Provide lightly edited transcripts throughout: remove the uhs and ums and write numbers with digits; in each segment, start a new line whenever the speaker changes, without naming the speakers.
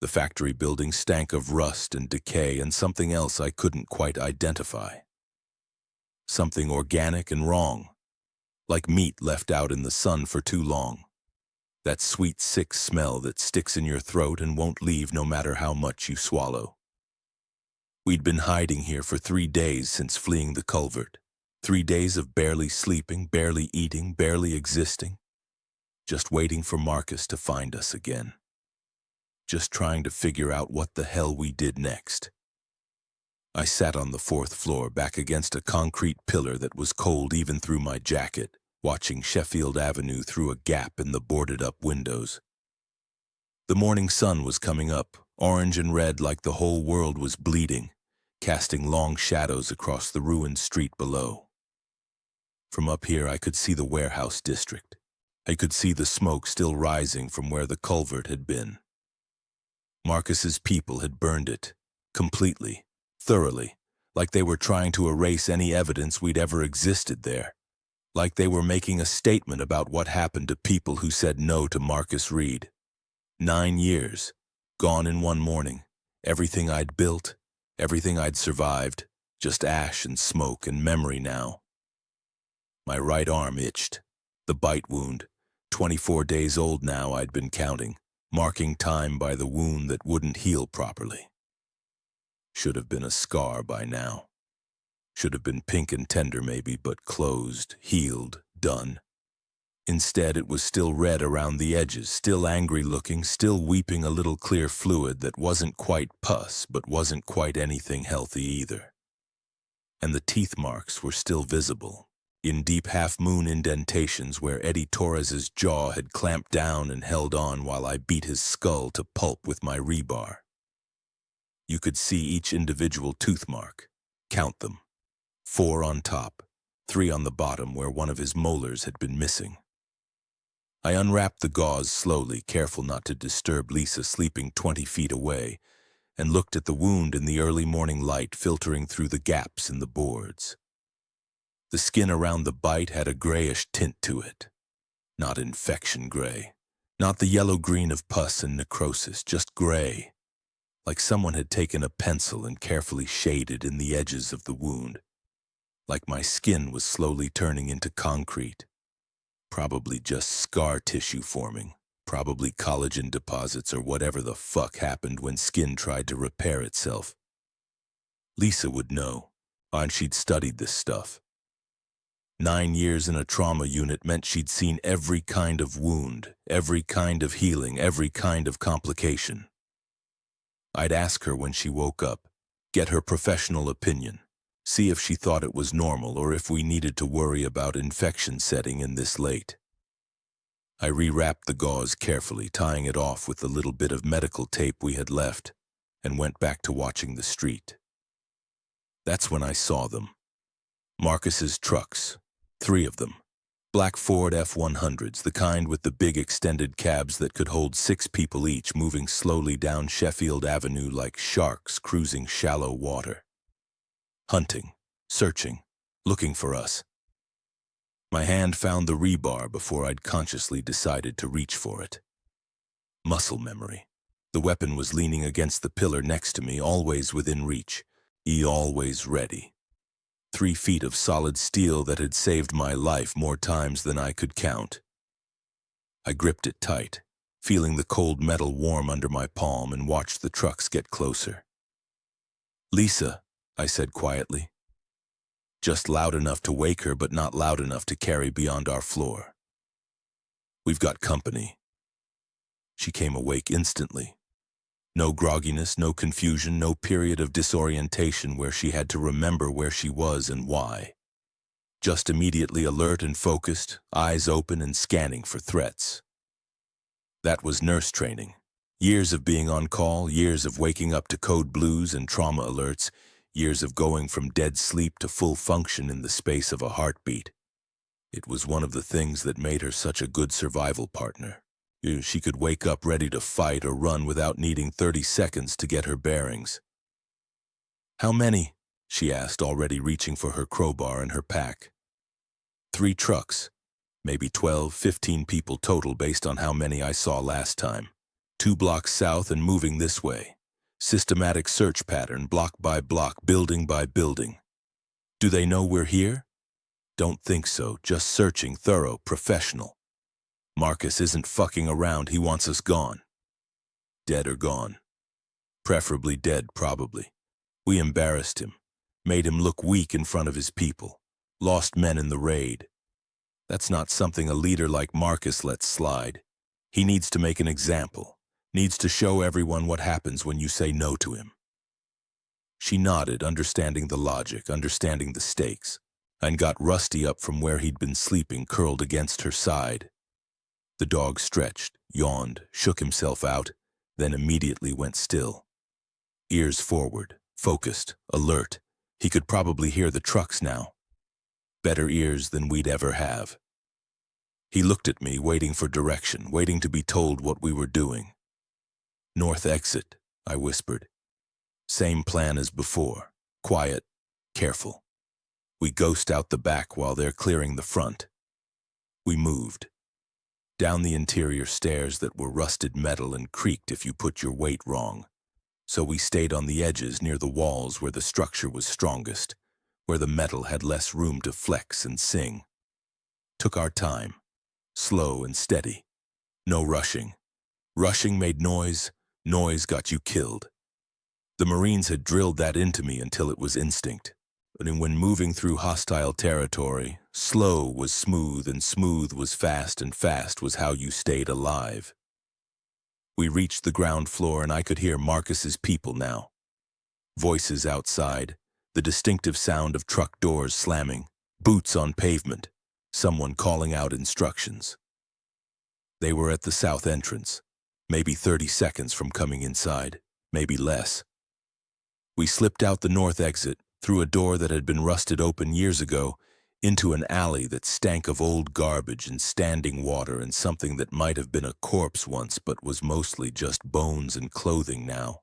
The factory building stank of rust and decay and something else I couldn't quite identify. Something organic and wrong, like meat left out in the sun for too long. That sweet, sick smell that sticks in your throat and won't leave no matter how much you swallow. We'd been hiding here for 3 days since fleeing the culvert. 3 days of barely sleeping, barely eating, barely existing. Just waiting for Marcus to find us again. Just trying to figure out what the hell we did next. I sat on the 4th floor back against a concrete pillar that was cold even through my jacket, watching Sheffield Avenue through a gap in the boarded-up windows. The morning sun was coming up, orange and red like the whole world was bleeding, casting long shadows across the ruined street below. From up here I could see the warehouse district. I could see the smoke still rising from where the culvert had been. Marcus's people had burned it, completely, thoroughly, like they were trying to erase any evidence we'd ever existed there. Like they were making a statement about what happened to people who said no to Marcus Reed. 9 years, gone in one morning. Everything I'd built, everything I'd survived, just ash and smoke and memory now. My right arm itched. The bite wound, 24 days old now I'd been counting, marking time by the wound that wouldn't heal properly. Should have been a scar by now. Should have been pink and tender maybe, but closed, healed, done. Instead, it was still red around the edges, still angry-looking, still weeping a little clear fluid that wasn't quite pus, but wasn't quite anything healthy either. And the teeth marks were still visible, in deep half-moon indentations where Eddie Torres's jaw had clamped down and held on while I beat his skull to pulp with my rebar. You could see each individual tooth mark, count them. 4 on top, 3 on the bottom where one of his molars had been missing. I unwrapped the gauze slowly, careful not to disturb Lisa sleeping 20 feet away, and looked at the wound in the early morning light filtering through the gaps in the boards. The skin around the bite had a grayish tint to it. Not infection gray, not the yellow-green of pus and necrosis, just gray, like someone had taken a pencil and carefully shaded in the edges of the wound. Like my skin was slowly turning into concrete. Probably just scar tissue forming, probably collagen deposits or whatever the fuck happened when skin tried to repair itself. Lisa would know, and she'd studied this stuff. 9 years in a trauma unit meant she'd seen every kind of wound, every kind of healing, every kind of complication. I'd ask her when she woke up, get her professional opinion. See if she thought it was normal or if we needed to worry about infection setting in this late. I rewrapped the gauze carefully, tying it off with the little bit of medical tape we had left, and went back to watching the street. That's when I saw them. Marcus's trucks, 3 of them. Black Ford F-100s, the kind with the big extended cabs that could hold 6 people each, moving slowly down Sheffield Avenue like sharks cruising shallow water. Hunting, searching, looking for us. My hand found the rebar before I'd consciously decided to reach for it. Muscle memory. The weapon was leaning against the pillar next to me, always within reach, always ready. 3 feet of solid steel that had saved my life more times than I could count. I gripped it tight, feeling the cold metal warm under my palm, and watched the trucks get closer. "Lisa," I said quietly. Just loud enough to wake her, but not loud enough to carry beyond our floor. "We've got company." She came awake instantly. No grogginess, no confusion, no period of disorientation where she had to remember where she was and why. Just immediately alert and focused, eyes open and scanning for threats. That was nurse training. Years of being on call, years of waking up to code blues and trauma alerts, years of going from dead sleep to full function in the space of a heartbeat. It was one of the things that made her such a good survival partner. She could wake up ready to fight or run without needing 30 seconds to get her bearings. "How many?" she asked, already reaching for her crowbar and her pack. 3 trucks, maybe 12, 15 people total based on how many I saw last time. 2 blocks south and moving this way. Systematic search pattern, block by block, building by building. Do they know we're here? Don't think so, just searching, thorough, professional. Marcus isn't fucking around, he wants us gone. Dead or gone. Preferably dead, probably. We embarrassed him, made him look weak in front of his people, lost men in the raid. That's not something a leader like Marcus lets slide. He needs to make an example, needs to show everyone what happens when you say no to him. She nodded, understanding the logic, understanding the stakes, and got Rusty up from where he'd been sleeping, curled against her side. The dog stretched, yawned, shook himself out, then immediately went still. Ears forward, focused, alert. He could probably hear the trucks now. Better ears than we'd ever have. He looked at me, waiting for direction, waiting to be told what we were doing. North exit, I whispered. Same plan as before. Quiet, careful. We ghost out the back while they're clearing the front. We moved. Down the interior stairs that were rusted metal and creaked if you put your weight wrong. So we stayed on the edges near the walls where the structure was strongest, where the metal had less room to flex and sing. Took our time, slow and steady. No rushing. Rushing made noise, noise got you killed. The Marines had drilled that into me until it was instinct. But when moving through hostile territory, slow was smooth and smooth was fast and fast was how you stayed alive. We reached the ground floor and I could hear Marcus's people now. Voices outside, the distinctive sound of truck doors slamming, boots on pavement, someone calling out instructions. They were at the south entrance, maybe 30 seconds from coming inside, maybe less. We slipped out the north exit, through a door that had been rusted open years ago, into an alley that stank of old garbage and standing water and something that might have been a corpse once but was mostly just bones and clothing now.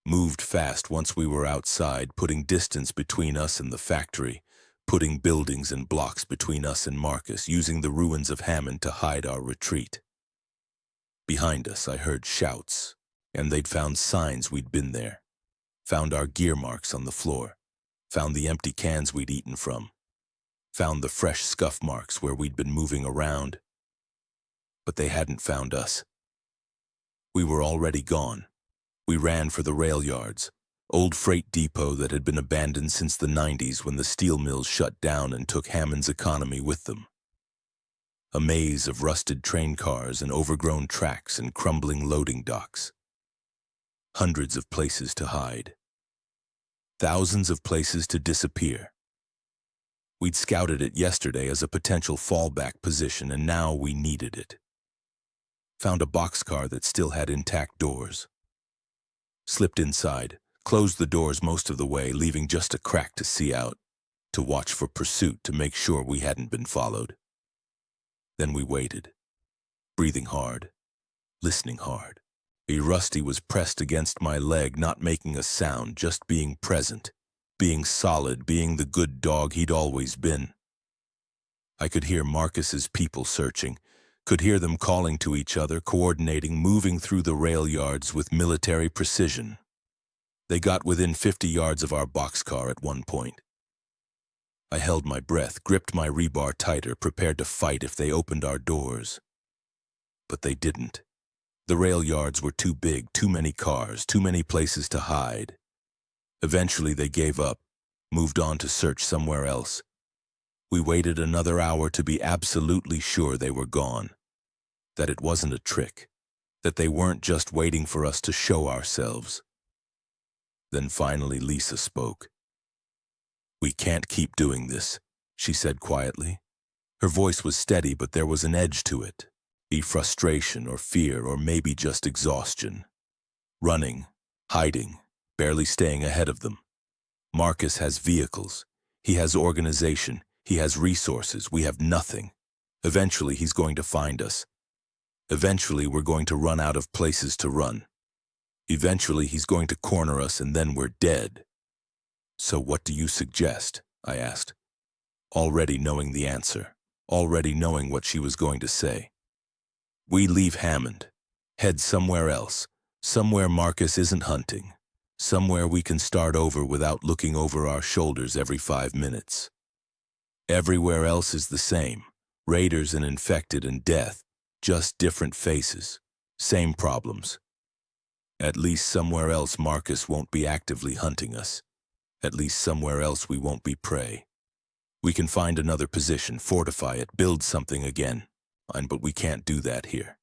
Moved fast once we were outside, putting distance between us and the factory, putting buildings and blocks between us and Marcus, using the ruins of Hammond to hide our retreat. Behind us, I heard shouts, and they'd found signs we'd been there. Found our gear marks on the floor, found the empty cans we'd eaten from, found the fresh scuff marks where we'd been moving around. But they hadn't found us. We were already gone. We ran for the rail yards, old freight depot that had been abandoned since the 90s when the steel mills shut down and took Hammond's economy with them. A maze of rusted train cars and overgrown tracks and crumbling loading docks. Hundreds of places to hide. Thousands of places to disappear. We'd scouted it yesterday as a potential fallback position, and now we needed it. Found a boxcar that still had intact doors. Slipped inside, closed the doors most of the way, leaving just a crack to see out, to watch for pursuit to make sure we hadn't been followed. Then we waited, breathing hard, listening hard. Rusty was pressed against my leg, not making a sound, just being present, being solid, being the good dog he'd always been. I could hear Marcus's people searching, could hear them calling to each other, coordinating, moving through the rail yards with military precision. They got within 50 yards of our boxcar at one point. I held my breath, gripped my rebar tighter, prepared to fight if they opened our doors. But they didn't. The rail yards were too big, too many cars, too many places to hide. Eventually they gave up, moved on to search somewhere else. We waited another hour to be absolutely sure they were gone, that it wasn't a trick, that they weren't just waiting for us to show ourselves. Then finally Lisa spoke. "We can't keep doing this," she said quietly. Her voice was steady, but there was an edge to it. Frustration or fear or maybe just exhaustion. Running, hiding, barely staying ahead of them. Marcus has vehicles. He has organization. He has resources. We have nothing. Eventually he's going to find us. Eventually we're going to run out of places to run. Eventually he's going to corner us and then we're dead. "So what do you suggest?" I asked, already knowing the answer, already knowing what she was going to say. "We leave Hammond. Head somewhere else, somewhere Marcus isn't hunting, somewhere we can start over without looking over our shoulders every 5 minutes. Everywhere else is the same, raiders and infected and death, just different faces, same problems. At least somewhere else Marcus won't be actively hunting us. At least somewhere else we won't be prey. We can find another position, fortify it, build something again. But we can't do that here.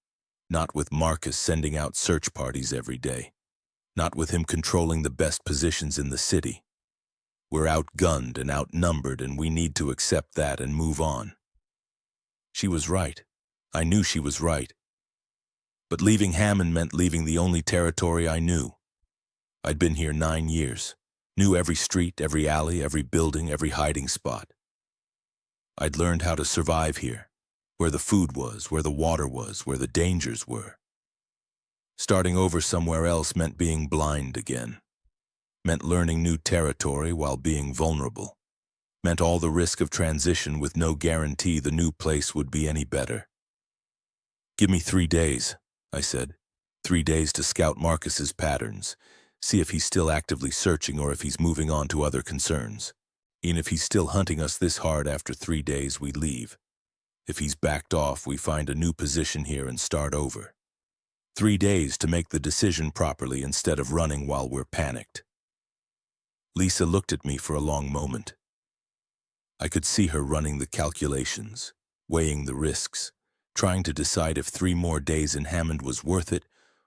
Not with Marcus sending out search parties every day. Not with him controlling the best positions in the city. We're outgunned and outnumbered, and we need to accept that and move on. She was right. I knew she was right. But leaving Hammond meant leaving the only territory I knew. I'd been here 9 years. Knew every street, every alley, every building, every hiding spot. I'd learned how to survive here, where the food was, where the water was, where the dangers were. Starting over somewhere else meant being blind again. Meant learning new territory while being vulnerable. Meant all the risk of transition with no guarantee the new place would be any better. "Give me 3 days," I said. 3 days to scout Marcus's patterns, see if he's still actively searching or if he's moving on to other concerns. Even if he's still hunting us this hard after 3 days, we leave. If he's backed off, we find a new position here and start over. 3 days to make the decision properly instead of running while we're panicked. Lisa looked at me for a long moment. I could see her running the calculations, weighing the risks, trying to decide if 3 more days in Hammond was worth it,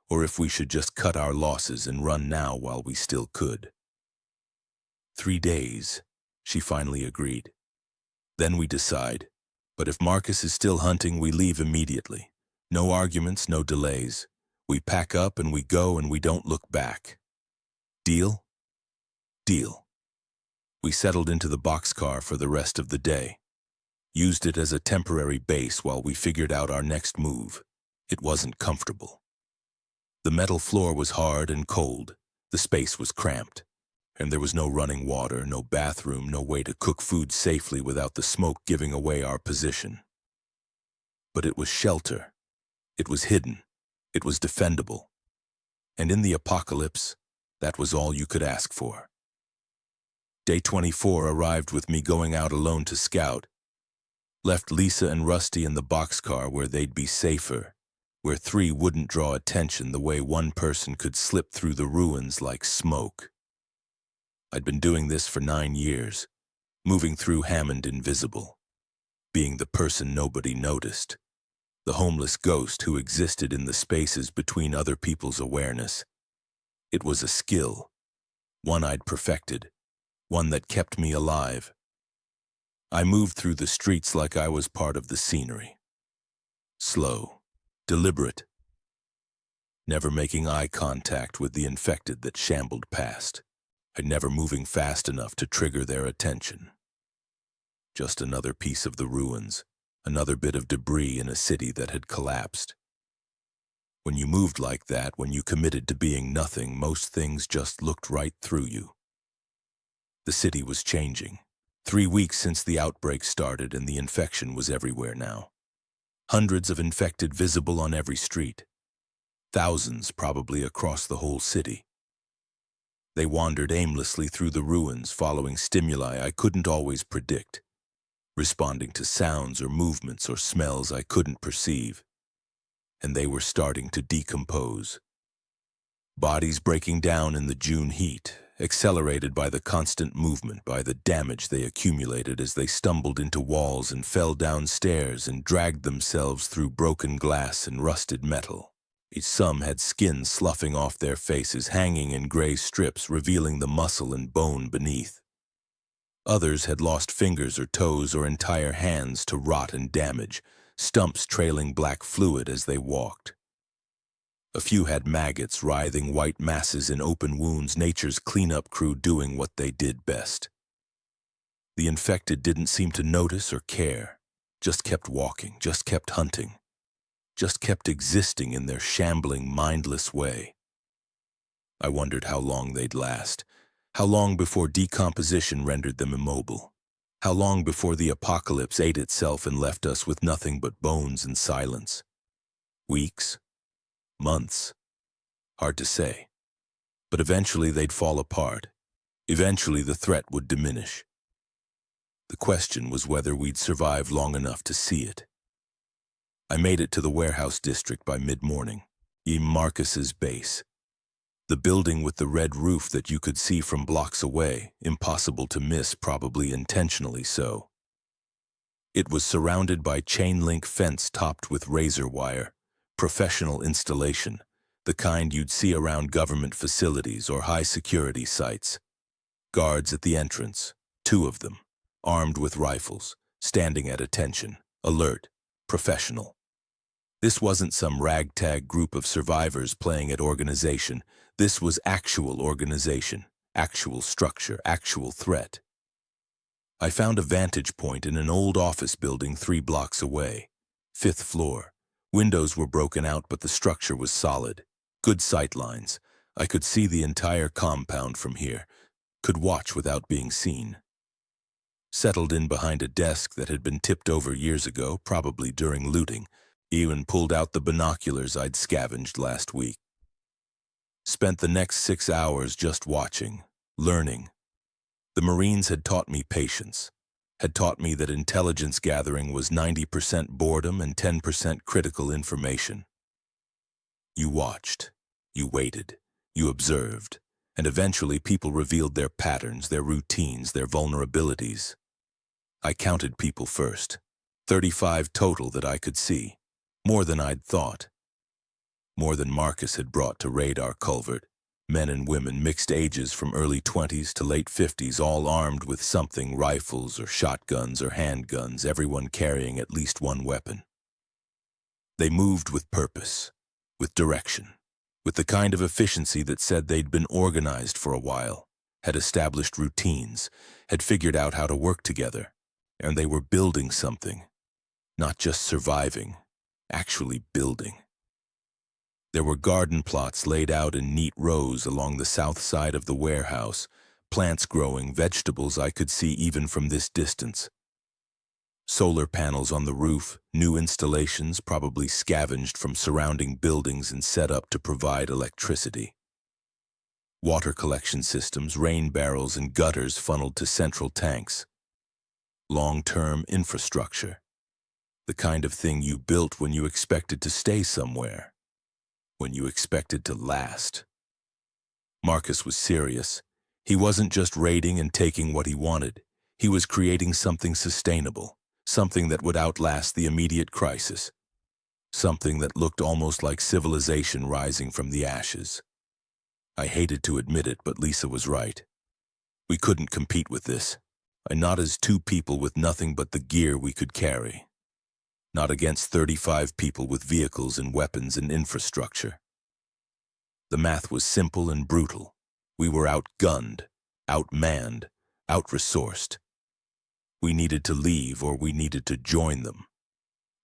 or if we should just cut our losses and run now while we still could. 3 days, she finally agreed. Then we decide. But if Marcus is still hunting, we leave immediately. No arguments, no delays. We pack up and we go and we don't look back. Deal? Deal. We settled into the boxcar for the rest of the day. Used it as a temporary base while we figured out our next move. It wasn't comfortable. The metal floor was hard and cold. The space was cramped. And there was no running water, no bathroom, no way to cook food safely without the smoke giving away our position. But it was shelter. It was hidden. It was defendable. And in the apocalypse, that was all you could ask for. Day 24 arrived with me going out alone to scout. Left Lisa and Rusty in the boxcar where they'd be safer, where 3 wouldn't draw attention the way 1 person could slip through the ruins like smoke. I'd been doing this for 9 years, moving through Hammond invisible, being the person nobody noticed, the homeless ghost who existed in the spaces between other people's awareness. It was a skill, one I'd perfected, one that kept me alive. I moved through the streets like I was part of the scenery. Slow, deliberate, never making eye contact with the infected that shambled past, and never moving fast enough to trigger their attention. Just another piece of the ruins, another bit of debris in a city that had collapsed. When you moved like that, when you committed to being nothing, most things just looked right through you. The city was changing. 3 weeks since the outbreak started and the infection was everywhere now. Hundreds of infected visible on every street. Thousands probably across the whole city. They wandered aimlessly through the ruins, following stimuli I couldn't always predict, responding to sounds or movements or smells I couldn't perceive. And they were starting to decompose. Bodies breaking down in the June heat, accelerated by the constant movement, by the damage they accumulated as they stumbled into walls and fell down stairs and dragged themselves through broken glass and rusted metal. Some had skin sloughing off their faces, hanging in gray strips, revealing the muscle and bone beneath. Others had lost fingers or toes or entire hands to rot and damage, stumps trailing black fluid as they walked. A few had maggots, writhing white masses in open wounds, nature's cleanup crew doing what they did best. The infected didn't seem to notice or care, just kept walking, just kept hunting. Just kept existing in their shambling, mindless way. I wondered how long they'd last, how long before decomposition rendered them immobile, how long before the apocalypse ate itself and left us with nothing but bones and silence. Weeks? Months? Hard to say. But eventually they'd fall apart. Eventually the threat would diminish. The question was whether we'd survive long enough to see it. I made it to the warehouse district by mid-morning, Marcus's base. The building with the red roof that you could see from blocks away, impossible to miss, probably intentionally so. It was surrounded by chain-link fence topped with razor wire, professional installation, the kind you'd see around government facilities or high-security sites. Guards at the entrance, 2 of them, armed with rifles, standing at attention, alert, professional. This wasn't some ragtag group of survivors playing at organization. This was actual organization, actual structure, actual threat. I found a vantage point in an old office building 3 blocks away. 5th floor. Windows were broken out, but the structure was solid. Good sight lines. I could see the entire compound from here. Could watch without being seen. Settled in behind a desk that had been tipped over years ago, probably during looting, Ewan pulled out the binoculars I'd scavenged last week. Spent the next 6 hours just watching, learning. The Marines had taught me patience, had taught me that intelligence gathering was 90% boredom and 10% critical information. You watched, you waited, you observed, and eventually people revealed their patterns, their routines, their vulnerabilities. I counted people first, 35 total that I could see. More than I'd thought. More than Marcus had brought to raid our culvert. Men and women, mixed ages from early 20s to late 50s, all armed with something, rifles or shotguns or handguns, everyone carrying at least one weapon. They moved with purpose, with direction, with the kind of efficiency that said they'd been organized for a while, had established routines, had figured out how to work together, and they were building something, not just surviving. Actually building. There were garden plots laid out in neat rows along the south side of the warehouse, plants growing, vegetables I could see even from this distance. Solar panels on the roof, new installations probably scavenged from surrounding buildings and set up to provide electricity. Water collection systems, rain barrels, and gutters funneled to central tanks. Long-term infrastructure. The kind of thing you built when you expected to stay somewhere, when you expected to last. Marcus was serious. He wasn't just raiding and taking what he wanted. He was creating something sustainable, something that would outlast the immediate crisis, something that looked almost like civilization rising from the ashes. I hated to admit it, but Lisa was right. We couldn't compete with this, and not as 2 people with nothing but the gear we could carry. Not against 35 people with vehicles and weapons and infrastructure. The math was simple and brutal. We were outgunned, outmanned, outresourced. We needed to leave or we needed to join them.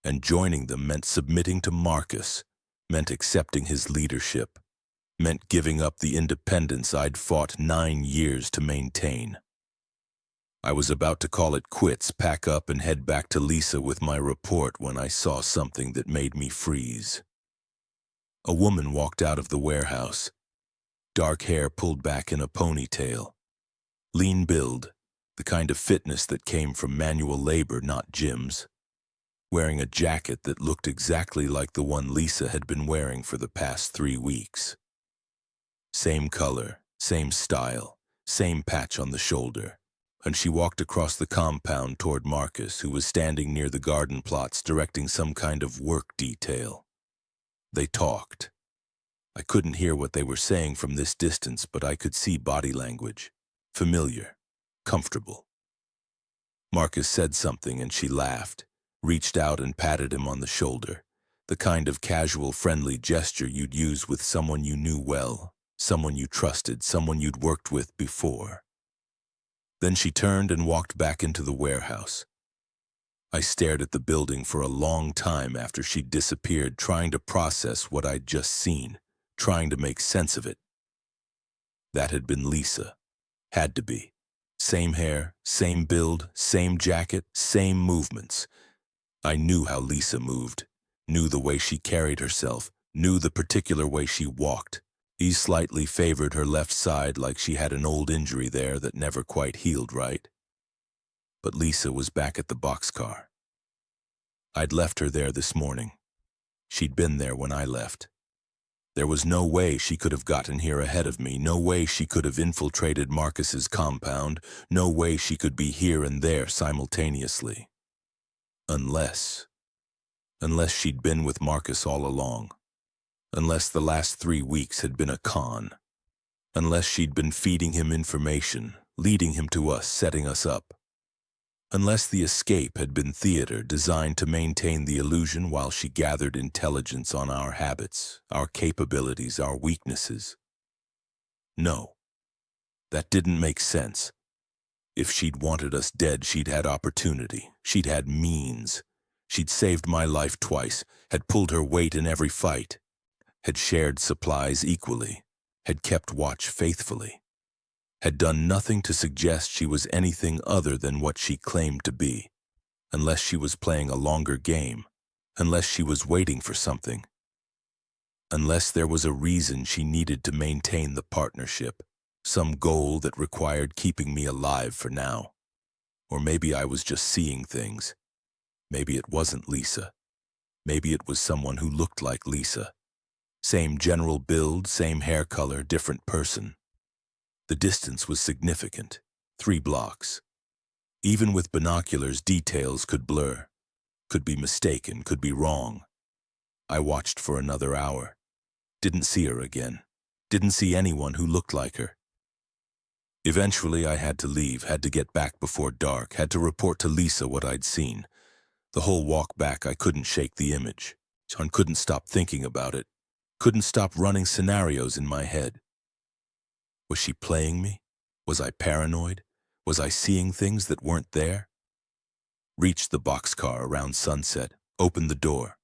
And joining them meant submitting to Marcus, meant accepting his leadership, meant giving up the independence I'd fought 9 years to maintain. I was about to call it quits, pack up and head back to Lisa with my report when I saw something that made me freeze. A woman walked out of the warehouse. Dark hair pulled back in a ponytail. Lean build, the kind of fitness that came from manual labor, not gyms. Wearing a jacket that looked exactly like the one Lisa had been wearing for the past 3 weeks. Same color, same style, same patch on the shoulder. And she walked across the compound toward Marcus, who was standing near the garden plots directing some kind of work detail. They talked. I couldn't hear what they were saying from this distance, but I could see body language. Familiar, comfortable. Marcus said something and she laughed, reached out and patted him on the shoulder, the kind of casual, friendly gesture you'd use with someone you knew well, someone you trusted, someone you'd worked with before. Then she turned and walked back into the warehouse. I stared at the building for a long time after she disappeared, trying to process what I'd just seen, trying to make sense of it. That had been Lisa. Had to be. Same hair, same build, same jacket, same movements. I knew how Lisa moved, knew the way she carried herself, Knew the particular way she walked. He slightly favored her left side like she had an old injury there that never quite healed right. But Lisa was back at the boxcar. I'd left her there this morning. She'd been there when I left. There was no way she could have gotten here ahead of me, no way she could have infiltrated Marcus's compound, no way she could be here and there simultaneously. Unless she'd been with Marcus all along. Unless the last 3 weeks had been a con. Unless she'd been feeding him information, leading him to us, setting us up. Unless the escape had been theater designed to maintain the illusion while she gathered intelligence on our habits, our capabilities, our weaknesses. No, that didn't make sense. If she'd wanted us dead, she'd had opportunity. She'd had means. She'd saved my life twice, had pulled her weight in every fight, had shared supplies equally, had kept watch faithfully, had done nothing to suggest she was anything other than what she claimed to be, unless she was playing a longer game, unless she was waiting for something, unless there was a reason she needed to maintain the partnership, some goal that required keeping me alive for now. Or maybe I was just seeing things. Maybe it wasn't Lisa. Maybe it was someone who looked like Lisa. Same general build, same hair color, different person. The distance was significant, 3 blocks. Even with binoculars, details could blur, could be mistaken, could be wrong. I watched for another hour. Didn't see her again. Didn't see anyone who looked like her. Eventually, I had to leave, had to get back before dark, had to report to Lisa what I'd seen. The whole walk back, I couldn't shake the image. I couldn't stop thinking about it. Couldn't stop running scenarios in my head. Was she playing me? Was I paranoid? Was I seeing things that weren't there? Reached the boxcar around sunset, opened the door.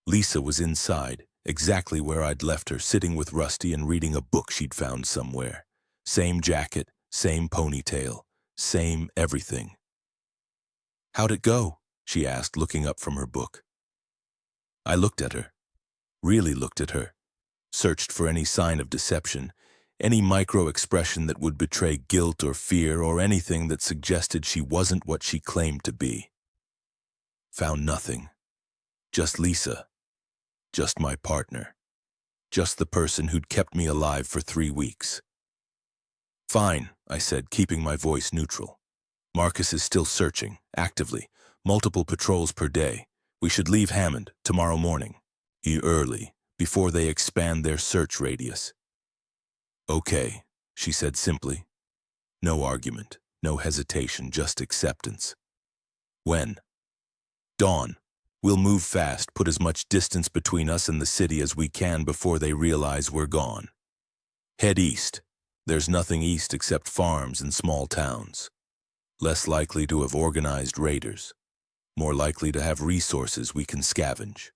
Lisa was inside, exactly where I'd left her, sitting with Rusty and reading a book she'd found somewhere. Same jacket, same ponytail, same everything. "How'd it go?" she asked, looking up from her book. I looked at her, really looked at her, searched for any sign of deception, any micro-expression that would betray guilt or fear or anything that suggested she wasn't what she claimed to be. Found nothing. Just Lisa. Just my partner. Just the person who'd kept me alive for 3 weeks. "Fine," I said, keeping my voice neutral. "Marcus is still searching, actively, multiple patrols per day. We should leave Hammond tomorrow morning. Early, before they expand their search radius." "Okay," she said simply. No argument, no hesitation, just acceptance. "When?" "Dawn. We'll move fast, put as much distance between us and the city as we can before they realize we're gone. Head east. There's nothing east except farms and small towns. Less likely to have organized raiders. More likely to have resources we can scavenge."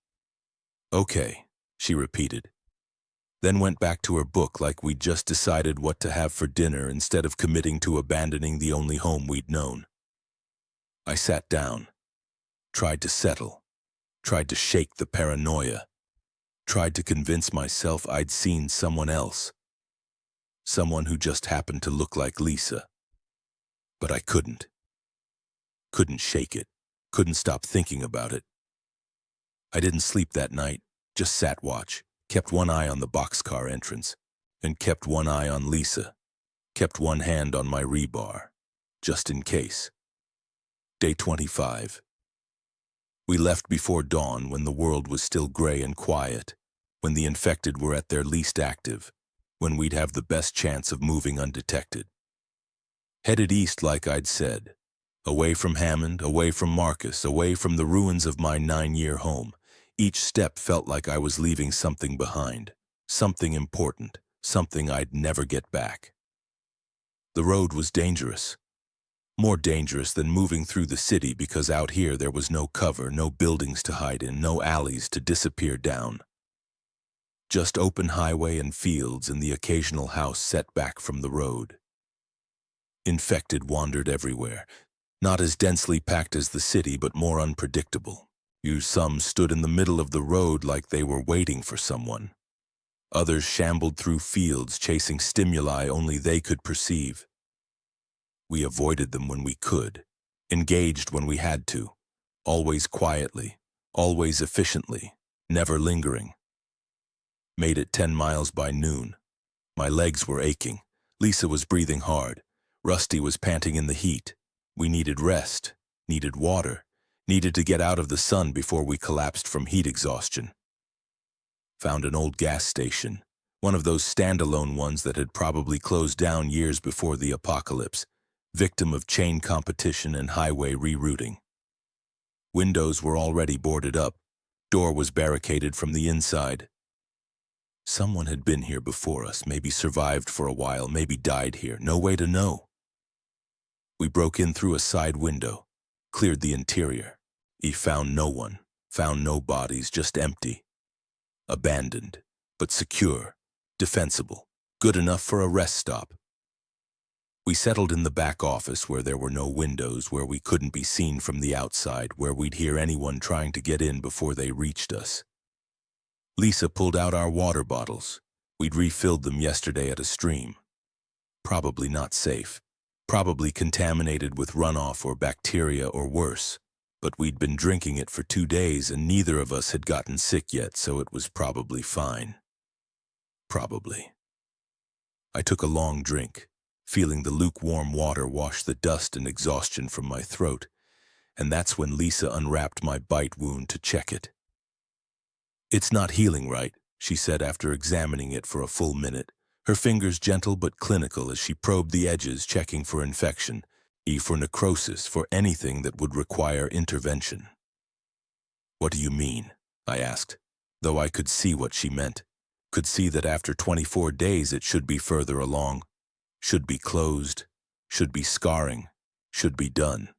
"Okay," she repeated. Then went back to her book like we'd just decided what to have for dinner instead of committing to abandoning the only home we'd known. I sat down, tried to settle, tried to shake the paranoia, tried to convince myself I'd seen someone else, someone who just happened to look like Lisa. But I couldn't. Couldn't shake it, couldn't stop thinking about it. I didn't sleep that night, just sat watch. Kept one eye on the boxcar entrance, and kept one eye on Lisa, kept one hand on my rebar, just in case. Day 25. We left before dawn when the world was still gray and quiet, when the infected were at their least active, when we'd have the best chance of moving undetected. Headed east like I'd said, away from Hammond, away from Marcus, away from the ruins of my 9-year home. Each step felt like I was leaving something behind, something important, something I'd never get back. The road was dangerous. More dangerous than moving through the city because out here there was no cover, no buildings to hide in, no alleys to disappear down. Just open highway and fields and the occasional house set back from the road. Infected wandered everywhere, not as densely packed as the city but more unpredictable. Some stood in the middle of the road like they were waiting for someone. Others shambled through fields, chasing stimuli only they could perceive. We avoided them when we could, engaged when we had to, always quietly, always efficiently, never lingering. Made it 10 miles by noon. My legs were aching. Lisa was breathing hard. Rusty was panting in the heat. We needed rest, needed water, needed to get out of the sun before we collapsed from heat exhaustion. Found an old gas station, one of those standalone ones that had probably closed down years before the apocalypse, victim of chain competition and highway rerouting. Windows were already boarded up. Door was barricaded from the inside. Someone had been here before us, maybe survived for a while, maybe died here. No way to know. We broke in through a side window, cleared the interior. Found no one, found no bodies, just empty. Abandoned, but secure, defensible, good enough for a rest stop. We settled in the back office where there were no windows, where we couldn't be seen from the outside, where we'd hear anyone trying to get in before they reached us. Lisa pulled out our water bottles. We'd refilled them yesterday at a stream. Probably not safe. Probably contaminated with runoff or bacteria or worse. But we'd been drinking it for 2 days and neither of us had gotten sick yet, so it was probably fine. Probably. I took a long drink, feeling the lukewarm water wash the dust and exhaustion from my throat, and that's when Lisa unwrapped my bite wound to check it. "It's not healing right," she said after examining it for a full minute, her fingers gentle but clinical as she probed the edges, checking for infection, for necrosis, for anything that would require intervention. "What do you mean?" I asked, though I could see what she meant. Could see that after 24 days it should be further along, should be closed, should be scarring, should be done.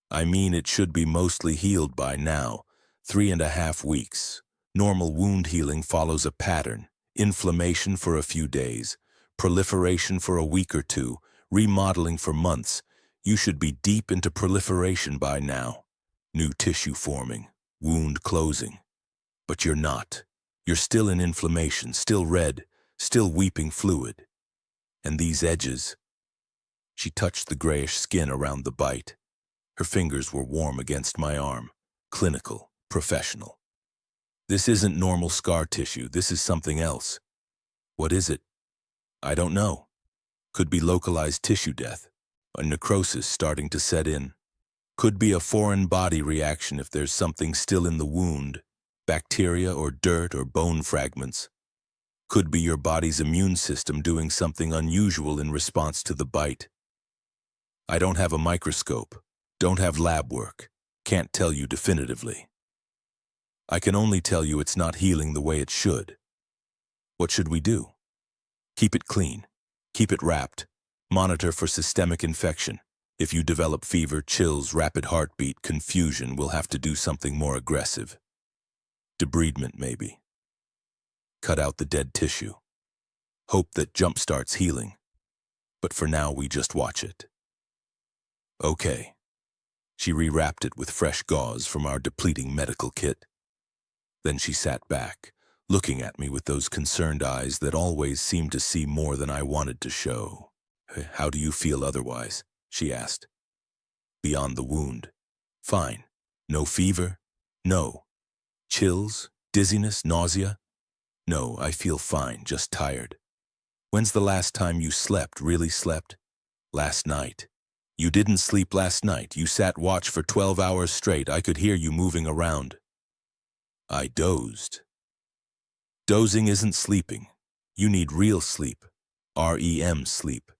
"I mean it should be mostly healed by now, 3.5 weeks. Normal wound healing follows a pattern, inflammation for a few days, proliferation for a week or two, remodeling for months. You should be deep into proliferation by now. New tissue forming, wound closing. But you're not. You're still in inflammation, still red, still weeping fluid. And these edges..." She touched the grayish skin around the bite. Her fingers were warm against my arm, clinical, professional. "This isn't normal scar tissue, this is something else." "What is it?" "I don't know. Could be localized tissue death, a necrosis starting to set in. Could be a foreign body reaction if there's something still in the wound, bacteria or dirt or bone fragments. Could be your body's immune system doing something unusual in response to the bite. I don't have a microscope, don't have lab work, can't tell you definitively. I can only tell you it's not healing the way it should. What should we do? Keep it clean. Keep it wrapped. Monitor for systemic infection. If you develop fever, chills, rapid heartbeat, confusion, we'll have to do something more aggressive. Debridement, maybe. Cut out the dead tissue. Hope that jumpstarts healing. But for now, we just watch it." "Okay." She rewrapped it with fresh gauze from our depleting medical kit. Then she sat back, looking at me with those concerned eyes that always seemed to see more than I wanted to show. "How do you feel otherwise?" she asked. "Beyond the wound." "Fine. No fever?" "No." "Chills? Dizziness? Nausea?" "No, I feel fine, just tired." "When's the last time you slept, really slept?" "Last night." "You didn't sleep last night. You sat watch for 12 hours straight. I could hear you moving around." "I dozed." "Dozing isn't sleeping. You need real sleep. REM sleep.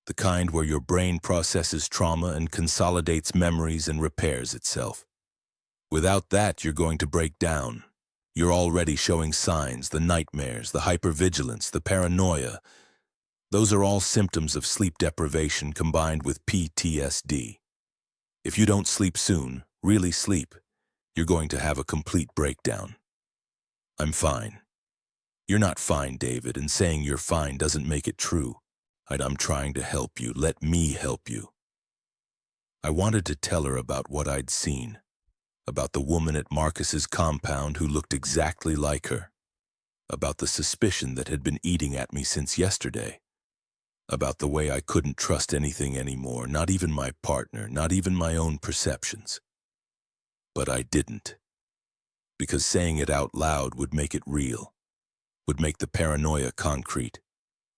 The kind where your brain processes trauma and consolidates memories and repairs itself. Without that, you're going to break down. You're already showing signs, the nightmares, the hypervigilance, the paranoia. Those are all symptoms of sleep deprivation combined with PTSD. If you don't sleep soon, really sleep, you're going to have a complete breakdown." "I'm fine." "You're not fine, David, and saying you're fine doesn't make it true. I'm trying to help you. Let me help you." I wanted to tell her about what I'd seen. About the woman at Marcus's compound who looked exactly like her. About the suspicion that had been eating at me since yesterday. About the way I couldn't trust anything anymore, not even my partner, not even my own perceptions. But I didn't. Because saying it out loud would make it real, would make the paranoia concrete,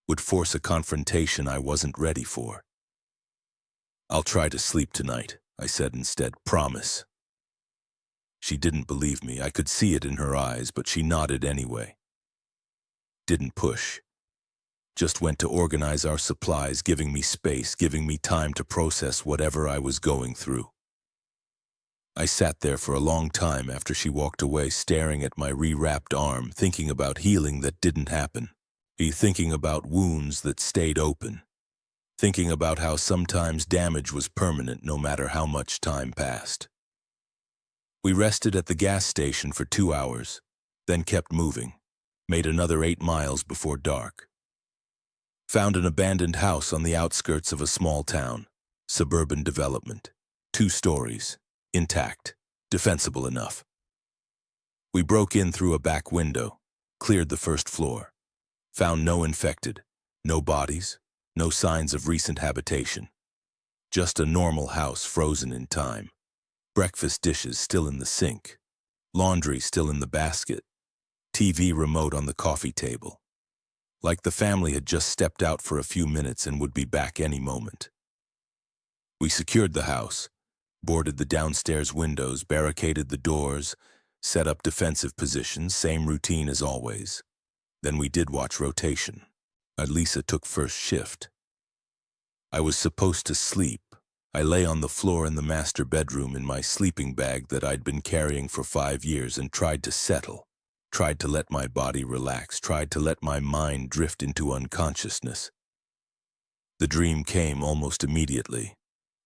would force a confrontation I wasn't ready for. "I'll try to sleep tonight," I said instead. "Promise." She didn't believe me. I could see it in her eyes, but she nodded anyway. Didn't push. Just went to organize our supplies, giving me space, giving me time to process whatever I was going through. I sat there for a long time after she walked away, staring at my re-wrapped arm, thinking about healing that didn't happen, thinking about wounds that stayed open, thinking about how sometimes damage was permanent no matter how much time passed. We rested at the gas station for 2 hours, then kept moving, made another 8 miles before dark. Found an abandoned house on the outskirts of a small town, suburban development, 2 stories, intact, defensible enough. We broke in through a back window, cleared the first floor, found no infected, no bodies, no signs of recent habitation. Just a normal house frozen in time. Breakfast dishes still in the sink, laundry still in the basket, TV remote on the coffee table. Like the family had just stepped out for a few minutes and would be back any moment. We secured the house, boarded the downstairs windows, barricaded the doors, set up defensive positions, same routine as always. Then we did watch rotation. Lisa took first shift. I was supposed to sleep. I lay on the floor in the master bedroom in my sleeping bag that I'd been carrying for 5 years and tried to settle, tried to let my body relax, tried to let my mind drift into unconsciousness. The dream came almost immediately.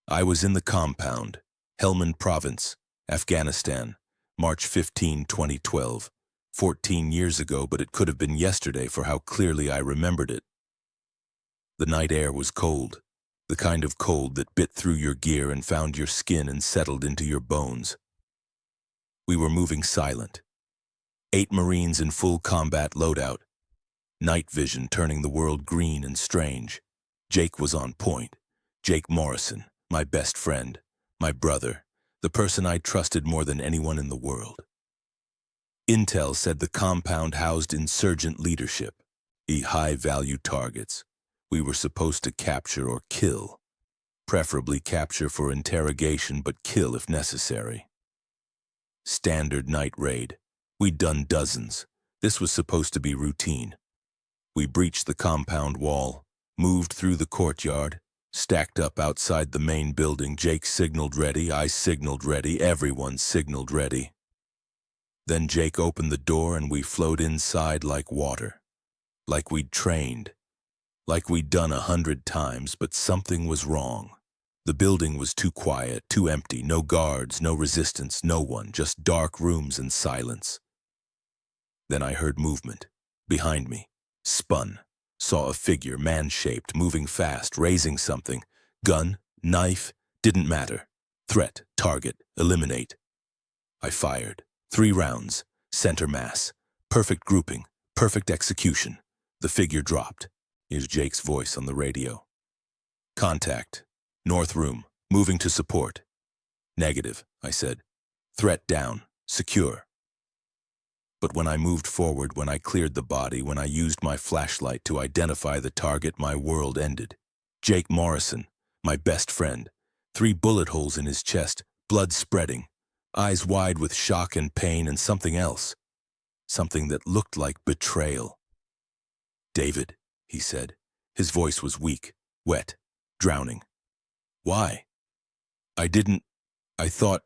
I was in the compound, Helmand Province, Afghanistan, March 15, 2012. 14 years ago, but it could have been yesterday for how clearly I remembered it. The night air was cold, the kind of cold that bit through your gear and found your skin and settled into your bones. We were moving silent. 8 Marines in full combat loadout. Night vision turning the world green and strange. Jake was on point. Jake Morrison, my best friend, my brother, the person I trusted more than anyone in the world. Intel said the compound housed insurgent leadership, high-value targets. We were supposed to capture or kill. Preferably capture for interrogation, but kill if necessary. Standard night raid. We'd done dozens. This was supposed to be routine. We breached the compound wall, moved through the courtyard, stacked up outside the main building. Jake signaled ready, I signaled ready, everyone signaled ready. Then Jake opened the door and we flowed inside like water. Like we'd trained. Like we'd done 100 times, but something was wrong. The building was too quiet, too empty, no guards, no resistance, no one, just dark rooms and silence. Then I heard movement. Behind me. Spun. Saw a figure, man-shaped, moving fast, raising something. Gun, knife, didn't matter. Threat, target, eliminate. I fired. 3 rounds. Center mass. Perfect grouping. Perfect execution. The figure dropped. Here's Jake's voice on the radio. Contact. North room. Moving to support. Negative, I said. Threat down. Secure. But when I moved forward, when I cleared the body, when I used my flashlight to identify the target, my world ended. Jake Morrison, my best friend. 3 bullet holes in his chest, blood spreading. Eyes wide with shock and pain, and something else. Something that looked like betrayal. "David," he said. His voice was weak, wet, drowning. "Why?" I thought,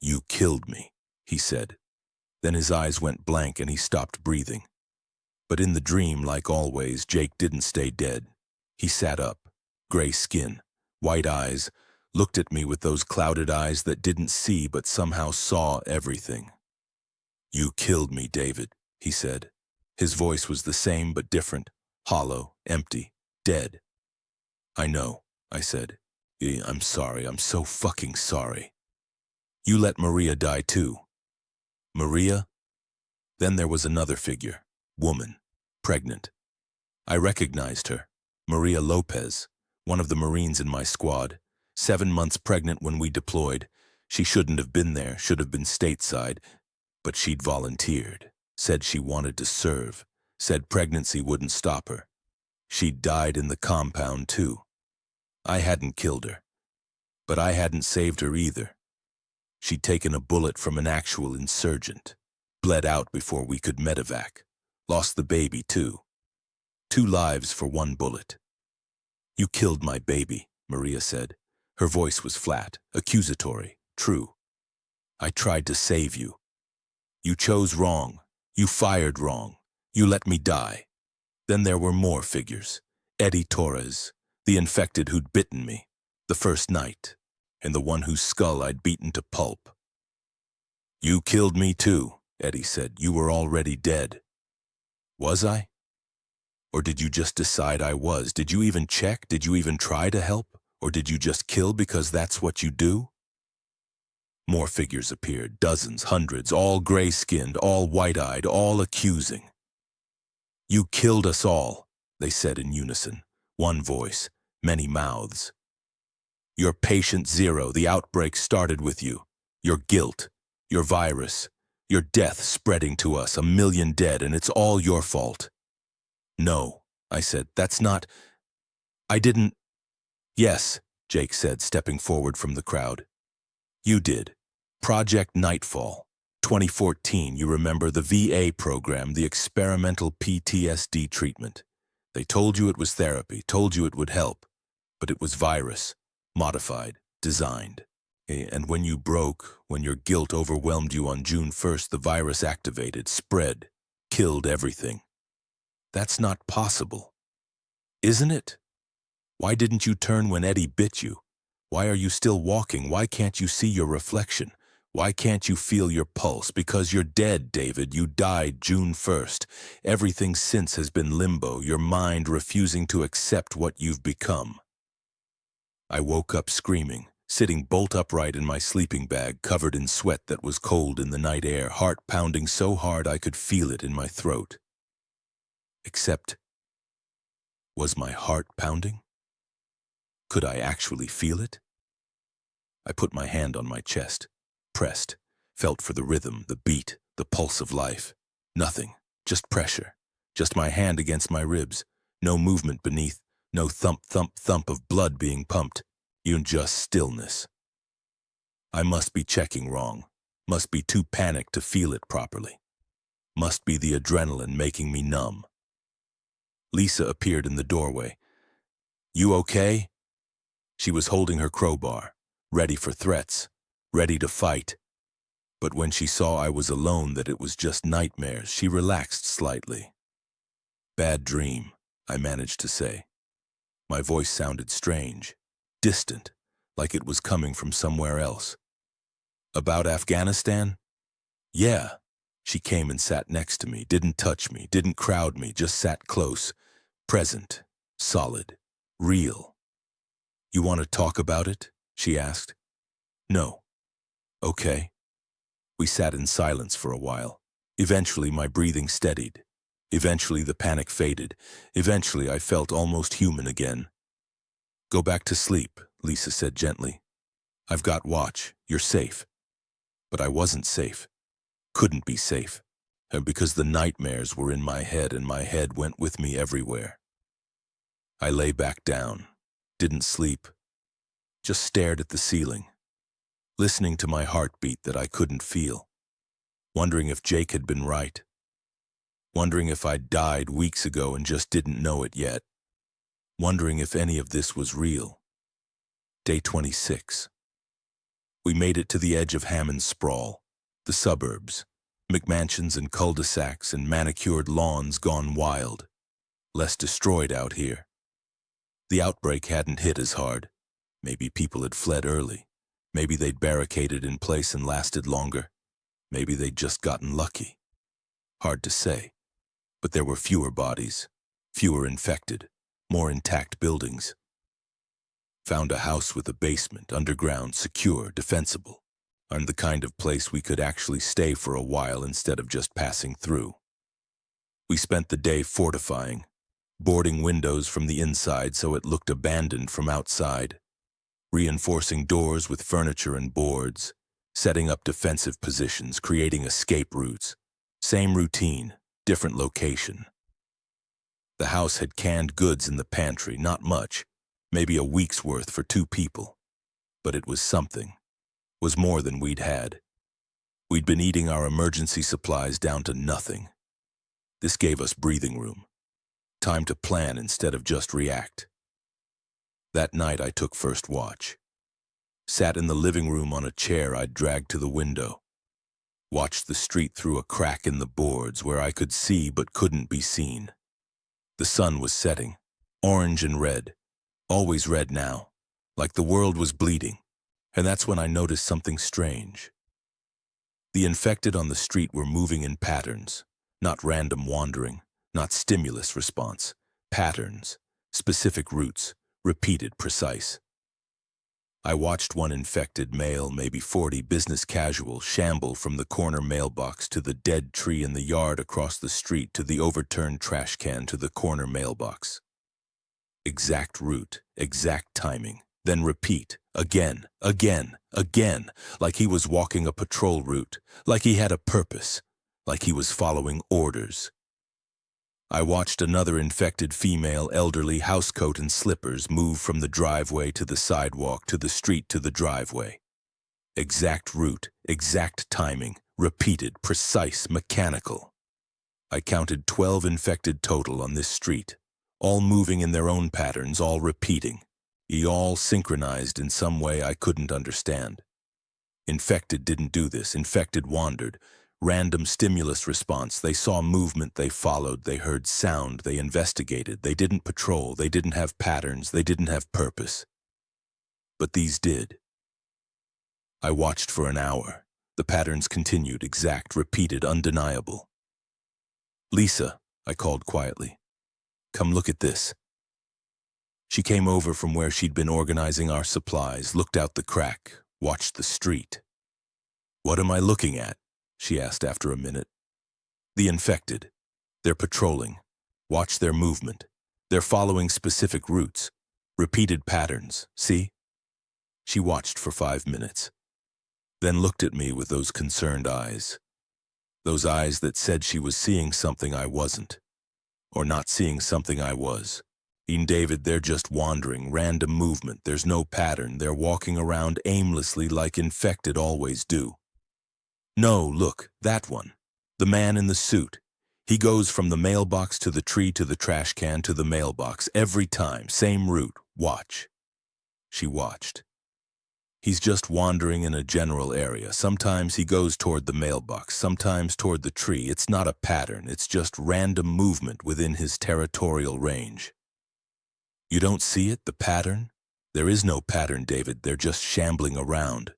"You killed me," he said. Then his eyes went blank and he stopped breathing. But in the dream, like always, Jake didn't stay dead. He sat up, gray skin, white eyes, looked at me with those clouded eyes that didn't see but somehow saw everything. "You killed me, David," he said. His voice was the same but different, hollow, empty, dead. "I know," I said. "I'm sorry, I'm so fucking sorry." You let Maria die too. Maria? Then there was another figure. Woman. Pregnant. I recognized her. Maria Lopez, one of the Marines in my squad. 7 months pregnant when we deployed. She shouldn't have been there, should have been stateside. But she'd volunteered. Said she wanted to serve. Said pregnancy wouldn't stop her. She'd died in the compound too. I hadn't killed her. But I hadn't saved her either. She'd taken a bullet from an actual insurgent. Bled out before we could medevac. Lost the baby too. 2 lives for 1 bullet. You killed my baby, Maria said. Her voice was flat, accusatory, true. I tried to save you. You chose wrong. You fired wrong. You let me die. Then there were more figures. Eddie Torres, the infected who'd bitten me, the first night, and the one whose skull I'd beaten to pulp. You killed me too, Eddie said. You were already dead. Was I? Or did you just decide I was? Did you even check? Did you even try to help? Or did you just kill because that's what you do? More figures appeared, dozens, hundreds, all gray-skinned, all white-eyed, all accusing. You killed us all, they said in unison. One voice, many mouths. You're patient zero. The outbreak started with you. Your guilt, your virus, your death spreading to us, 1 million dead, and it's all your fault. No, I said, that's not... I didn't... Yes, Jake said, stepping forward from the crowd. You did. Project Nightfall. 2014, you remember the VA program, the experimental PTSD treatment. They told you it was therapy, told you it would help. But it was virus, modified, designed. And when you broke, when your guilt overwhelmed you on June 1st, the virus activated, spread, killed everything. That's not possible. Isn't it? Why didn't you turn when Eddie bit you? Why are you still walking? Why can't you see your reflection? Why can't you feel your pulse? Because you're dead, David. You died June 1st. Everything since has been limbo, your mind refusing to accept what you've become. I woke up screaming, sitting bolt upright in my sleeping bag, covered in sweat that was cold in the night air, heart pounding so hard I could feel it in my throat. Except, was my heart pounding? Could I actually feel it? I put my hand on my chest, pressed, felt for the rhythm, the beat, the pulse of life. Nothing, just pressure, just my hand against my ribs, no movement beneath, no thump, thump, thump of blood being pumped, just stillness. I must be checking wrong, must be too panicked to feel it properly. Must be the adrenaline making me numb. Lisa appeared in the doorway. You okay? She was holding her crowbar, ready for threats, ready to fight. But when she saw I was alone, that it was just nightmares, she relaxed slightly. Bad dream, I managed to say. My voice sounded strange, distant, like it was coming from somewhere else. About Afghanistan? Yeah. She came and sat next to me, didn't touch me, didn't crowd me, just sat close, present, solid, real. You want to talk about it? She asked. No. Okay. We sat in silence for a while. Eventually my breathing steadied. Eventually the panic faded. Eventually I felt almost human again. Go back to sleep, Lisa said gently. I've got watch. You're safe. But I wasn't safe. Couldn't be safe. Because the nightmares were in my head and my head went with me everywhere. I lay back down. Didn't sleep. Just stared at the ceiling. Listening to my heartbeat that I couldn't feel. Wondering if Jake had been right. Wondering if I'd died weeks ago and just didn't know it yet. Wondering if any of this was real. Day 26. We made it to the edge of Hammond's sprawl. The suburbs. McMansions and cul-de-sacs and manicured lawns gone wild. Less destroyed out here. The outbreak hadn't hit as hard. Maybe people had fled early. Maybe they'd barricaded in place and lasted longer. Maybe they'd just gotten lucky. Hard to say. But there were fewer bodies, fewer infected, more intact buildings. Found a house with a basement, underground, secure, defensible. and the kind of place we could actually stay for a while instead of just passing through. We spent the day fortifying, boarding windows from the inside so it looked abandoned from outside, reinforcing doors with furniture and boards, setting up defensive positions, creating escape routes. Same routine, different location. The house had canned goods in the pantry, not much, maybe a week's worth for 2 people. But it was something, was more than we'd had. We'd been eating our emergency supplies down to nothing. This gave us breathing room, time to plan instead of just react. That night I took first watch. Sat in the living room on a chair I'd dragged to the window. Watched the street through a crack in the boards where I could see but couldn't be seen. The sun was setting, orange and red, always red now, like the world was bleeding, and that's when I noticed something strange. The infected on the street were moving in patterns, not random wandering, not stimulus response, patterns, specific routes, repeated, precise. I watched one infected male, maybe 40, business casual, shamble from the corner mailbox to the dead tree in the yard across the street to the overturned trash can to the corner mailbox. Exact route, exact timing, then repeat, again, again, again, like he was walking a patrol route, like he had a purpose, like he was following orders. I watched another infected female, elderly, housecoat and slippers, move from the driveway to the sidewalk to the street to the driveway. Exact route, exact timing, repeated, precise, mechanical. I counted 12 infected total on this street, all moving in their own patterns, all repeating, all synchronized in some way I couldn't understand. Infected didn't do this, infected wandered. Random stimulus response, they saw movement, they followed, they heard sound, they investigated, they didn't patrol, they didn't have patterns, they didn't have purpose. But these did. I watched for an hour. The patterns continued, exact, repeated, undeniable. "Lisa," I called quietly, "come look at this." She came over from where she'd been organizing our supplies, looked out the crack, watched the street. "What am I looking at?" she asked after a minute. "The infected. They're patrolling. Watch their movement. They're following specific routes. Repeated patterns. See?" She watched for 5 minutes, then looked at me with those concerned eyes. Those eyes that said she was seeing something I wasn't, or not seeing something I was. David, they're just wandering, random movement. There's no pattern. They're walking around aimlessly like infected always do. "No, look, that one. The man in the suit. He goes from the mailbox to the tree to the trash can to the mailbox every time, same route. Watch." She watched. "He's just wandering in a general area. Sometimes he goes toward the mailbox, sometimes toward the tree. It's not a pattern, it's just random movement within his territorial range." "You don't see it, the pattern?" "There is no pattern, David. They're just shambling around."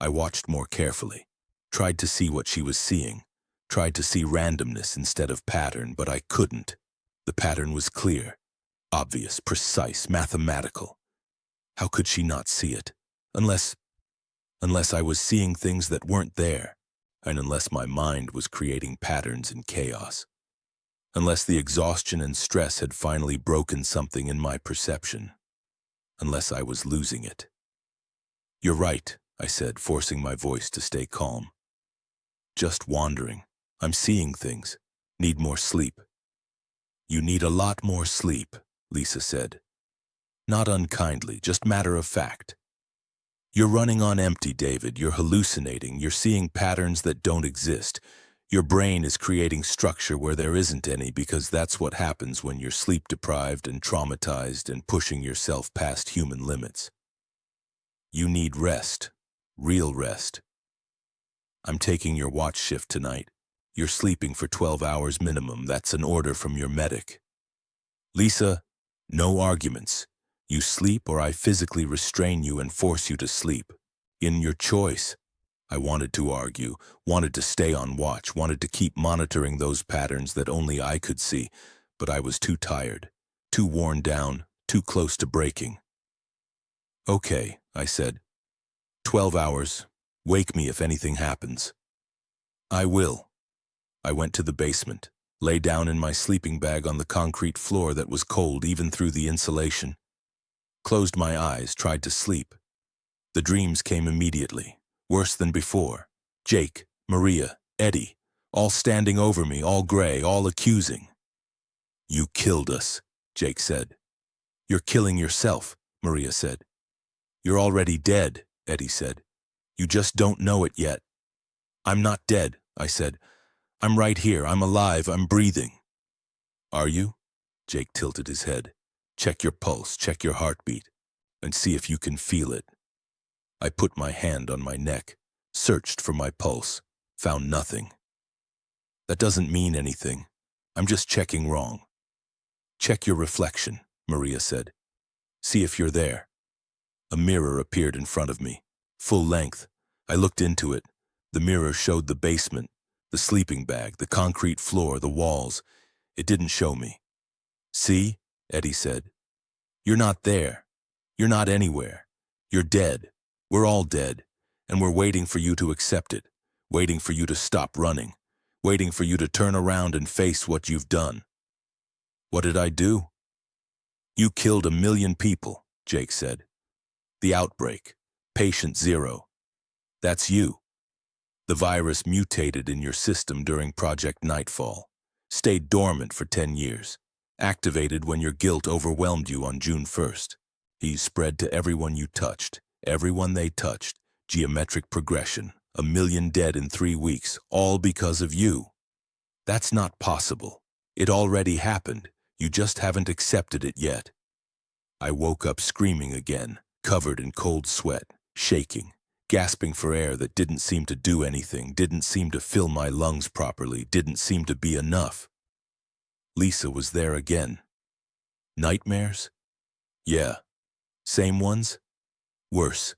I watched more carefully. Tried to see what she was seeing, tried to see randomness instead of pattern, but I couldn't. The pattern was clear, obvious, precise, mathematical. How could she not see it? Unless I was seeing things that weren't there, and unless my mind was creating patterns in chaos. Unless the exhaustion and stress had finally broken something in my perception. Unless I was losing it. "You're right," I said, forcing my voice to stay calm. "Just wandering. I'm seeing things. Need more sleep." "You need a lot more sleep," Lisa said. Not unkindly, just matter of fact. "You're running on empty, David. You're hallucinating. You're seeing patterns that don't exist. Your brain is creating structure where there isn't any because that's what happens when you're sleep-deprived and traumatized and pushing yourself past human limits. You need rest. Real rest. I'm taking your watch shift tonight. You're sleeping for 12 hours minimum. That's an order from your medic." "Lisa, no arguments. You sleep or I physically restrain you and force you to sleep. In your choice." I wanted to argue, wanted to stay on watch, wanted to keep monitoring those patterns that only I could see, but I was too tired, too worn down, too close to breaking. "Okay," I said. 12 hours. Wake me if anything happens." "I will." I went to the basement, lay down in my sleeping bag on the concrete floor that was cold even through the insulation. Closed my eyes, tried to sleep. The dreams came immediately, worse than before. Jake, Maria, Eddie, all standing over me, all gray, all accusing. "You killed us," Jake said. "You're killing yourself," Maria said. "You're already dead," Eddie said. "You just don't know it yet." "I'm not dead," I said. "I'm right here, I'm alive, I'm breathing." "Are you?" Jake tilted his head. "Check your pulse, check your heartbeat, and see if you can feel it." I put my hand on my neck, searched for my pulse, found nothing. "That doesn't mean anything. I'm just checking wrong." "Check your reflection," Maria said. "See if you're there." A mirror appeared in front of me, full length. I looked into it. The mirror showed the basement, the sleeping bag, the concrete floor, the walls. It didn't show me. "See?" Eddie said. "You're not there. You're not anywhere. You're dead. We're all dead, and we're waiting for you to accept it, waiting for you to stop running, waiting for you to turn around and face what you've done." "What did I do?" "You killed 1,000,000 people," Jake said. "The outbreak, patient 0. That's you. The virus mutated in your system during Project Nightfall, stayed dormant for 10 years, activated when your guilt overwhelmed you on June 1st. He spread to everyone you touched, everyone they touched, geometric progression, 1,000,000 dead in 3 weeks, all because of you. That's not possible. It already happened. You just haven't accepted it yet." I woke up screaming again, covered in cold sweat, shaking, gasping for air that didn't seem to do anything, didn't seem to fill my lungs properly, didn't seem to be enough. Lisa was there again. "Nightmares?" "Yeah." "Same ones?" "Worse."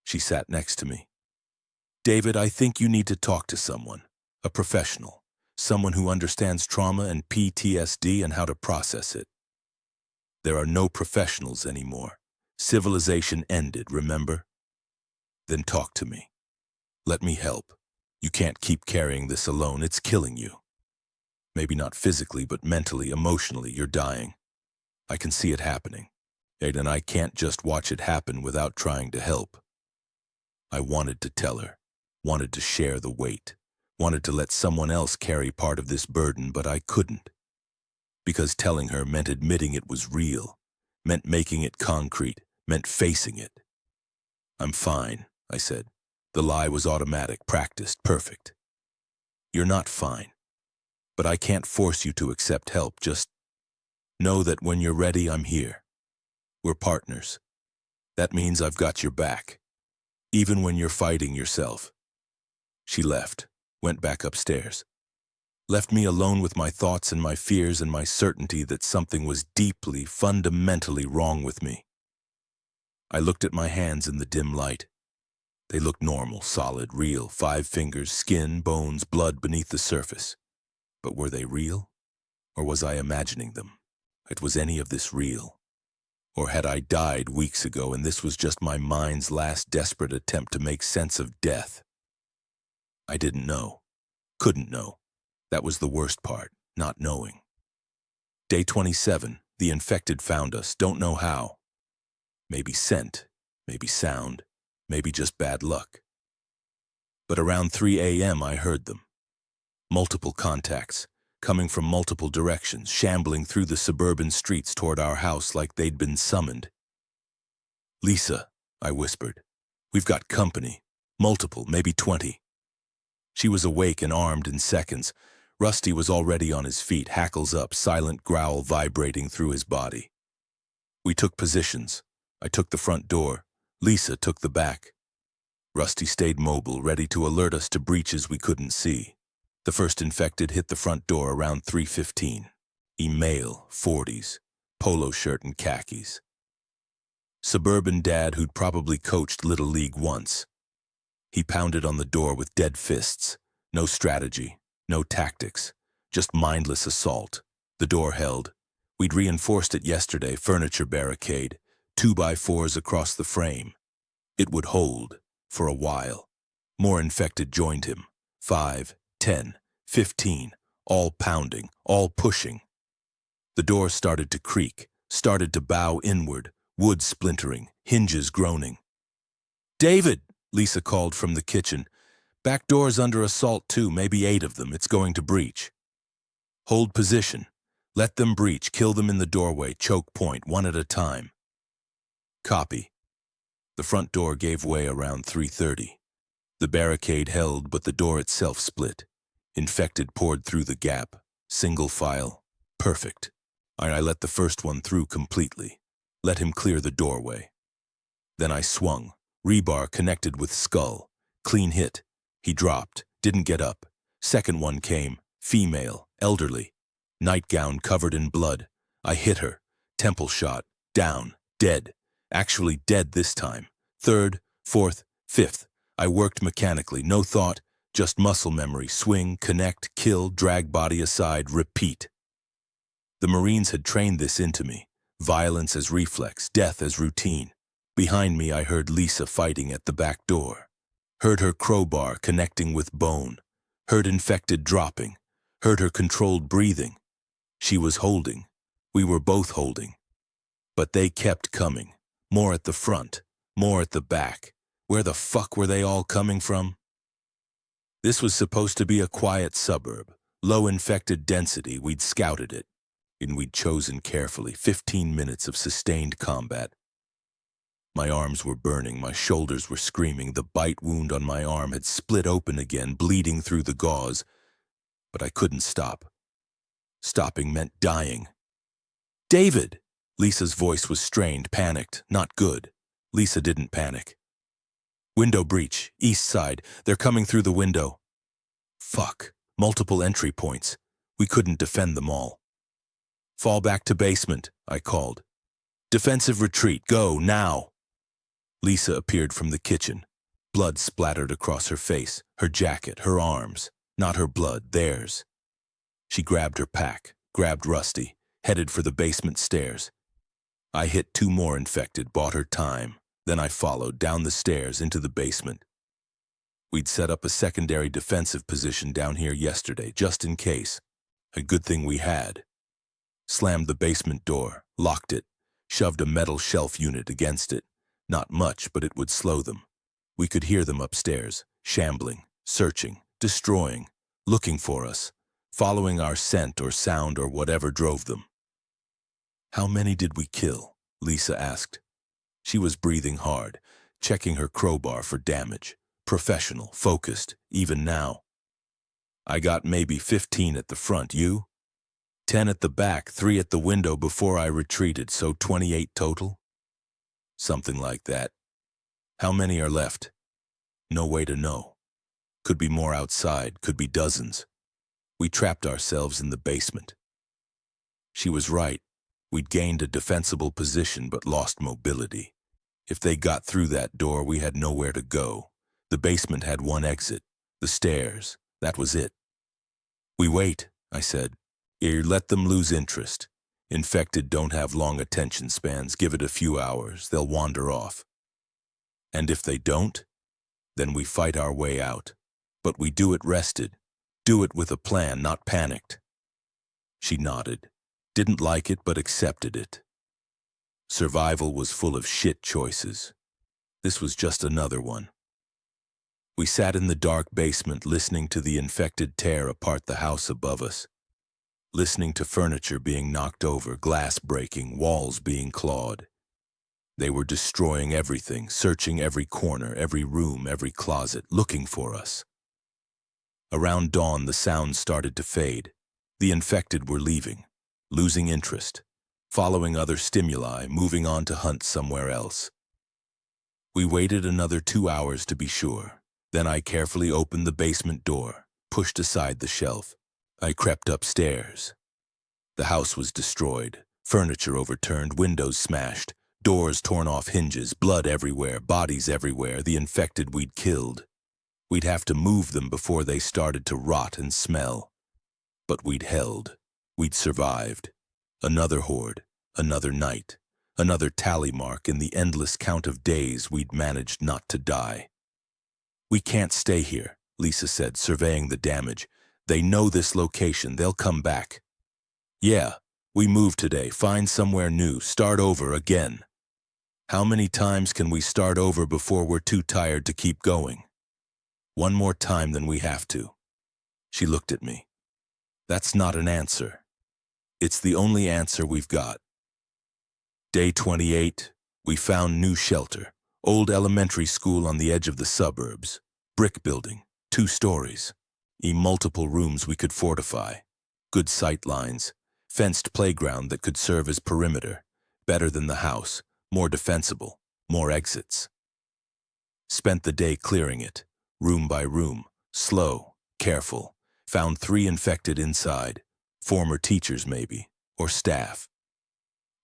She sat next to me. "David, I think you need to talk to someone, a professional, someone who understands trauma and PTSD and how to process it. There are no professionals anymore. Civilization ended, remember? Then talk to me. Let me help. You can't keep carrying this alone. It's killing you. Maybe not physically, but mentally, emotionally, you're dying. I can see it happening. And I can't just watch it happen without trying to help." I wanted to tell her, wanted to share the weight, wanted to let someone else carry part of this burden, but I couldn't. Because telling her meant admitting it was real, meant making it concrete, meant facing it. "I'm fine," I said. The lie was automatic, practiced, perfect. "You're not fine. But I can't force you to accept help. Just know that when you're ready, I'm here. We're partners. That means I've got your back, even when you're fighting yourself." She left, went back upstairs. Left me alone with my thoughts and my fears and my certainty that something was deeply, fundamentally wrong with me. I looked at my hands in the dim light. They looked normal, solid, real, 5 fingers, skin, bones, blood beneath the surface. But were they real? Or was I imagining them? Was any of this real? Or had I died weeks ago and this was just my mind's last desperate attempt to make sense of death? I didn't know. Couldn't know. That was the worst part, not knowing. Day 27, the infected found us, don't know how. Maybe scent, maybe sound, maybe just bad luck. But around 3 a.m. I heard them. Multiple contacts, coming from multiple directions, shambling through the suburban streets toward our house like they'd been summoned. "Lisa," I whispered, "we've got company. Multiple, maybe 20. She was awake and armed in seconds. Rusty was already on his feet, hackles up, silent growl vibrating through his body. We took positions. I took the front door. Lisa took the back. Rusty stayed mobile, ready to alert us to breaches we couldn't see. The first infected hit the front door around 3:15. Male, 40s, polo shirt and khakis. Suburban dad who'd probably coached Little League once. He pounded on the door with dead fists. No strategy, no tactics, just mindless assault. The door held. We'd reinforced it yesterday, furniture barricade, 2x4s across the frame. It would hold, for a while. More infected joined him. 5, 10, 15, all pounding, all pushing. The door started to creak, started to bow inward, wood splintering, hinges groaning. "David!" Lisa called from the kitchen. "Back door's under assault too, maybe 8 of them. It's going to breach." "Hold position. Let them breach, kill them in the doorway, choke point, one at a time." "Copy." The front door gave way around 3:30. The barricade held, but the door itself split. Infected poured through the gap. Single file. Perfect. I let the first one through completely. Let him clear the doorway. Then I swung. Rebar connected with skull. Clean hit. He dropped. Didn't get up. Second one came. Female. Elderly. Nightgown covered in blood. I hit her. Temple shot. Down. Dead. Actually dead this time. Third, fourth, fifth. I worked mechanically. No thought. Just muscle memory. Swing, connect, kill, drag body aside, repeat. The Marines had trained this into me. Violence as reflex, death as routine. Behind me I heard Lisa fighting at the back door. Heard her crowbar connecting with bone. Heard infected dropping. Heard her controlled breathing. She was holding. We were both holding. But they kept coming. More at the front. More at the back. Where the fuck were they all coming from? This was supposed to be a quiet suburb. Low infected density. We'd scouted it. And we'd chosen carefully. 15 minutes of sustained combat. My arms were burning, my shoulders were screaming, the bite wound on my arm had split open again, bleeding through the gauze. But I couldn't stop. Stopping meant dying. "David!" Lisa's voice was strained, panicked, not good. Lisa didn't panic. "Window breach, east side. They're coming through the window." Fuck. Multiple entry points. We couldn't defend them all. "Fall back to basement," I called. "Defensive retreat, go, now!" Lisa appeared from the kitchen. Blood splattered across her face, her jacket, her arms. Not her blood, theirs. She grabbed her pack, grabbed Rusty, headed for the basement stairs. I hit 2 more infected, bought her time. Then I followed down the stairs into the basement. We'd set up a secondary defensive position down here yesterday, just in case. A good thing we had. Slammed the basement door, locked it, shoved a metal shelf unit against it. Not much, but it would slow them. We could hear them upstairs, shambling, searching, destroying, looking for us, following our scent or sound or whatever drove them. "How many did we kill?" Lisa asked. She was breathing hard, checking her crowbar for damage. Professional, focused, even now. "I got maybe 15 at the front, you?" 10 at the back, 3 at the window before I retreated, so 28 total? Something like that. "How many are left?" No way to know. Could be more outside, could be dozens. We trapped ourselves in the basement. She was right. We'd gained a defensible position but lost mobility. If they got through that door, we had nowhere to go. The basement had one exit, the stairs. That was it. "We wait," I said. "You let them lose interest. Infected don't have long attention spans. Give it a few hours, they'll wander off. And if they don't, then we fight our way out. But we do it rested. Do it with a plan, not panicked." She nodded. Didn't like it, but accepted it. Survival was full of shit choices. This was just another one. We sat in the dark basement listening to the infected tear apart the house above us. Listening to furniture being knocked over, glass breaking, walls being clawed. They were destroying everything, searching every corner, every room, every closet, looking for us. Around dawn, the sounds started to fade. The infected were leaving, losing interest, following other stimuli, moving on to hunt somewhere else. We waited another 2 hours to be sure. Then I carefully opened the basement door, pushed aside the shelf. I crept upstairs. The house was destroyed, furniture overturned, windows smashed, doors torn off hinges, blood everywhere, bodies everywhere, the infected we'd killed. We'd have to move them before they started to rot and smell. But we'd held. We'd survived. Another horde, another night, another tally mark in the endless count of days we'd managed not to die. "We can't stay here," Lisa said, surveying the damage. "They know this location. They'll come back." "Yeah, we move today, find somewhere new, start over again." "How many times can we start over before we're too tired to keep going?" "One more time than we have to." She looked at me. "That's not an answer." "It's the only answer we've got." Day 28, we found new shelter. Old elementary school on the edge of the suburbs. Brick building, 2 stories. Multiple rooms we could fortify. Good sight lines. Fenced playground that could serve as perimeter. Better than the house. More defensible. More exits. Spent the day clearing it. Room by room. Slow. Careful. Found 3 infected inside. Former teachers maybe. Or staff.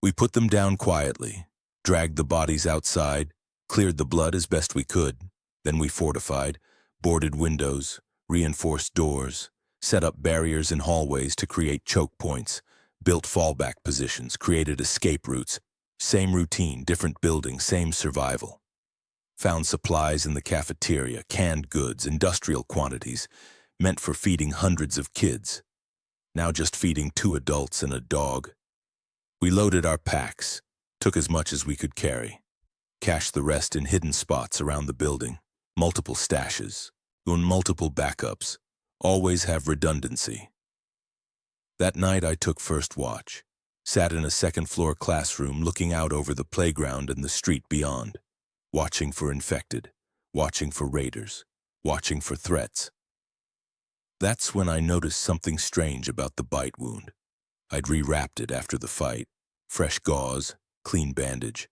We put them down quietly. Dragged the bodies outside. Cleared the blood as best we could. Then we fortified. Boarded windows. Reinforced doors. Set up barriers in hallways to create choke points. Built fallback positions. Created escape routes. Same routine, different building, same survival. Found supplies in the cafeteria, canned goods, industrial quantities, meant for feeding hundreds of kids. Now just feeding 2 adults and a dog. We loaded our packs, took as much as we could carry. Cached the rest in hidden spots around the building. Multiple stashes, multiple backups. Always have redundancy. That night I took first watch. Sat in a second-floor classroom looking out over the playground and the street beyond. Watching for infected. Watching for raiders. Watching for threats. That's when I noticed something strange about the bite wound. I'd rewrapped it after the fight. Fresh gauze, clean bandage.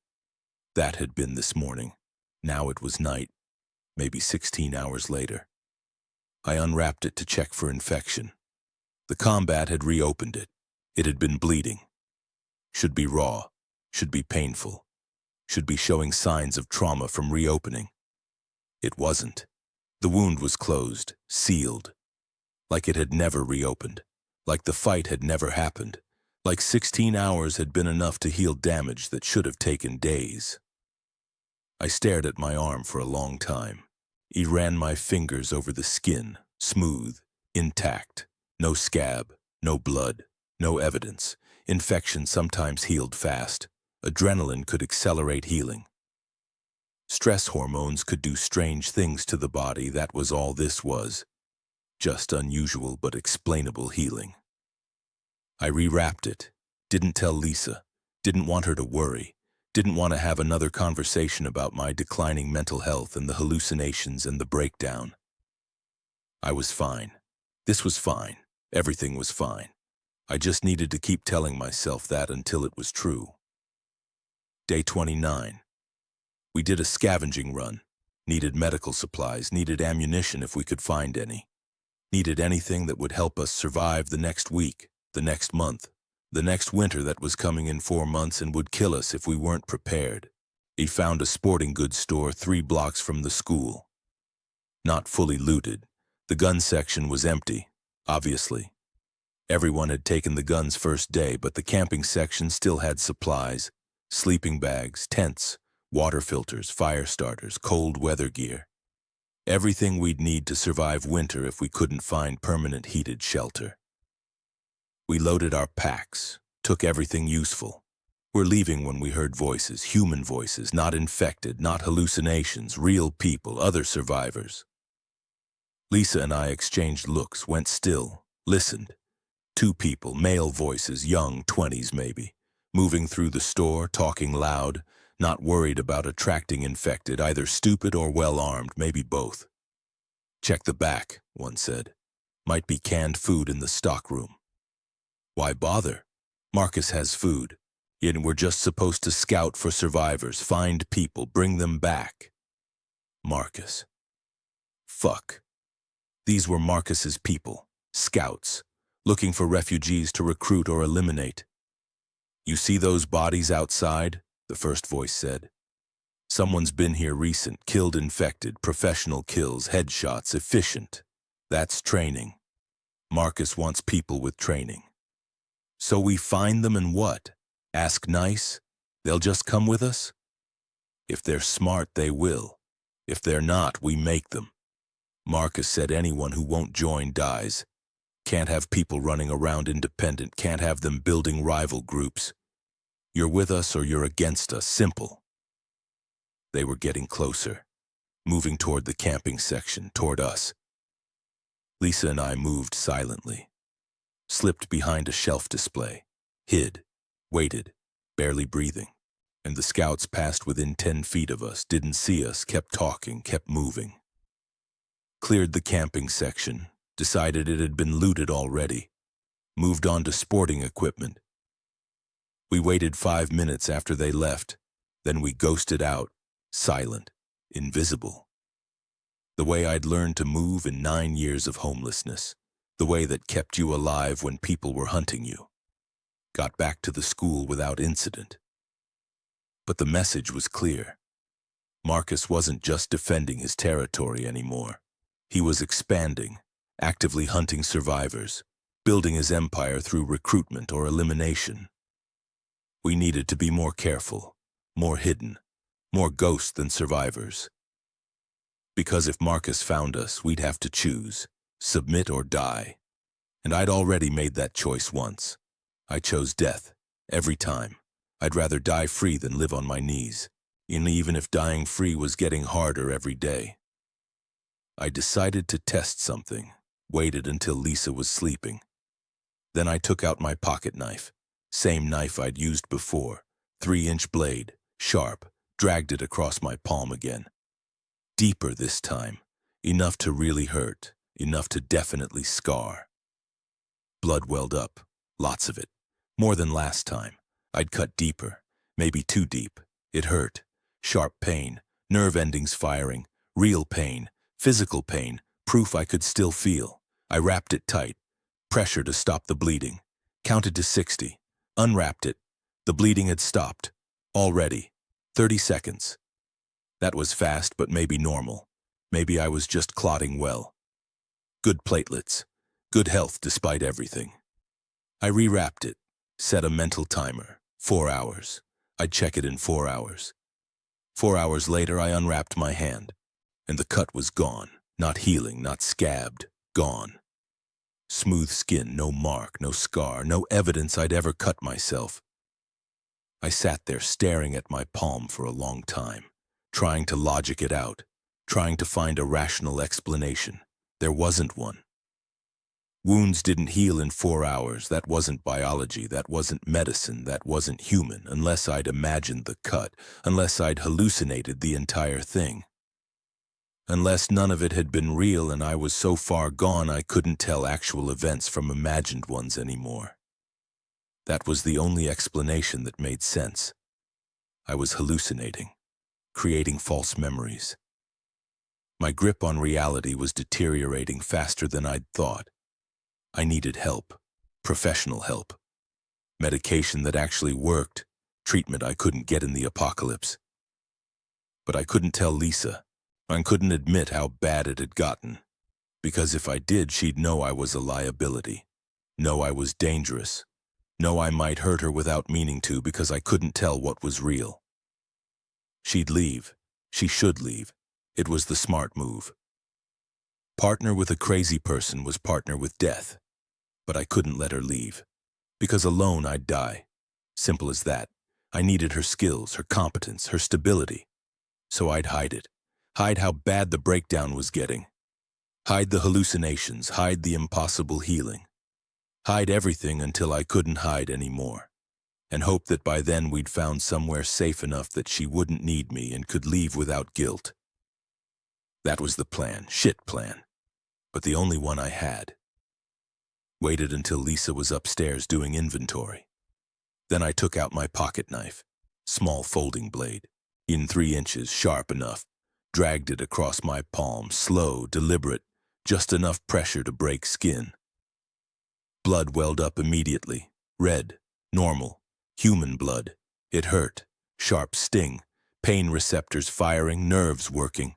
That had been this morning. Now it was night. Maybe 16 hours later. I unwrapped it to check for infection. The combat had reopened it. It had been bleeding. Should be raw. Should be painful. Should be showing signs of trauma from reopening. It wasn't. The wound was closed, sealed. Like it had never reopened. Like the fight had never happened. Like 16 hours had been enough to heal damage that should have taken days. I stared at my arm for a long time. Ran my fingers over the skin, smooth, intact. No scab, no blood, no evidence. Infection sometimes healed fast. Adrenaline could accelerate healing. Stress hormones could do strange things to the body. That was all this was. Just unusual but explainable healing. I rewrapped it. Didn't tell Lisa. Didn't want her to worry. Didn't want to have another conversation about my declining mental health and the hallucinations and the breakdown. I was fine. This was fine. Everything was fine. I just needed to keep telling myself that until it was true. Day 29. We did a scavenging run. Needed medical supplies, needed ammunition if we could find any. Needed anything that would help us survive the next week, the next month, the next winter that was coming in 4 months and would kill us if we weren't prepared. He found a sporting goods store 3 blocks from the school. Not fully looted. The gun section was empty, obviously. Everyone had taken the guns first day, but the camping section still had supplies, sleeping bags, tents, water filters, fire starters, cold weather gear. Everything we'd need to survive winter if we couldn't find permanent heated shelter. We loaded our packs, took everything useful. We're leaving when we heard voices, human voices, not infected, not hallucinations, real people, other survivors. Lisa and I exchanged looks, went still, listened. 2 people, male voices, young, 20s maybe, moving through the store, talking loud, not worried about attracting infected, either stupid or well-armed, maybe both. "Check the back," one said. "Might be canned food in the stockroom." "Why bother? Marcus has food. And we're just supposed to scout for survivors, find people, bring them back." Marcus. Fuck. These were Marcus's people, scouts, looking for refugees to recruit or eliminate. "You see those bodies outside?" the first voice said. "Someone's been here recent, killed infected, professional kills, headshots, efficient. That's training. Marcus wants people with training. So we find them and what? Ask nice? They'll just come with us? If they're smart, they will. If they're not, we make them. Marcus said anyone who won't join dies. Can't have people running around independent, can't have them building rival groups. You're with us or you're against us, simple. They were getting closer, moving toward the camping section, toward us. Lisa and I moved silently, slipped behind a shelf display, hid, waited, barely breathing. And the scouts passed within 10 feet of us, didn't see us, kept talking, kept moving. Cleared the camping section, decided it had been looted already, moved on to sporting equipment. We waited 5 minutes after they left, then we ghosted out, silent, invisible. The way I'd learned to move in 9 years of homelessness, the way that kept you alive when people were hunting you. Got back to the school without incident. But the message was clear. Marcus wasn't just defending his territory anymore. He was expanding, actively hunting survivors, building his empire through recruitment or elimination. We needed to be more careful, more hidden, more ghosts than survivors. Because if Marcus found us, we'd have to choose, submit or die. And I'd already made that choice once. I chose death, every time. I'd rather die free than live on my knees, even if dying free was getting harder every day. I decided to test something, waited until Lisa was sleeping. Then I took out my pocket knife, same knife I'd used before, 3-inch blade, sharp, dragged it across my palm again. Deeper this time, enough to really hurt, enough to definitely scar. Blood welled up, lots of it, more than last time. I'd cut deeper, maybe too deep. It hurt. Sharp pain, nerve endings firing, real pain, physical pain, proof I could still feel. I wrapped it tight, pressure to stop the bleeding. Counted to 60, unwrapped it. The bleeding had stopped. Already. 30 seconds. That was fast, but maybe normal. Maybe I was just clotting well. Good platelets. Good health despite everything. I rewrapped it, set a mental timer. 4 hours. I'd check it in 4 hours. 4 hours later, I unwrapped my hand, and the cut was gone. Not healing, not scabbed. Gone. Smooth skin, no mark, no scar, no evidence I'd ever cut myself. I sat there staring at my palm for a long time, trying to logic it out, trying to find a rational explanation. There wasn't one. Wounds didn't heal in 4 hours. That wasn't biology, that wasn't medicine, that wasn't human, unless I'd imagined the cut, unless I'd hallucinated the entire thing. Unless none of it had been real and I was so far gone I couldn't tell actual events from imagined ones anymore. That was the only explanation that made sense. I was hallucinating, creating false memories. My grip on reality was deteriorating faster than I'd thought. I needed help, professional help. Medication that actually worked, treatment I couldn't get in the apocalypse. But I couldn't tell Lisa. I couldn't admit how bad it had gotten. Because if I did, she'd know I was a liability. Know I was dangerous. Know I might hurt her without meaning to because I couldn't tell what was real. She'd leave. She should leave. It was the smart move. Partner with a crazy person was partner with death. But I couldn't let her leave. Because alone I'd die. Simple as that. I needed her skills, her competence, her stability. So I'd hide it. Hide how bad the breakdown was getting. Hide the hallucinations, hide the impossible healing. Hide everything until I couldn't hide anymore. And hope that by then we'd found somewhere safe enough that she wouldn't need me and could leave without guilt. That was the plan, shit plan. But the only one I had. Waited until Lisa was upstairs doing inventory. Then I took out my pocket knife, small folding blade, in 3 inches, sharp enough, dragged it across my palm, slow, deliberate, just enough pressure to break skin. Blood welled up immediately, red, normal, human blood. It hurt, sharp sting, pain receptors firing, nerves working.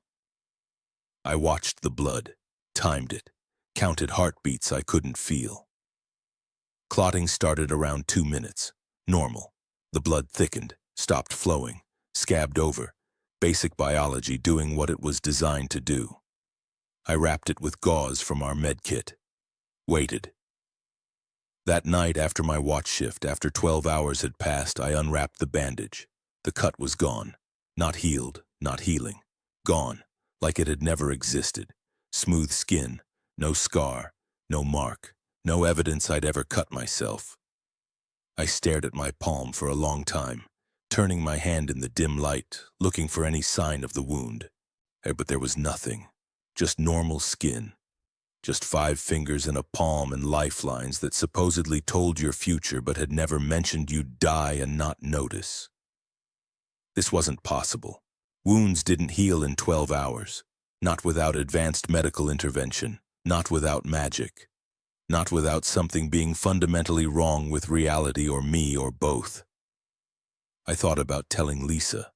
I watched the blood, timed it, counted heartbeats I couldn't feel. Clotting started around 2 minutes. Normal. The blood thickened, stopped flowing, scabbed over. Basic biology doing what it was designed to do. I wrapped it with gauze from our med kit. Waited. That night after my watch shift, after 12 hours had passed, I unwrapped the bandage. The cut was gone. Not healed, not healing. Gone, like it had never existed. Smooth skin, no scar, no mark, no evidence I'd ever cut myself. I stared at my palm for a long time, turning my hand in the dim light, looking for any sign of the wound. But there was nothing, just normal skin. Just 5 fingers and a palm and lifelines that supposedly told your future but had never mentioned you'd die and not notice. This wasn't possible. Wounds didn't heal in 12 hours, not without advanced medical intervention, not without magic, not without something being fundamentally wrong with reality or me or both. I thought about telling Lisa,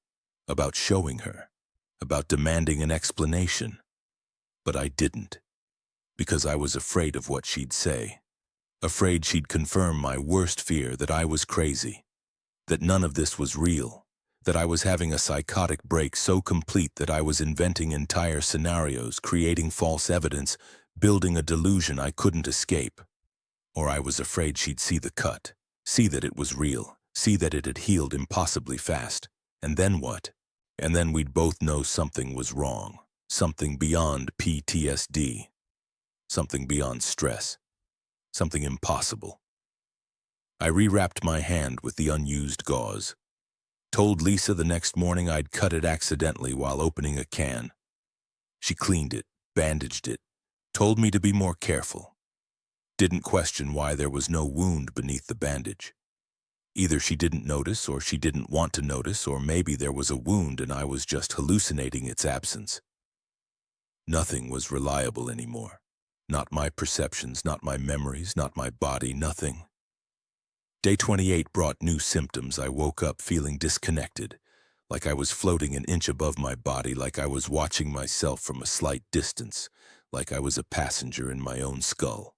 about showing her, about demanding an explanation, but I didn't. Because I was afraid of what she'd say, afraid she'd confirm my worst fear that I was crazy, that none of this was real, that I was having a psychotic break so complete that I was inventing entire scenarios, creating false evidence, building a delusion I couldn't escape. Or I was afraid she'd see the cut, see that it was real, see that it had healed impossibly fast. And then what? And then we'd both know something was wrong, something beyond PTSD. Something beyond stress, something impossible. I rewrapped my hand with the unused gauze. Told Lisa the next morning I'd cut it accidentally while opening a can. She cleaned it, bandaged it, told me to be more careful. Didn't question why there was no wound beneath the bandage. Either she didn't notice or she didn't want to notice, or maybe there was a wound and I was just hallucinating its absence. Nothing was reliable anymore. Not my perceptions, not my memories, not my body, nothing. Day 28 brought new symptoms. I woke up feeling disconnected, like I was floating an inch above my body, like I was watching myself from a slight distance, like I was a passenger in my own skull.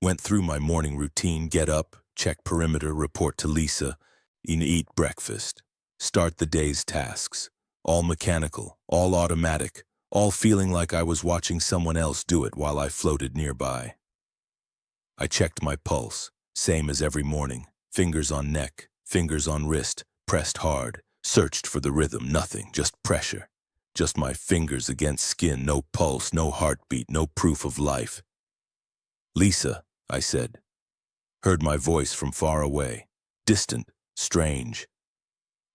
Went through my morning routine: get up, check perimeter, report to Lisa, eat breakfast, start the day's tasks. All mechanical, all automatic, all feeling like I was watching someone else do it while I floated nearby. I checked my pulse, same as every morning, fingers on neck, fingers on wrist, pressed hard, searched for the rhythm, nothing, just pressure. Just my fingers against skin, no pulse, no heartbeat, no proof of life. "Lisa," I said. Heard my voice from far away, distant, strange.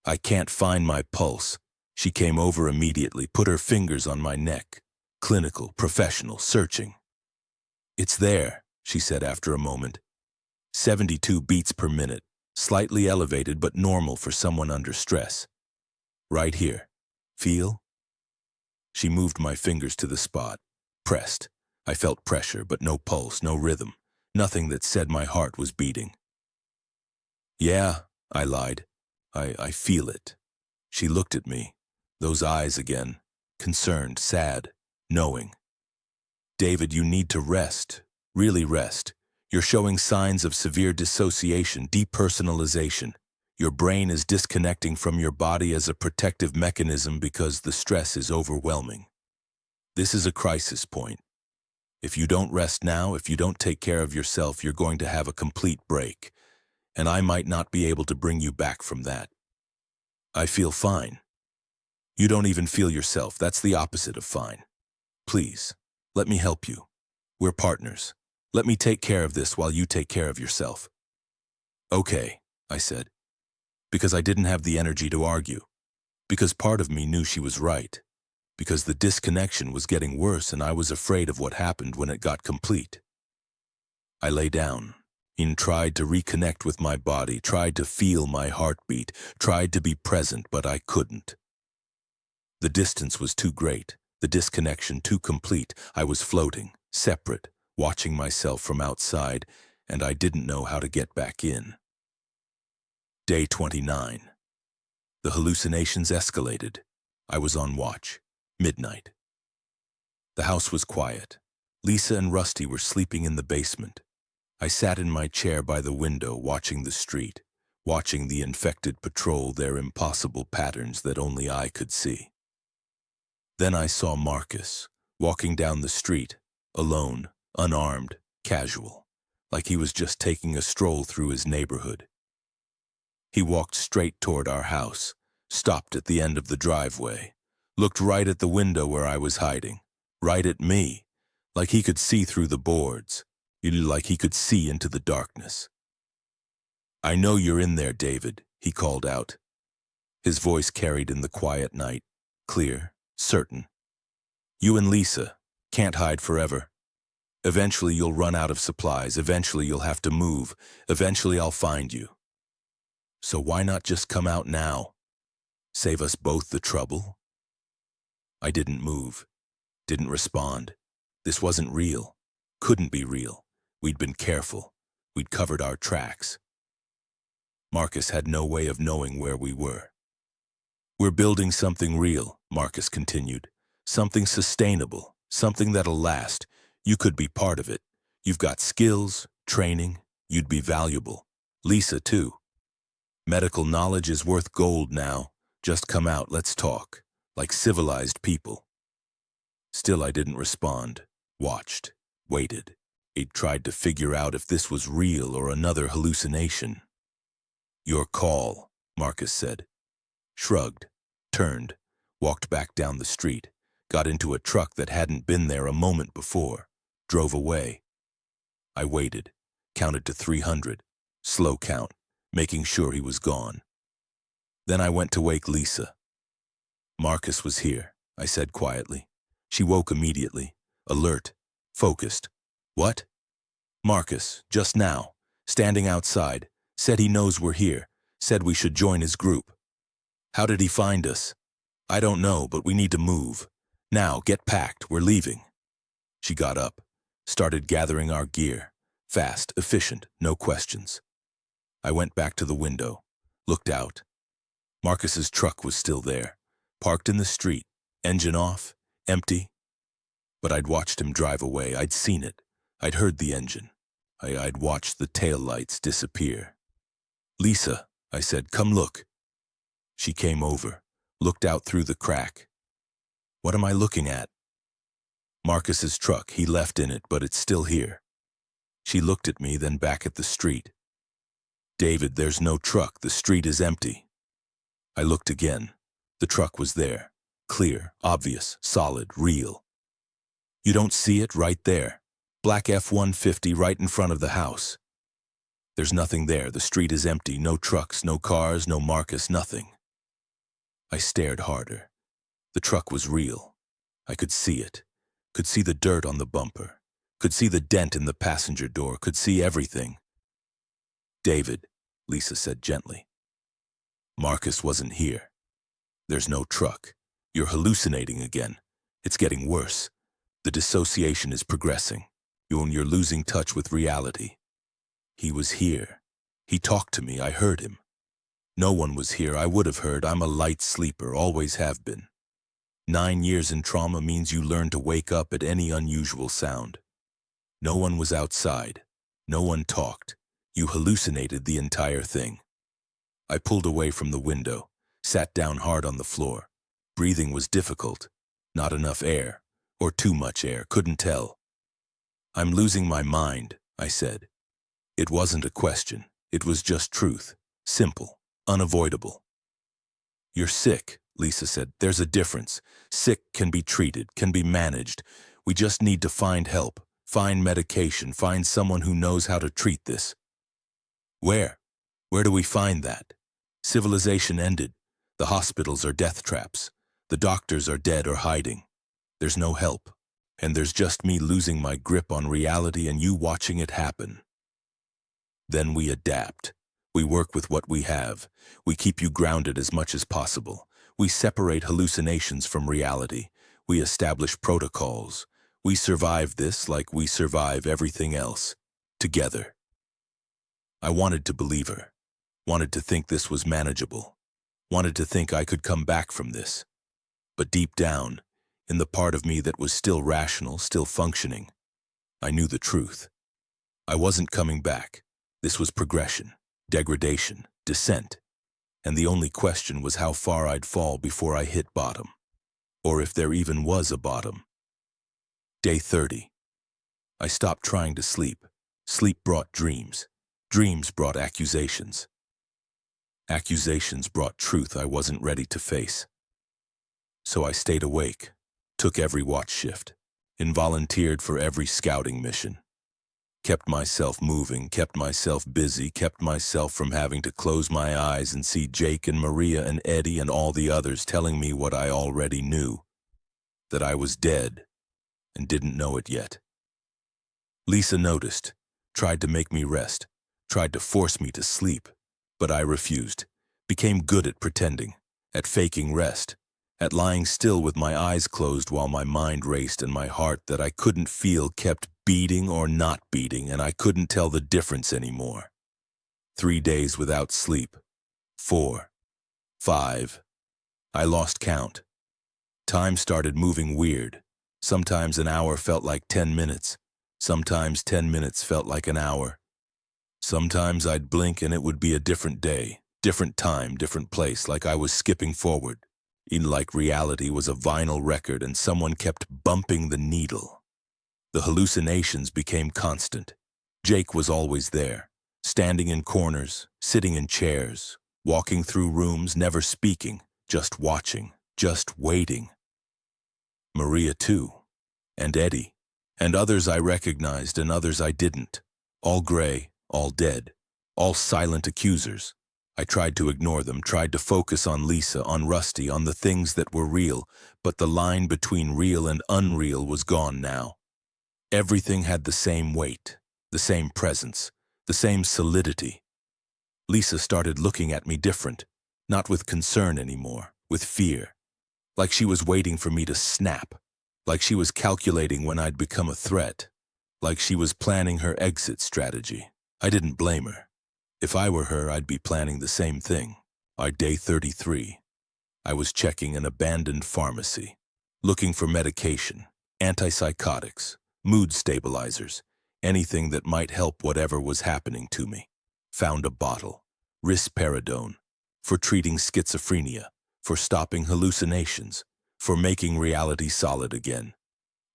"I can't find my pulse." She came over immediately, put her fingers on my neck. Clinical, professional, searching. "It's there," she said after a moment. 72 beats per minute, slightly elevated but normal for someone under stress. "Right here. Feel?" She moved my fingers to the spot. Pressed. I felt pressure, but no pulse, no rhythm. Nothing that said my heart was beating. "Yeah," I lied. I feel it." She looked at me. Those eyes again, concerned, sad, knowing. "David, you need to rest, really rest. You're showing signs of severe dissociation, depersonalization. Your brain is disconnecting from your body as a protective mechanism because the stress is overwhelming. This is a crisis point. If you don't rest now, if you don't take care of yourself, you're going to have a complete break, and I might not be able to bring you back from that. I feel fine. You don't even feel yourself. That's the opposite of fine. Please, let me help you. We're partners. Let me take care of this while you take care of yourself." "Okay," I said, because I didn't have the energy to argue, because part of me knew she was right, because the disconnection was getting worse and I was afraid of what happened when it got complete. I lay down and tried to reconnect with my body, tried to feel my heartbeat, tried to be present, but I couldn't. The distance was too great, the disconnection too complete. I was floating, separate, watching myself from outside, and I didn't know how to get back in. Day 29. The hallucinations escalated. I was on watch. Midnight. The house was quiet. Lisa and Rusty were sleeping in the basement. I sat in my chair by the window, watching the street, watching the infected patrol their impossible patterns that only I could see. Then I saw Marcus, walking down the street, alone, unarmed, casual, like he was just taking a stroll through his neighborhood. He walked straight toward our house, stopped at the end of the driveway, looked right at the window where I was hiding, right at me, like he could see through the boards, like he could see into the darkness. "I know you're in there, David," he called out. His voice carried in the quiet night, clear, certain. "You and Lisa can't hide forever. Eventually you'll run out of supplies, eventually you'll have to move, eventually I'll find you. So why not just come out now? Save us both the trouble?" I didn't move, didn't respond. This wasn't real, couldn't be real. We'd been careful, we'd covered our tracks. Marcus had no way of knowing where we were. "We're building something real," Marcus continued. "Something sustainable, something that'll last. You could be part of it. You've got skills, training, you'd be valuable. Lisa, too. Medical knowledge is worth gold now. Just come out, let's talk, like civilized people." Still I didn't respond, watched, waited. I tried to figure out if this was real or another hallucination. "Your call," Marcus said. Shrugged, turned, walked back down the street, got into a truck that hadn't been there a moment before, drove away. I waited, counted to 300, slow count, making sure he was gone. Then I went to wake Lisa. "Marcus was here," I said quietly. She woke immediately, alert, focused. "What?" "Marcus, just now, standing outside, said he knows we're here, said we should join his group." "How did he find us?" "I don't know, but we need to move. Now, get packed, we're leaving." She got up, started gathering our gear, fast, efficient, no questions. I went back to the window, looked out. Marcus's truck was still there, parked in the street, engine off, empty. But I'd watched him drive away, I'd seen it, I'd heard the engine. I'd watched the taillights disappear. "Lisa," I said, "come look." She came over, looked out through the crack. "What am I looking at?" "Marcus's truck, he left in it, but it's still here." She looked at me, then back at the street. "David, there's no truck, the street is empty." I looked again. The truck was there, clear, obvious, solid, real. "You don't see it right there? Black F-150 right in front of the house." "There's nothing there, the street is empty, no trucks, no cars, no Marcus, nothing." I stared harder. The truck was real. I could see it, could see the dirt on the bumper, could see the dent in the passenger door, could see everything. "David," Lisa said gently, "Marcus wasn't here. There's no truck. You're hallucinating again. It's getting worse. The dissociation is progressing. You're losing touch with reality. He was here. He talked to me, I heard him. No one was here, I would have heard. I'm a light sleeper, always have been. 9 years in trauma means you learn to wake up at any unusual sound. No one was outside. No one talked. You hallucinated the entire thing." I pulled away from the window, sat down hard on the floor. Breathing was difficult. Not enough air, or too much air, couldn't tell. "I'm losing my mind," I said. It wasn't a question. It was just truth. Simple, unavoidable. "You're sick," Lisa said. "There's a difference. Sick can be treated, can be managed. We just need to find help, find medication, find someone who knows how to treat this." "Where? Where do we find that? Civilization ended. The hospitals are death traps. The doctors are dead or hiding. There's no help. And there's just me losing my grip on reality and you watching it happen." "Then we adapt. We work with what we have. We keep you grounded as much as possible. We separate hallucinations from reality. We establish protocols. We survive this like we survive everything else. Together." I wanted to believe her. Wanted to think this was manageable. Wanted to think I could come back from this. But deep down, in the part of me that was still rational, still functioning, I knew the truth. I wasn't coming back. This was progression, degradation, descent. And the only question was how far I'd fall before I hit bottom. Or if there even was a bottom. Day 30. I stopped trying to sleep. Sleep brought dreams. Dreams brought accusations. Accusations brought truth I wasn't ready to face. So I stayed awake, took every watch shift, involunteered for every scouting mission. Kept myself moving, kept myself busy, kept myself from having to close my eyes and see Jake and Maria and Eddie and all the others telling me what I already knew, that I was dead and didn't know it yet. Lisa noticed, tried to make me rest, tried to force me to sleep, but I refused, became good at pretending, at faking rest, at lying still with my eyes closed while my mind raced and my heart that I couldn't feel kept beating or not beating, and I couldn't tell the difference anymore. 3 days without sleep. 4. 5. I lost count. Time started moving weird. Sometimes an hour felt like 10 minutes. Sometimes 10 minutes felt like an hour. Sometimes I'd blink and it would be a different day, different time, different place, like I was skipping forward. Like reality was a vinyl record and someone kept bumping the needle. The hallucinations became constant. Jake was always there, standing in corners, sitting in chairs, walking through rooms, never speaking, just watching, just waiting. Maria too, and Eddie, and others I recognized and others I didn't. All gray, all dead, all silent accusers. I tried to ignore them, tried to focus on Lisa, on Rusty, on the things that were real, but the line between real and unreal was gone now. Everything had the same weight, the same presence, the same solidity. Lisa started looking at me different, not with concern anymore, with fear. Like she was waiting for me to snap, like she was calculating when I'd become a threat, like she was planning her exit strategy. I didn't blame her. If I were her, I'd be planning the same thing. Our day 33. I was checking an abandoned pharmacy, looking for medication, antipsychotics, mood stabilizers, anything that might help whatever was happening to me. Found a bottle, risperidone, for treating schizophrenia, for stopping hallucinations, for making reality solid again.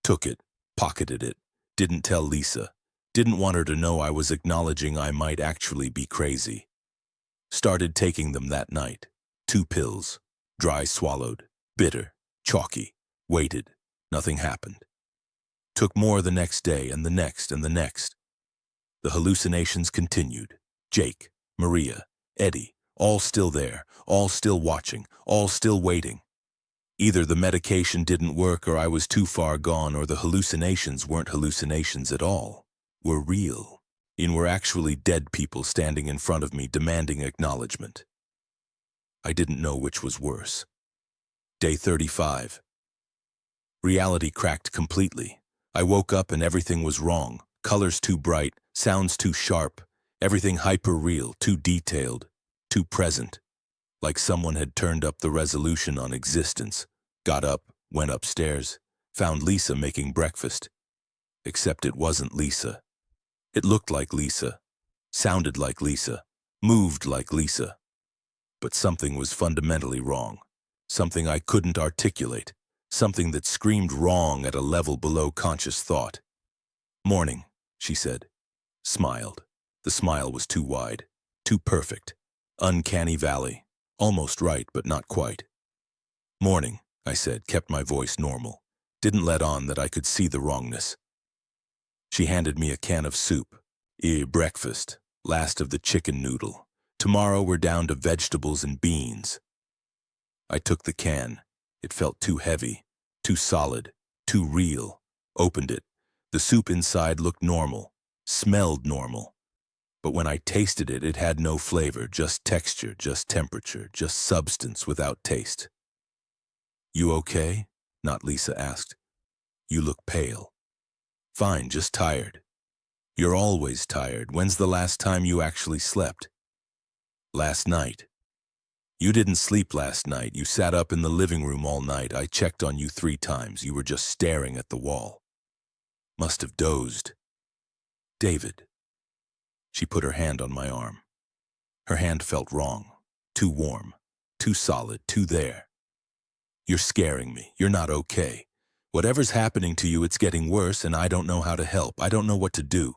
Took it, pocketed it, didn't tell Lisa. Didn't want her to know I was acknowledging I might actually be crazy. Started taking them that night. 2 pills. Dry swallowed. Bitter. Chalky. Waited. Nothing happened. Took more the next day and the next and the next. The hallucinations continued. Jake, Maria, Eddie, all still there, all still watching, all still waiting. Either the medication didn't work or I was too far gone or the hallucinations weren't hallucinations at all. Were real, and were actually dead people standing in front of me demanding acknowledgement. I didn't know which was worse. Day 35. Reality cracked completely. I woke up and everything was wrong. Colors too bright, sounds too sharp, everything hyper-real, too detailed, too present. Like someone had turned up the resolution on existence. Got up, went upstairs, found Lisa making breakfast. Except it wasn't Lisa. It looked like Lisa, sounded like Lisa, moved like Lisa. But something was fundamentally wrong, something I couldn't articulate, something that screamed wrong at a level below conscious thought. "Morning," she said. Smiled. The smile was too wide, too perfect. Uncanny valley, almost right but not quite. "Morning," I said, kept my voice normal. Didn't let on that I could see the wrongness. She handed me a can of soup. Breakfast, last of the chicken noodle. Tomorrow we're down to vegetables and beans. I took the can. It felt too heavy, too solid, too real. Opened it. The soup inside looked normal, smelled normal. But when I tasted it, it had no flavor, just texture, just temperature, just substance without taste. "You okay?" Not Lisa asked. "You look pale." "Fine, just tired." "You're always tired. When's the last time you actually slept?" "Last night." "You didn't sleep last night. You sat up in the living room all night. I checked on you 3 times. You were just staring at the wall." "Must have dozed." "David." She put her hand on my arm. Her hand felt wrong, too warm, too solid, too there. "You're scaring me. You're not okay. Whatever's happening to you, it's getting worse, and I don't know how to help. I don't know what to do.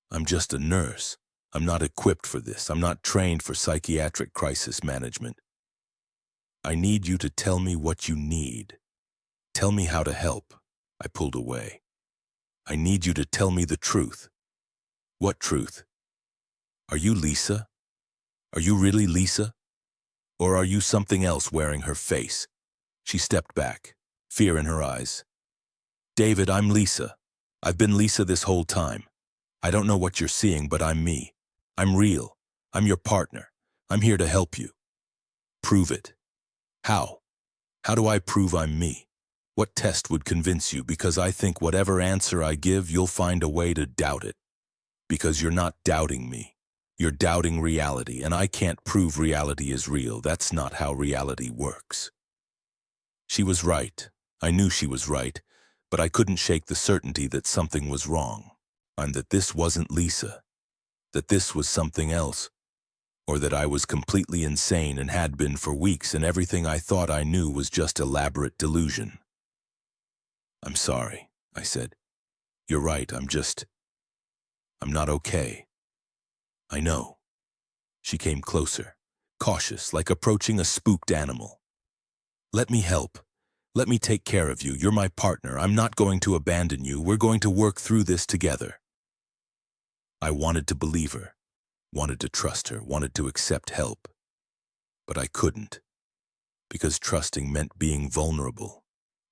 I'm just a nurse. I'm not equipped for this. I'm not trained for psychiatric crisis management. I need you to tell me what you need. Tell me how to help." I pulled away. "I need you to tell me the truth." "What truth? Are you Lisa? Are you really Lisa? Or are you something else wearing her face?" She stepped back, fear in her eyes. "David, I'm Lisa. I've been Lisa this whole time. I don't know what you're seeing, but I'm me. I'm real. I'm your partner. I'm here to help you." "Prove it." "How? How do I prove I'm me? What test would convince you? Because I think whatever answer I give, you'll find a way to doubt it. Because you're not doubting me. You're doubting reality, and I can't prove reality is real. That's not how reality works." She was right. I knew she was right, but I couldn't shake the certainty that something was wrong, and that this wasn't Lisa, that this was something else, or that I was completely insane and had been for weeks, and everything I thought I knew was just elaborate delusion. "I'm sorry," I said. "You're right, I'm not okay." "I know." She came closer, cautious, like approaching a spooked animal. "Let me help. Let me take care of you. You're my partner. I'm not going to abandon you. We're going to work through this together." I wanted to believe her, wanted to trust her, wanted to accept help. But I couldn't, because trusting meant being vulnerable,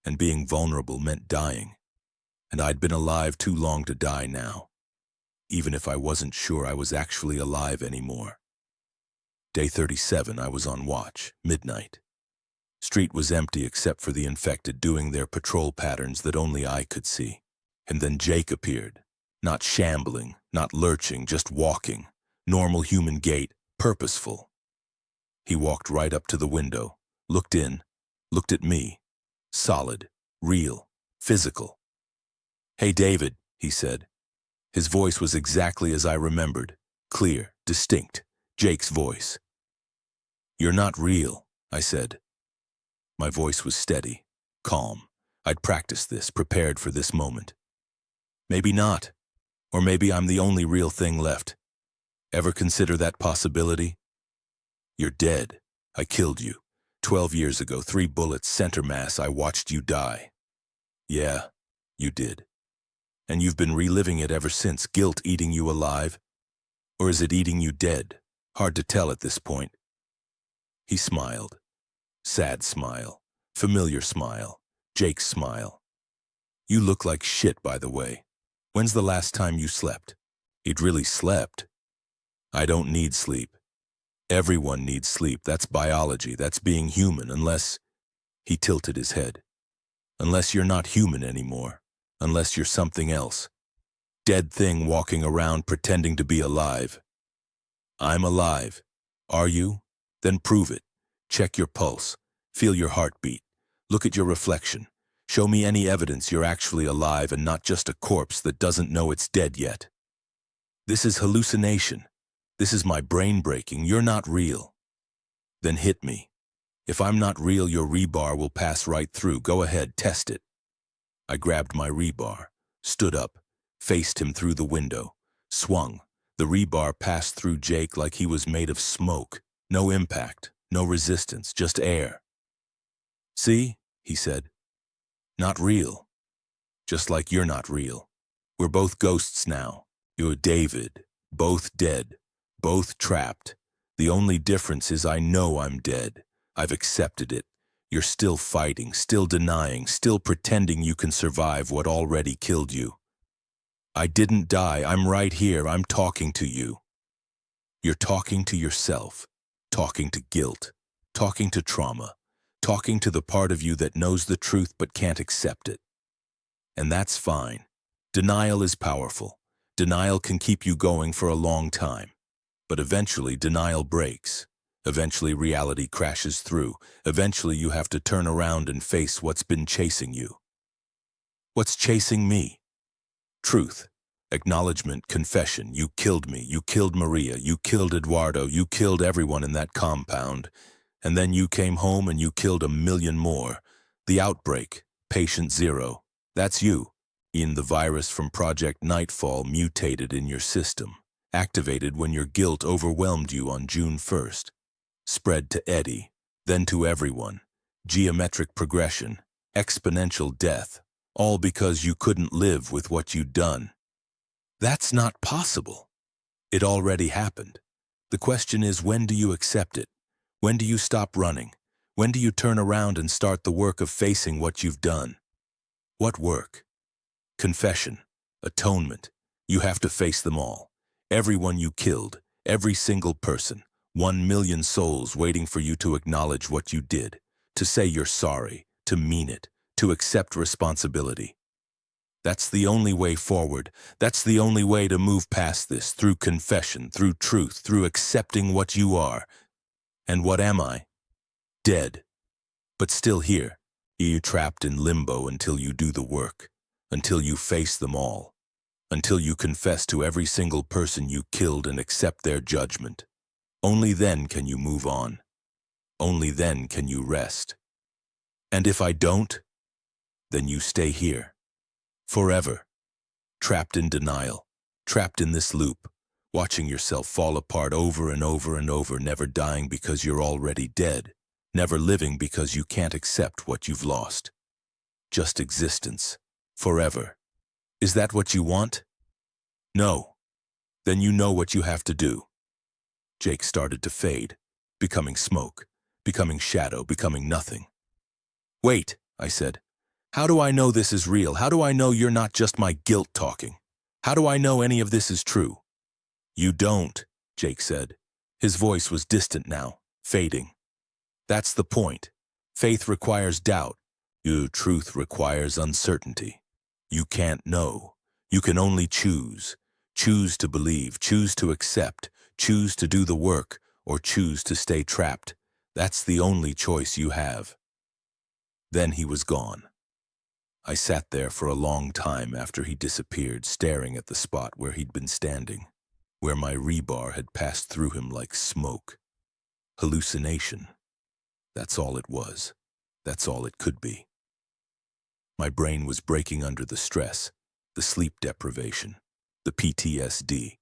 and being vulnerable meant dying. And I'd been alive too long to die now, even if I wasn't sure I was actually alive anymore. Day 37, I was on watch, midnight. Street was empty except for the infected doing their patrol patterns that only I could see. And then Jake appeared, not shambling, not lurching, just walking, normal human gait, purposeful. He walked right up to the window, looked in, looked at me, solid, real, physical. "Hey, David," he said. His voice was exactly as I remembered, clear, distinct, Jake's voice. "You're not real," I said. My voice was steady, calm. I'd practiced this, prepared for this moment. "Maybe not. Or maybe I'm the only real thing left. Ever consider that possibility? You're dead. I killed you. 12 years ago, 3 bullets, center mass, I watched you die." "Yeah, you did. And you've been reliving it ever since, guilt eating you alive? Or is it eating you dead? Hard to tell at this point." He smiled. Sad smile. Familiar smile. Jake's smile. "You look like shit, by the way. When's the last time you slept?" He'd really slept. "I don't need sleep. Everyone needs sleep. That's biology. That's being human, unless..." He tilted his head. "Unless you're not human anymore. Unless you're something else. Dead thing walking around pretending to be alive." "I'm alive. Are you? Then prove it. Check your pulse. Feel your heartbeat. Look at your reflection. Show me any evidence you're actually alive and not just a corpse that doesn't know it's dead yet. This is hallucination. This is my brain breaking. You're not real." "Then hit me. If I'm not real, your rebar will pass right through. Go ahead, test it." I grabbed my rebar, stood up, faced him through the window, swung. The rebar passed through Jake like he was made of smoke. No impact, no resistance, just air. "See?" he said. "Not real. Just like you're not real. We're both ghosts now. You're David. Both dead. Both trapped. The only difference is I know I'm dead. I've accepted it. You're still fighting, still denying, still pretending you can survive what already killed you. I didn't die. I'm right here. I'm talking to you. You're talking to yourself, talking to guilt, talking to trauma, talking to the part of you that knows the truth but can't accept it. And that's fine. Denial is powerful. Denial can keep you going for a long time. But eventually denial breaks. Eventually reality crashes through. Eventually you have to turn around and face what's been chasing you. What's chasing me? Truth. Acknowledgement, confession. You killed me. You killed Maria. You killed Eduardo. You killed everyone in that compound. And then you came home and you killed 1 million more. The outbreak. Patient Zero, that's you. The virus from Project Nightfall mutated in your system, activated when your guilt overwhelmed you on June 1st. Spread to Eddie, then to everyone. Geometric progression, exponential death, all because you couldn't live with what you'd done. That's not possible. It already happened. The question is, when do you accept it? When do you stop running? When do you turn around and start the work of facing what you've done? What work? Confession, atonement. You have to face them all. Everyone you killed, every single person, 1 million souls waiting for you to acknowledge what you did, to say you're sorry, to mean it, to accept responsibility. That's the only way forward. That's the only way to move past this, through confession, through truth, through accepting what you are. And what am I? Dead. But still here. You trapped in limbo until you do the work, until you face them all, until you confess to every single person you killed and accept their judgment. Only then can you move on. Only then can you rest. And if I don't, then you stay here. Forever. Trapped in denial, trapped in this loop, watching yourself fall apart over and over and over, never dying because you're already dead, never living because you can't accept what you've lost. Just existence. Forever. Is that what you want? No. Then you know what you have to do. Jake started to fade, becoming smoke, becoming shadow, becoming nothing. Wait, I said. How do I know this is real? How do I know you're not just my guilt talking? How do I know any of this is true? You don't, Jake said. His voice was distant now, fading. That's the point. Faith requires doubt. Truth requires uncertainty. You can't know. You can only choose. Choose to believe, choose to accept, choose to do the work, or choose to stay trapped. That's the only choice you have. Then he was gone. I sat there for a long time after he disappeared, staring at the spot where he'd been standing, where my rebar had passed through him like smoke. Hallucination. That's all it was. That's all it could be. My brain was breaking under the stress, the sleep deprivation, the PTSD,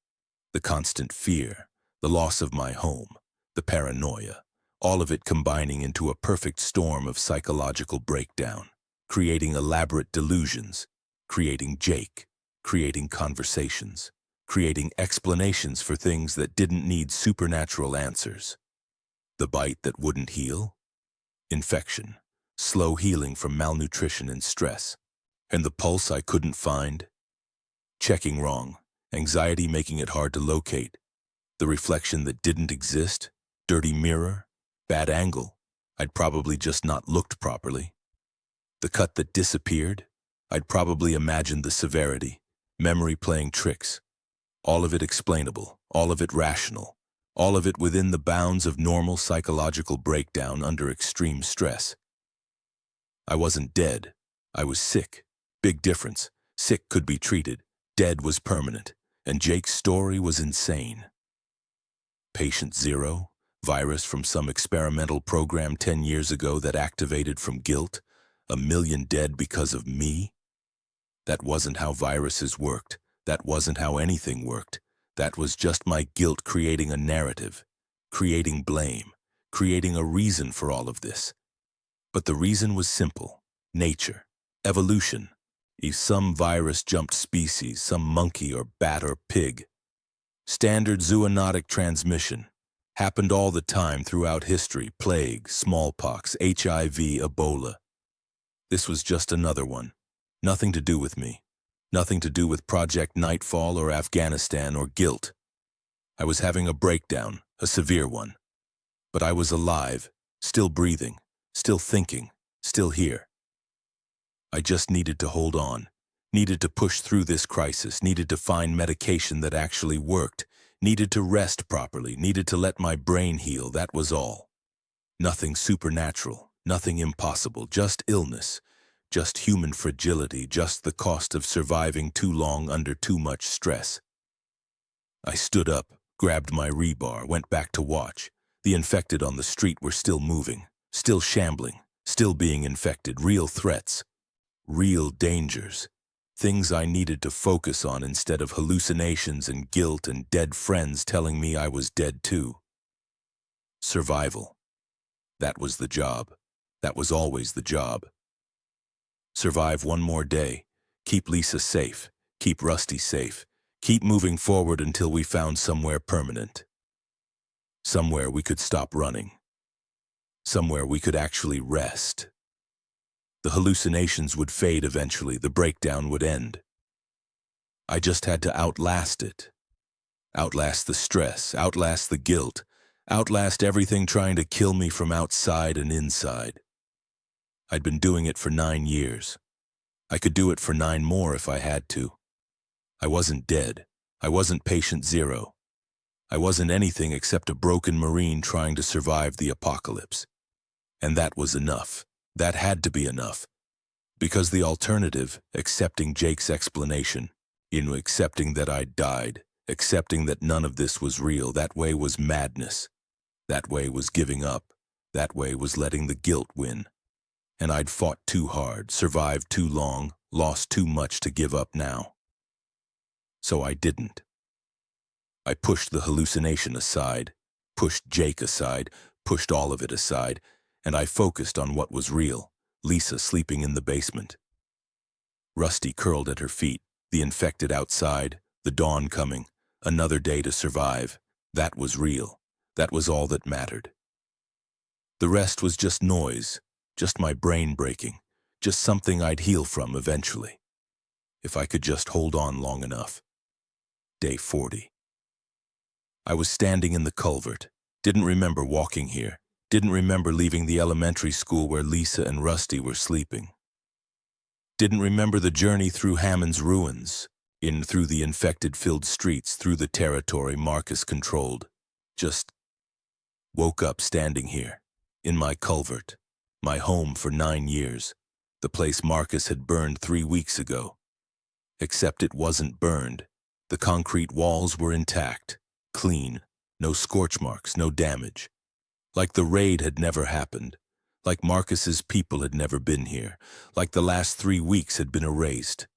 the constant fear, the loss of my home, the paranoia, all of it combining into a perfect storm of psychological breakdown, creating elaborate delusions, creating Jake, creating conversations, creating explanations for things that didn't need supernatural answers. The bite that wouldn't heal? Infection, slow healing from malnutrition and stress. And the pulse I couldn't find? Checking wrong, anxiety making it hard to locate. The reflection that didn't exist? Dirty mirror? Bad angle? I'd probably just not looked properly. The cut that disappeared? I'd probably imagined the severity, memory playing tricks. All of it explainable, all of it rational, all of it within the bounds of normal psychological breakdown under extreme stress. I wasn't dead. I was sick. Big difference. Sick could be treated. Dead was permanent. And Jake's story was insane. Patient Zero? Virus from some experimental program 10 years ago that activated from guilt? 1 million dead because of me? That wasn't how viruses worked. That wasn't how anything worked. That was just my guilt creating a narrative, creating blame, creating a reason for all of this. But the reason was simple. Nature. Evolution. Some virus jumped species, some monkey or bat or pig. Standard zoonotic transmission. Happened all the time throughout history. Plague, smallpox, HIV, Ebola. This was just another one. Nothing to do with me. Nothing to do with Project Nightfall or Afghanistan or guilt. I was having a breakdown, a severe one. But I was alive, still breathing, still thinking, still here. I just needed to hold on, needed to push through this crisis, needed to find medication that actually worked, needed to rest properly, needed to let my brain heal, that was all. Nothing supernatural. Nothing impossible, just illness, just human fragility, just the cost of surviving too long under too much stress. I stood up, grabbed my rebar, went back to watch. The infected on the street were still moving, still shambling, still being infected, real threats. real dangers, things I needed to focus on instead of hallucinations and guilt and dead friends telling me I was dead too. Survival. That was the job. That was always the job. Survive one more day, keep Lisa safe, keep Rusty safe, keep moving forward until we found somewhere permanent. Somewhere we could stop running. Somewhere we could actually rest. The hallucinations would fade eventually, the breakdown would end. I just had to outlast it. Outlast the stress, outlast the guilt, outlast everything trying to kill me from outside and inside. I'd been doing it for 9 years. I could do it for 9 more if I had to. I wasn't dead. I wasn't patient zero. I wasn't anything except a broken Marine trying to survive the apocalypse. And that was enough. That had to be enough. Because the alternative, accepting Jake's explanation, accepting that I'd died, accepting that none of this was real, that way was madness. That way was giving up. That way was letting the guilt win. And I'd fought too hard, survived too long, lost too much to give up now. So I didn't. I pushed the hallucination aside, pushed Jake aside, pushed all of it aside, and I focused on what was real, Lisa sleeping in the basement. Rusty curled at her feet, the infected outside, the dawn coming, another day to survive. That was real. That was all that mattered. The rest was just noise, just my brain breaking, just something I'd heal from eventually. If I could just hold on long enough. Day 40. I was standing in the culvert, didn't remember walking here, didn't remember leaving the elementary school where Lisa and Rusty were sleeping. Didn't remember the journey through Hammond's ruins, in through the infected-filled streets, through the territory Marcus controlled. Just woke up standing here, in my culvert, my home for 9 years, the place Marcus had burned 3 weeks ago. Except it wasn't burned. The concrete walls were intact, clean, no scorch marks, no damage. Like the raid had never happened, like Marcus's people had never been here, like the last 3 weeks had been erased.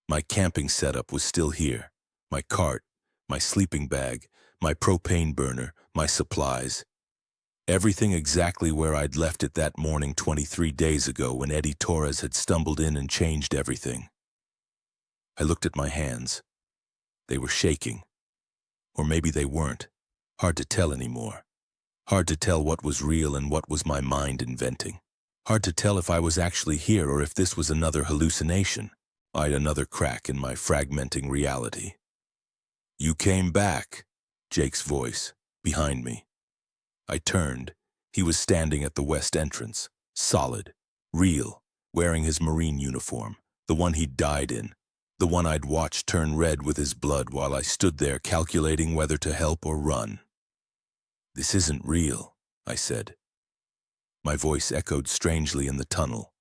My camping setup was still here, my cart, my sleeping bag, my propane burner, my supplies. Everything exactly where I'd left it that morning 23 days ago when Eddie Torres had stumbled in and changed everything. I looked at my hands. They were shaking. Or maybe they weren't. Hard to tell anymore. Hard to tell what was real and what was my mind inventing. Hard to tell if I was actually here or if this was another hallucination. I'd another crack in my fragmenting reality. "You came back," Jake's voice, behind me. I turned. He was standing at the west entrance, solid, real, wearing his Marine uniform, the one he'd died in, the one I'd watched turn red with his blood while I stood there calculating whether to help or run. "This isn't real," I said. My voice echoed strangely in the tunnel.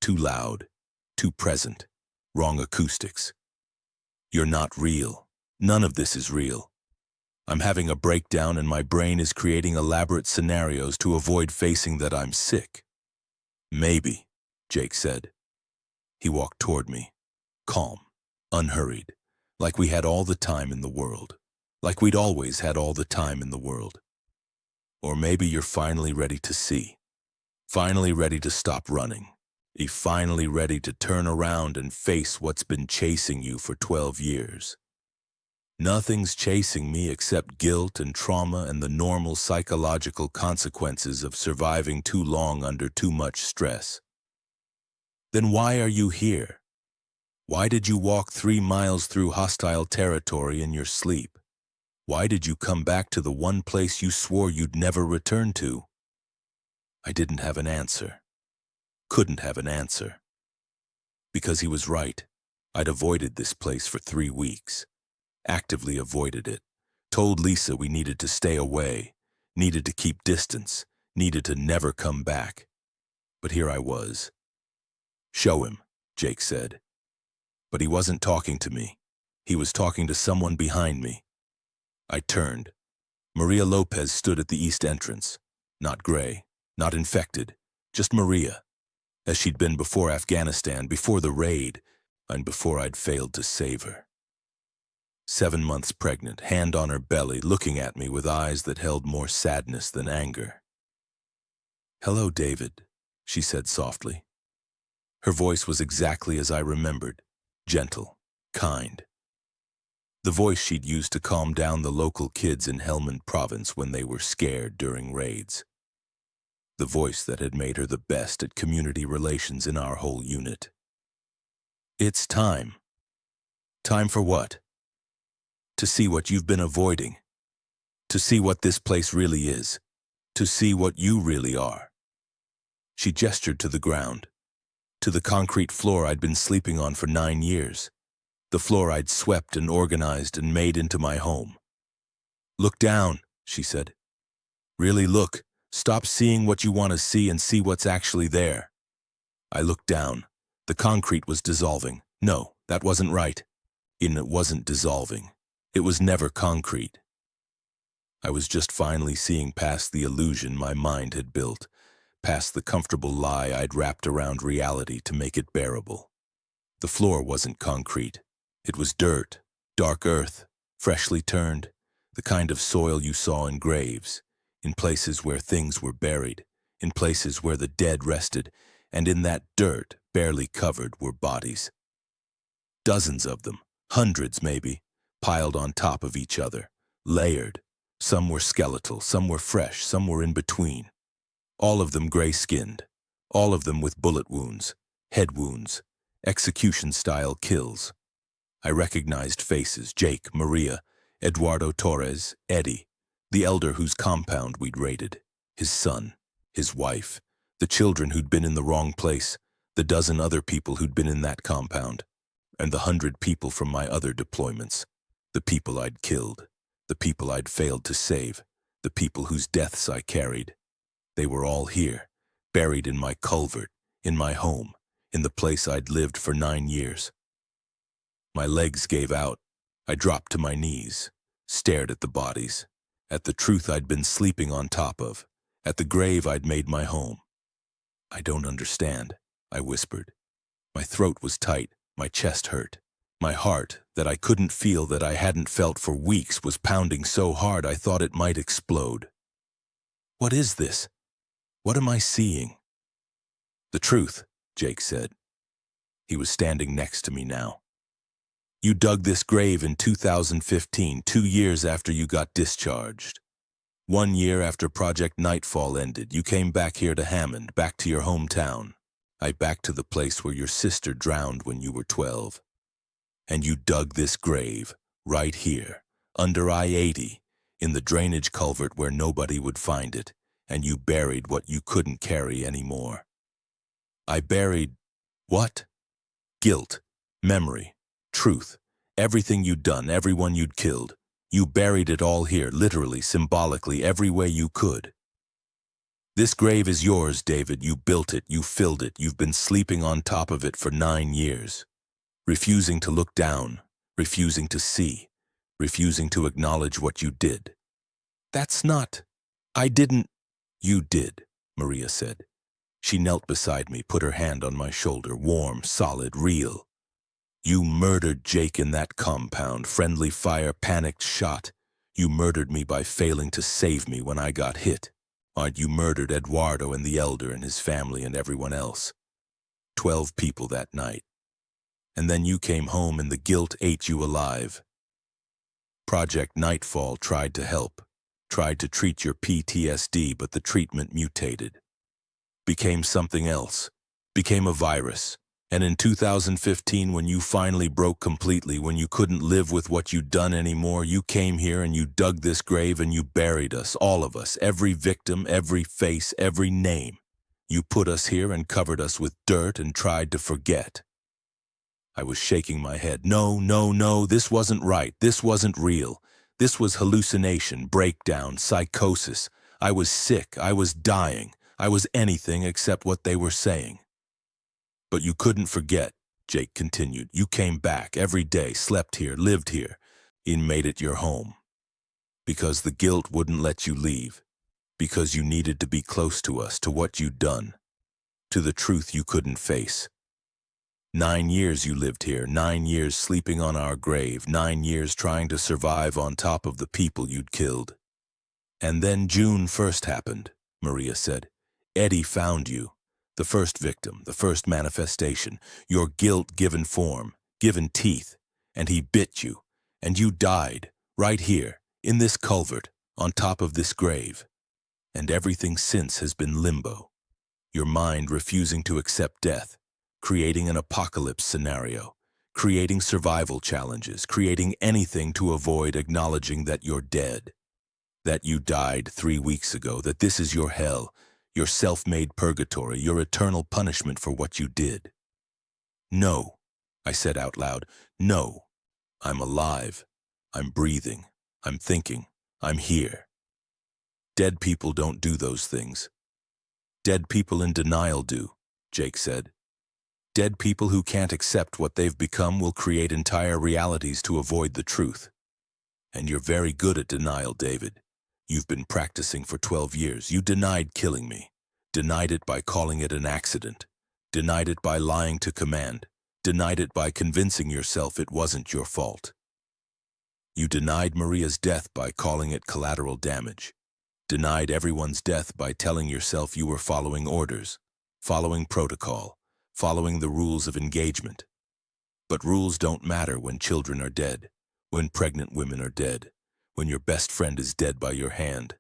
Too loud, too present, wrong acoustics. "You're not real. None of this is real. I'm having a breakdown and my brain is creating elaborate scenarios to avoid facing that I'm sick." "Maybe," Jake said. He walked toward me, calm, unhurried, like we had all the time in the world, like we'd always had all the time in the world. "Or maybe you're finally ready to see, finally ready to stop running, finally ready to turn around and face what's been chasing you for 12 years. Nothing's chasing me except guilt and trauma and the normal psychological consequences of surviving too long under too much stress. Then why are you here? Why did you walk 3 miles through hostile territory in your sleep? Why did you come back to the one place you swore you'd never return to?" I didn't have an answer. Couldn't have an answer. Because he was right. I'd avoided this place for 3 weeks. Actively avoided it. Told Lisa we needed to stay away, needed to keep distance, needed to never come back. But here I was. "Show him," Jake said. But he wasn't talking to me. He was talking to someone behind me. I turned. Maria Lopez stood at the east entrance. Not gray, not infected, just Maria. as she'd been before Afghanistan, before the raid, and before I'd failed to save her. 7 months pregnant, hand on her belly, looking at me with eyes that held more sadness than anger. "Hello, David," she said softly. Her voice was exactly as I remembered, gentle, kind. The voice she'd used to calm down the local kids in Helmand province when they were scared during raids. The voice that had made her the best at community relations in our whole unit. "It's time." "Time for what?" "To see what you've been avoiding. To see what this place really is. To see what you really are." She gestured to the ground, to the concrete floor I'd been sleeping on for 9 years, the floor I'd swept and organized and made into my home. "Look down," she said. "Really look. Stop seeing what you want to see and see what's actually there." I looked down. The concrete was dissolving. No, that wasn't right. It wasn't dissolving. It was never concrete. I was just finally seeing past the illusion my mind had built, past the comfortable lie I'd wrapped around reality to make it bearable. The floor wasn't concrete. It was dirt, dark earth, freshly turned, the kind of soil you saw in graves, in places where things were buried, in places where the dead rested, and in that dirt, barely covered, were bodies. Dozens of them, hundreds maybe, piled on top of each other, layered. Some were skeletal, some were fresh, some were in between. All of them gray-skinned, all of them with bullet wounds, head wounds, execution-style kills. I recognized faces: Jake, Maria, Eduardo Torres, Eddie, the elder whose compound we'd raided, his son, his wife, the children who'd been in the wrong place, the dozen other people who'd been in that compound, and the 100 people from my other deployments, the people I'd killed, the people I'd failed to save, the people whose deaths I carried. They were all here, buried in my culvert, in my home, in the place I'd lived for 9 years. My legs gave out. I dropped to my knees, stared at the bodies, at the truth I'd been sleeping on top of, at the grave I'd made my home. "I don't understand," I whispered. My throat was tight, my chest hurt. My heart, that I couldn't feel, that I hadn't felt for weeks, was pounding so hard I thought it might explode. "What is this? What am I seeing?" "The truth," Jake said. He was standing next to me now. "You dug this grave in 2015, 2 years after you got discharged. 1 year after Project Nightfall ended, you came back here to Hammond, back to your hometown. Back to the place where your sister drowned when you were 12. And you dug this grave, right here, under I-80, in the drainage culvert where nobody would find it, and you buried what you couldn't carry anymore." I buried what? Guilt, memory, truth, everything you'd done, everyone you'd killed. You buried it all here, literally, symbolically, every way you could. "This grave is yours, David. You built it, you filled it, you've been sleeping on top of it for 9 years. Refusing to look down, refusing to see, refusing to acknowledge what you did." "That's not... I didn't..." "You did," Maria said. She knelt beside me, put her hand on my shoulder, warm, solid, real. "You murdered Jake in that compound, friendly fire, panicked shot. You murdered me by failing to save me when I got hit. You murdered Eduardo and the elder and his family and everyone else. 12 people that night. And then you came home and the guilt ate you alive. Project Nightfall tried to help, tried to treat your PTSD, but the treatment mutated. Became something else, became a virus. And in 2015, when you finally broke completely, when you couldn't live with what you'd done anymore, you came here and you dug this grave and you buried us, all of us, every victim, every face, every name. You put us here and covered us with dirt and tried to forget." I was shaking my head. "No, no, no, this wasn't right. This wasn't real. This was hallucination, breakdown, psychosis. I was sick. I was dying. I was anything except what they were saying." "But you couldn't forget," Jake continued. "You came back every day, slept here, lived here, and made it your home. Because the guilt wouldn't let you leave. Because you needed to be close to us, to what you'd done. to the truth you couldn't face. 9 years you lived here, 9 years sleeping on our grave, 9 years trying to survive on top of the people you'd killed. And then June 1st happened, Maria said. Eddie found you, the first victim, the first manifestation, your guilt given form, given teeth, and he bit you, and you died, right here, in this culvert, on top of this grave. And everything since has been limbo. Your mind refusing to accept death, creating an apocalypse scenario, creating survival challenges, creating anything to avoid acknowledging that you're dead, that you died 3 weeks ago, that this is your hell, your self-made purgatory, your eternal punishment for what you did. No, I said out loud, no, I'm alive, I'm breathing, I'm thinking, I'm here. Dead people don't do those things. Dead people in denial do, Jake said. Dead people who can't accept what they've become will create entire realities to avoid the truth. And you're very good at denial, David. You've been practicing for 12 years. You denied killing me, denied it by calling it an accident, denied it by lying to command, denied it by convincing yourself it wasn't your fault. You denied Maria's death by calling it collateral damage, denied everyone's death by telling yourself you were following orders, following protocol, following the rules of engagement. But rules don't matter when children are dead, when pregnant women are dead, when your best friend is dead by your hand.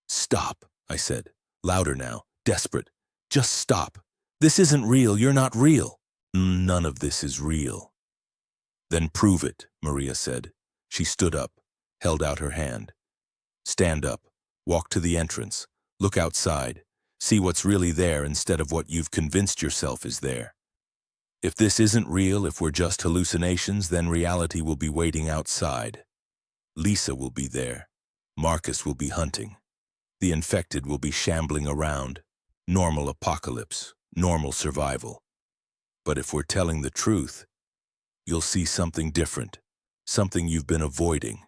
Stop, I said, louder now, desperate. Just stop. This isn't real. You're not real. None of this is real. Then prove it, Maria said. She stood up, held out her hand. Stand up, walk to the entrance, look outside, see what's really there instead of what you've convinced yourself is there. If this isn't real, if we're just hallucinations, then reality will be waiting outside. Lisa will be there. Marcus will be hunting. The infected will be shambling around. Normal apocalypse, normal survival. But if we're telling the truth, you'll see something different, something you've been avoiding.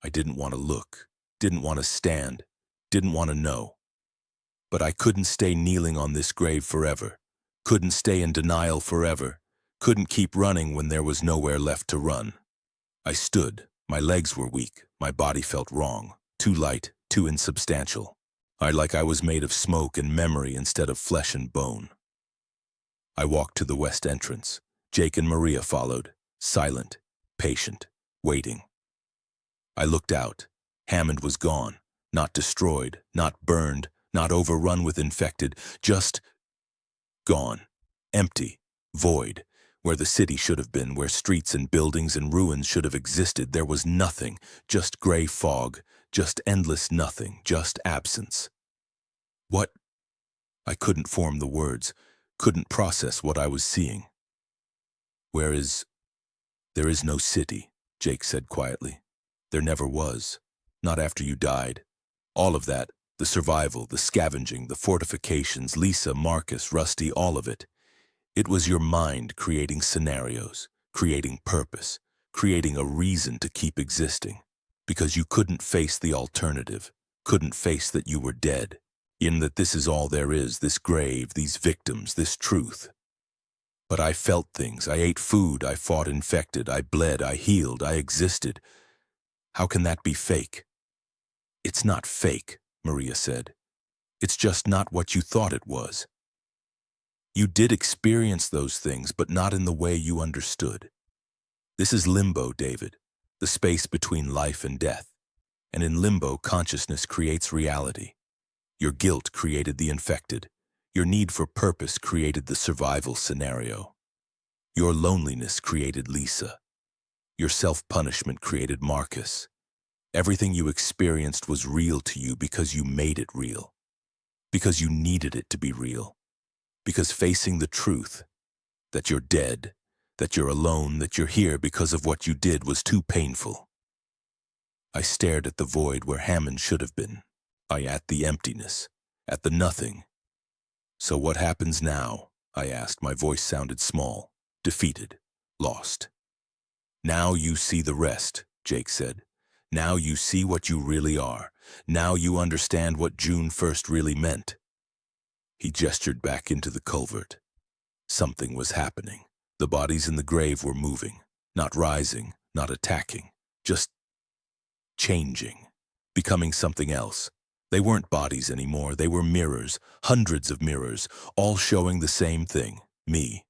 I didn't want to look, didn't want to stand, didn't want to know. But I couldn't stay kneeling on this grave forever, couldn't stay in denial forever, couldn't keep running when there was nowhere left to run. I stood. My legs were weak, my body felt wrong, too light, too insubstantial. Like I was made of smoke and memory instead of flesh and bone. I walked to the west entrance. Jake and Maria followed, silent, patient, waiting. I looked out. Hammond was gone, not destroyed, not burned, not overrun with infected, just gone, empty, void. Where the city should have been, where streets and buildings and ruins should have existed, there was nothing, just gray fog, just endless nothing, just absence. What? I couldn't form the words, couldn't process what I was seeing. There is no city, Jake said quietly. There never was, not after you died. All of that, the survival, the scavenging, the fortifications, Lisa, Marcus, Rusty, all of it. It was your mind creating scenarios, creating purpose, creating a reason to keep existing, because you couldn't face the alternative, couldn't face that you were dead, in that this is all there is, this grave, these victims, this truth. But I felt things, I ate food, I fought infected, I bled, I healed, I existed. How can that be fake? It's not fake, Maria said. It's just not what you thought it was. You did experience those things, but not in the way you understood. This is limbo, David, the space between life and death. And in limbo, consciousness creates reality. Your guilt created the infected. Your need for purpose created the survival scenario. Your loneliness created Lisa. Your self-punishment created Marcus. Everything you experienced was real to you because you made it real. Because you needed it to be real. Because facing the truth, that you're dead, that you're alone, that you're here because of what you did was too painful. I stared at the void where Hammond should have been. At the emptiness, at the nothing. So what happens now? I asked. My voice sounded small, defeated, lost. Now you see the rest, Jake said. Now you see what you really are. Now you understand what June 1st really meant. He gestured back into the culvert. Something was happening. The bodies in the grave were moving, not rising, not attacking, just changing, becoming something else. They weren't bodies anymore, they were mirrors, hundreds of mirrors, all showing the same thing, me.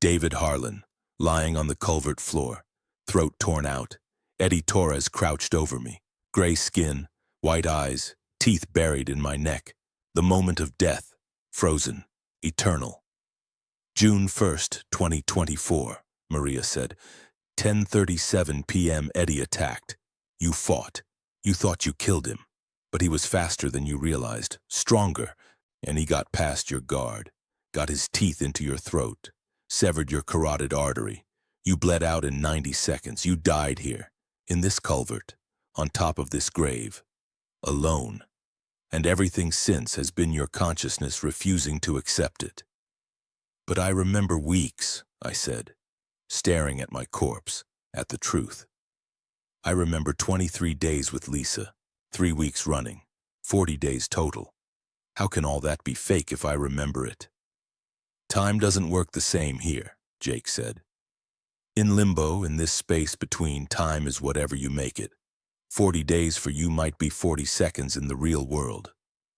David Harlan, lying on the culvert floor, throat torn out. Eddie Torres crouched over me, gray skin, white eyes, teeth buried in my neck. The moment of death, frozen, eternal. June 1st, 2024, Maria said. 10:37 p.m. Eddie attacked. You fought. You thought you killed him. But he was faster than you realized, stronger, and he got past your guard, got his teeth into your throat, severed your carotid artery. You bled out in 90 seconds. You died here, in this culvert, on top of this grave, alone. And everything since has been your consciousness refusing to accept it. But I remember weeks, I said, staring at my corpse, at the truth. I remember 23 days with Lisa, 3 weeks running, 40 days total. How can all that be fake if I remember it? Time doesn't work the same here, Jake said. In limbo, in this space between, time is whatever you make it. 40 days for you might be 40 seconds in the real world,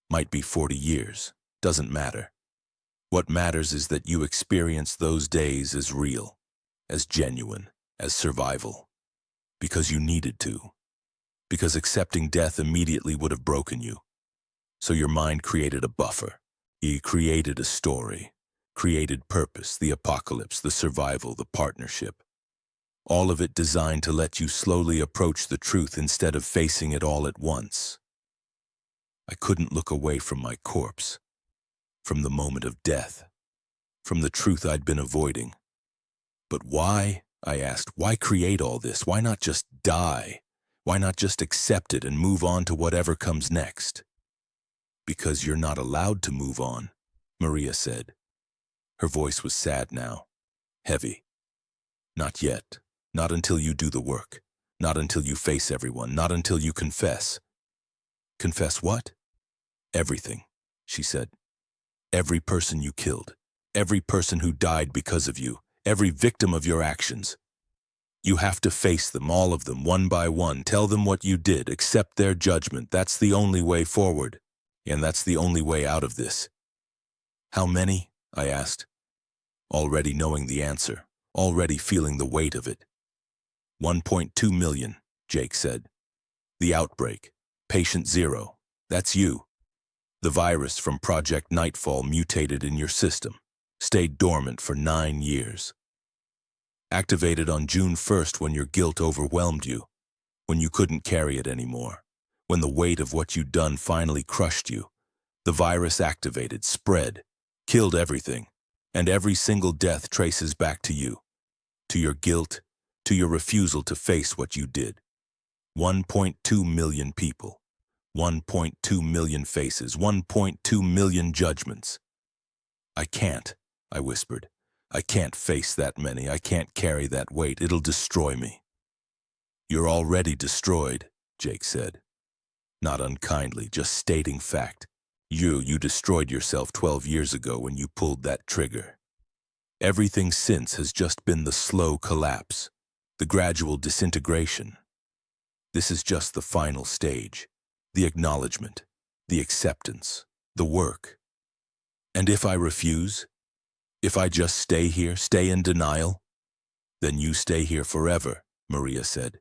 might be 40 years, doesn't matter. What matters is that you experience those days as real, as genuine, as survival. Because you needed to. Because accepting death immediately would have broken you. So your mind created a buffer. You created a story, created purpose, the apocalypse, the survival, the partnership. All of it designed to let you slowly approach the truth instead of facing it all at once. I couldn't look away from my corpse, from the moment of death, from the truth I'd been avoiding. But why, I asked, why create all this? Why not just die? Why not just accept it and move on to whatever comes next? Because you're not allowed to move on, Maria said. Her voice was sad now, heavy. Not yet. Not until you do the work. Not until you face everyone. Not until you confess. Confess what? Everything, she said. Every person you killed. Every person who died because of you. Every victim of your actions. You have to face them, all of them, one by one. Tell them what you did. Accept their judgment. That's the only way forward. And that's the only way out of this. How many? I asked. Already knowing the answer. Already feeling the weight of it. 1.2 million, Jake said. The outbreak. Patient 0. That's you. The virus from Project Nightfall mutated in your system. Stayed dormant for 9 years. Activated on June 1st when your guilt overwhelmed you. When you couldn't carry it anymore. When the weight of what you'd done finally crushed you. The virus activated, spread, killed everything. And every single death traces back to you. To your guilt, to your refusal to face what you did. 1.2 million people. 1.2 million faces. 1.2 million judgments. I can't, I whispered. I can't face that many. I can't carry that weight. It'll destroy me. You're already destroyed, Jake said. Not unkindly, just stating fact. You destroyed yourself 12 years ago when you pulled that trigger. Everything since has just been the slow collapse, the gradual disintegration. This is just the final stage, the acknowledgement, the acceptance, the work. And if I refuse, if I just stay here, stay in denial, then you stay here forever, Maria said,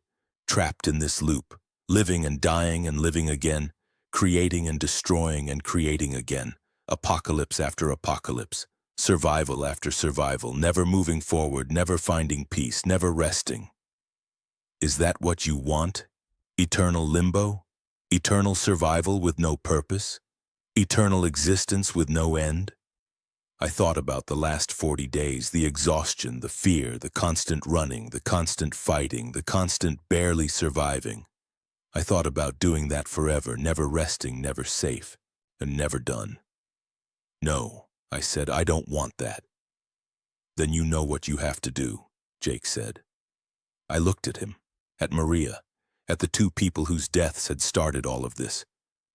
trapped in this loop, living and dying and living again, creating and destroying and creating again, apocalypse after apocalypse, survival after survival, never moving forward, never finding peace, never resting. Is that what you want? Eternal limbo? Eternal survival with no purpose? Eternal existence with no end? I thought about the last 40 days, the exhaustion, the fear, the constant running, the constant fighting, the constant barely surviving. I thought about doing that forever, never resting, never safe, and never done. No, I said, I don't want that. Then you know what you have to do, Jake said. I looked at him, at Maria, at the 2 people whose deaths had started all of this,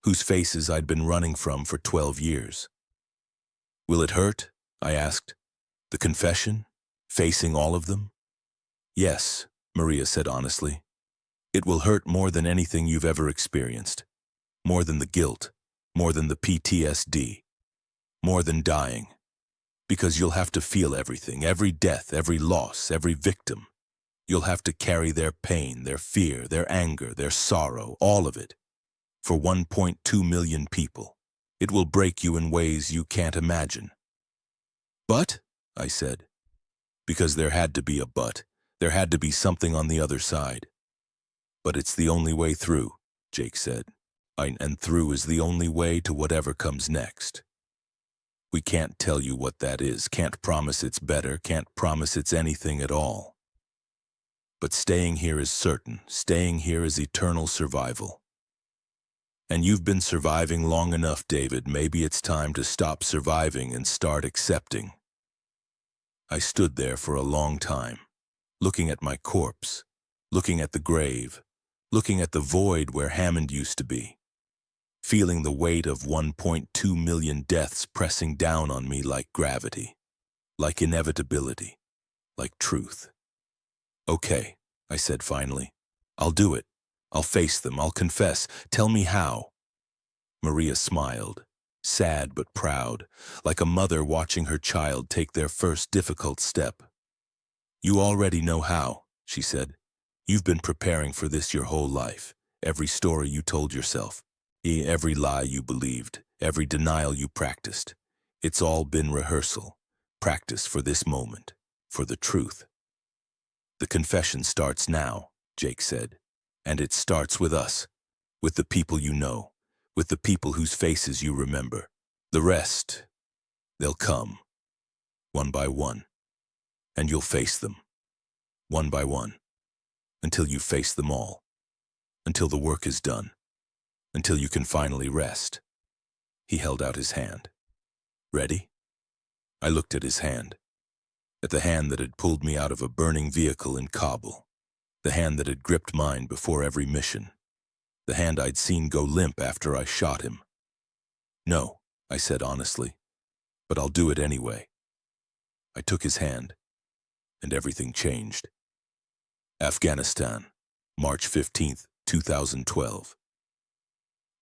whose faces I'd been running from for 12 years. Will it hurt? I asked. The confession? Facing all of them? Yes, Maria said honestly. It will hurt more than anything you've ever experienced. More than the guilt. More than the PTSD. More than dying. Because you'll have to feel everything, every death, every loss, every victim. You'll have to carry their pain, their fear, their anger, their sorrow, all of it. For 1.2 million people. It will break you in ways you can't imagine. But, I said, because there had to be a but. There had to be something on the other side. But it's the only way through, Jake said. And through is the only way to whatever comes next. We can't tell you what that is, can't promise it's better, can't promise it's anything at all. But staying here is certain, staying here is eternal survival. And you've been surviving long enough, David. Maybe it's time to stop surviving and start accepting. I stood there for a long time, looking at my corpse, looking at the grave, looking at the void where Hammond used to be, feeling the weight of 1.2 million deaths pressing down on me like gravity, like inevitability, like truth. Okay, I said finally. I'll do it. I'll face them. I'll confess. Tell me how. Maria smiled, sad but proud, like a mother watching her child take their first difficult step. You already know how, she said. You've been preparing for this your whole life. Every story you told yourself, every lie you believed, every denial you practiced. It's all been rehearsal, practice for this moment, for the truth. The confession starts now, Jake said. And it starts with us, with the people you know, with the people whose faces you remember. The rest, they'll come, one by one, and you'll face them, one by one, until you face them all, until the work is done, until you can finally rest. He held out his hand. Ready? I looked at his hand, at the hand that had pulled me out of a burning vehicle in Kabul. The hand that had gripped mine before every mission. The hand I'd seen go limp after I shot him. No, I said honestly, but I'll do it anyway. I took his hand, and everything changed. Afghanistan, March 15th, 2012.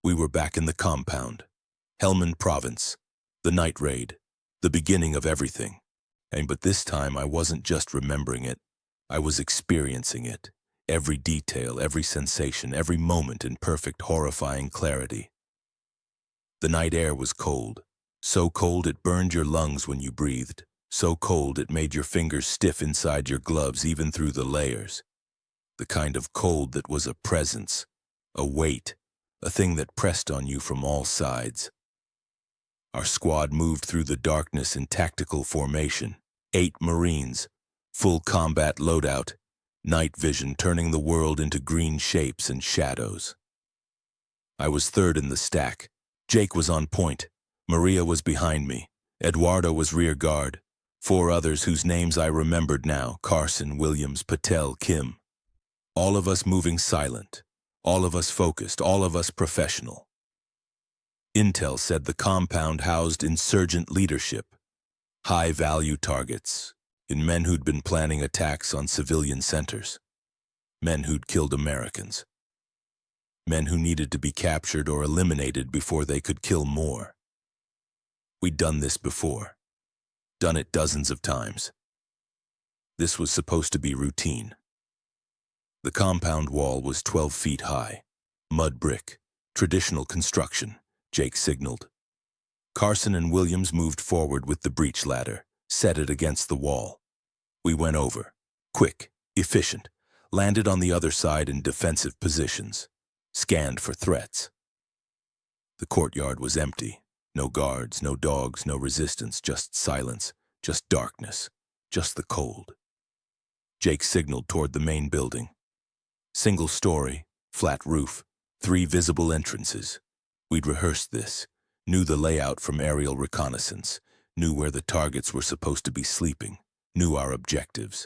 We were back in the compound, Helmand Province, the night raid, the beginning of everything. But this time I wasn't just remembering it, I was experiencing it. Every detail, every sensation, every moment in perfect, horrifying clarity. The night air was cold, so cold it burned your lungs when you breathed, so cold it made your fingers stiff inside your gloves even through the layers. The kind of cold that was a presence, a weight, a thing that pressed on you from all sides. Our squad moved through the darkness in tactical formation, 8 Marines, full combat loadout, night vision turning the world into green shapes and shadows. I was third in the stack. Jake was on point. Maria was behind me. Eduardo was rear guard. 4 others whose names I remembered now, Carson, Williams, Patel, Kim. All of us moving silent. All of us focused. All of us professional. Intel said the compound housed insurgent leadership. High-value targets. In men who'd been planning attacks on civilian centers. Men who'd killed Americans. Men who needed to be captured or eliminated before they could kill more. We'd done this before. Done it dozens of times. This was supposed to be routine. The compound wall was 12 feet high. Mud brick. Traditional construction, Jake signaled. Carson and Williams moved forward with the breach ladder. Set it against the wall. We went over, quick, efficient, landed on the other side in defensive positions, scanned for threats. The courtyard was empty. No guards, no dogs, no resistance, just silence, just darkness, just the cold. Jake signaled toward the main building. Single story, flat roof, 3 visible entrances. We'd rehearsed this, knew the layout from aerial reconnaissance, knew where the targets were supposed to be sleeping, knew our objectives.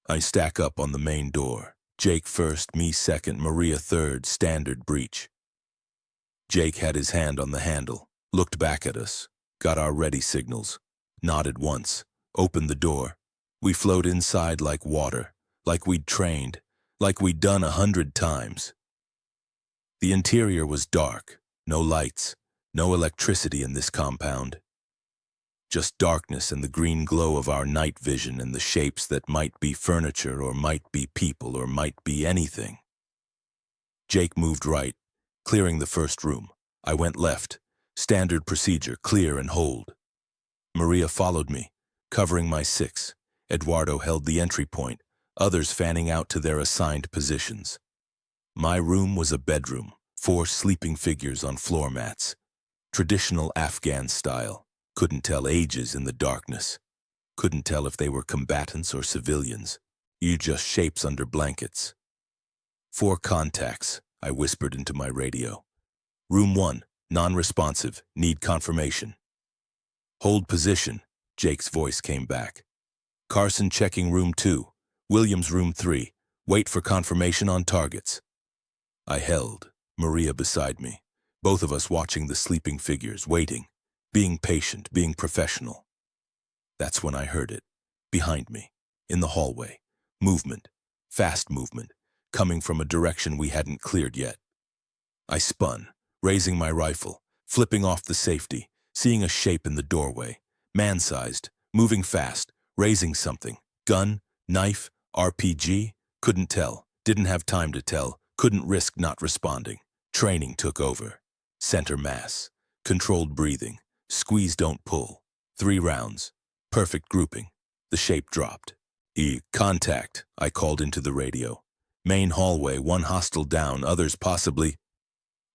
I stack up on the main door. Jake first, me second, Maria third, standard breach. Jake had his hand on the handle, looked back at us, got our ready signals. nodded once, opened the door. We flowed inside like water, like we'd trained, like we'd done 100 times. The interior was dark, no lights, no electricity in this compound. Just darkness and the green glow of our night vision and the shapes that might be furniture or might be people or might be anything. Jake moved right, clearing the first room. I went left. Standard procedure, clear and hold. Maria followed me, covering my 6. Eduardo held the entry point, others fanning out to their assigned positions. My room was a bedroom, 4 sleeping figures on floor mats. Traditional Afghan style. Couldn't tell ages in the darkness. Couldn't tell if they were combatants or civilians. You just shapes under blankets. 4 contacts, I whispered into my radio. Room 1, non-responsive, need confirmation. Hold position, Jake's voice came back. Carson checking room 2, Williams room 3, wait for confirmation on targets. I held, Maria beside me, both of us watching the sleeping figures, waiting, being patient, being professional. That's when I heard it, behind me, in the hallway. Movement, fast movement, coming from a direction we hadn't cleared yet. I spun, raising my rifle, flipping off the safety, seeing a shape in the doorway, man-sized, moving fast, raising something. Gun, knife, RPG? Couldn't tell, didn't have time to tell, couldn't risk not responding. Training took over. Center mass, controlled breathing, squeeze don't pull. 3 rounds, perfect grouping. The shape dropped. Contact, I called into the radio. Main hallway, 1 hostile down, others possibly.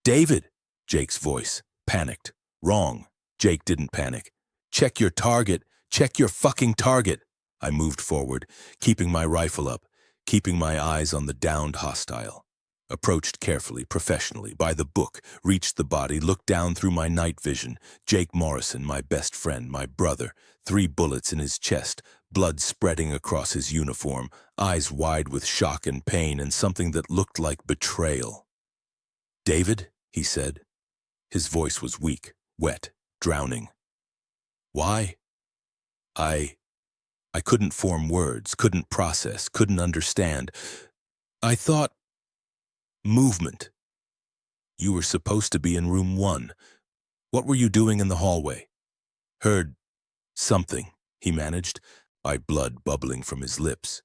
David, Jake's voice, panicked. Wrong. Jake didn't panic. Check your target, check your fucking target. I moved forward, keeping my rifle up, keeping my eyes on the downed hostile. Approached carefully, professionally, by the book, reached the body, looked down through my night vision. Jake Morrison, my best friend, my brother, 3 bullets in his chest, blood spreading across his uniform, eyes wide with shock and pain and something that looked like betrayal. David, he said. His voice was weak, wet, drowning. Why? I couldn't form words, couldn't process, couldn't understand. I thought... Movement. You were supposed to be in room 1. What were you doing in the hallway? Heard something, he managed, blood bubbling from his lips.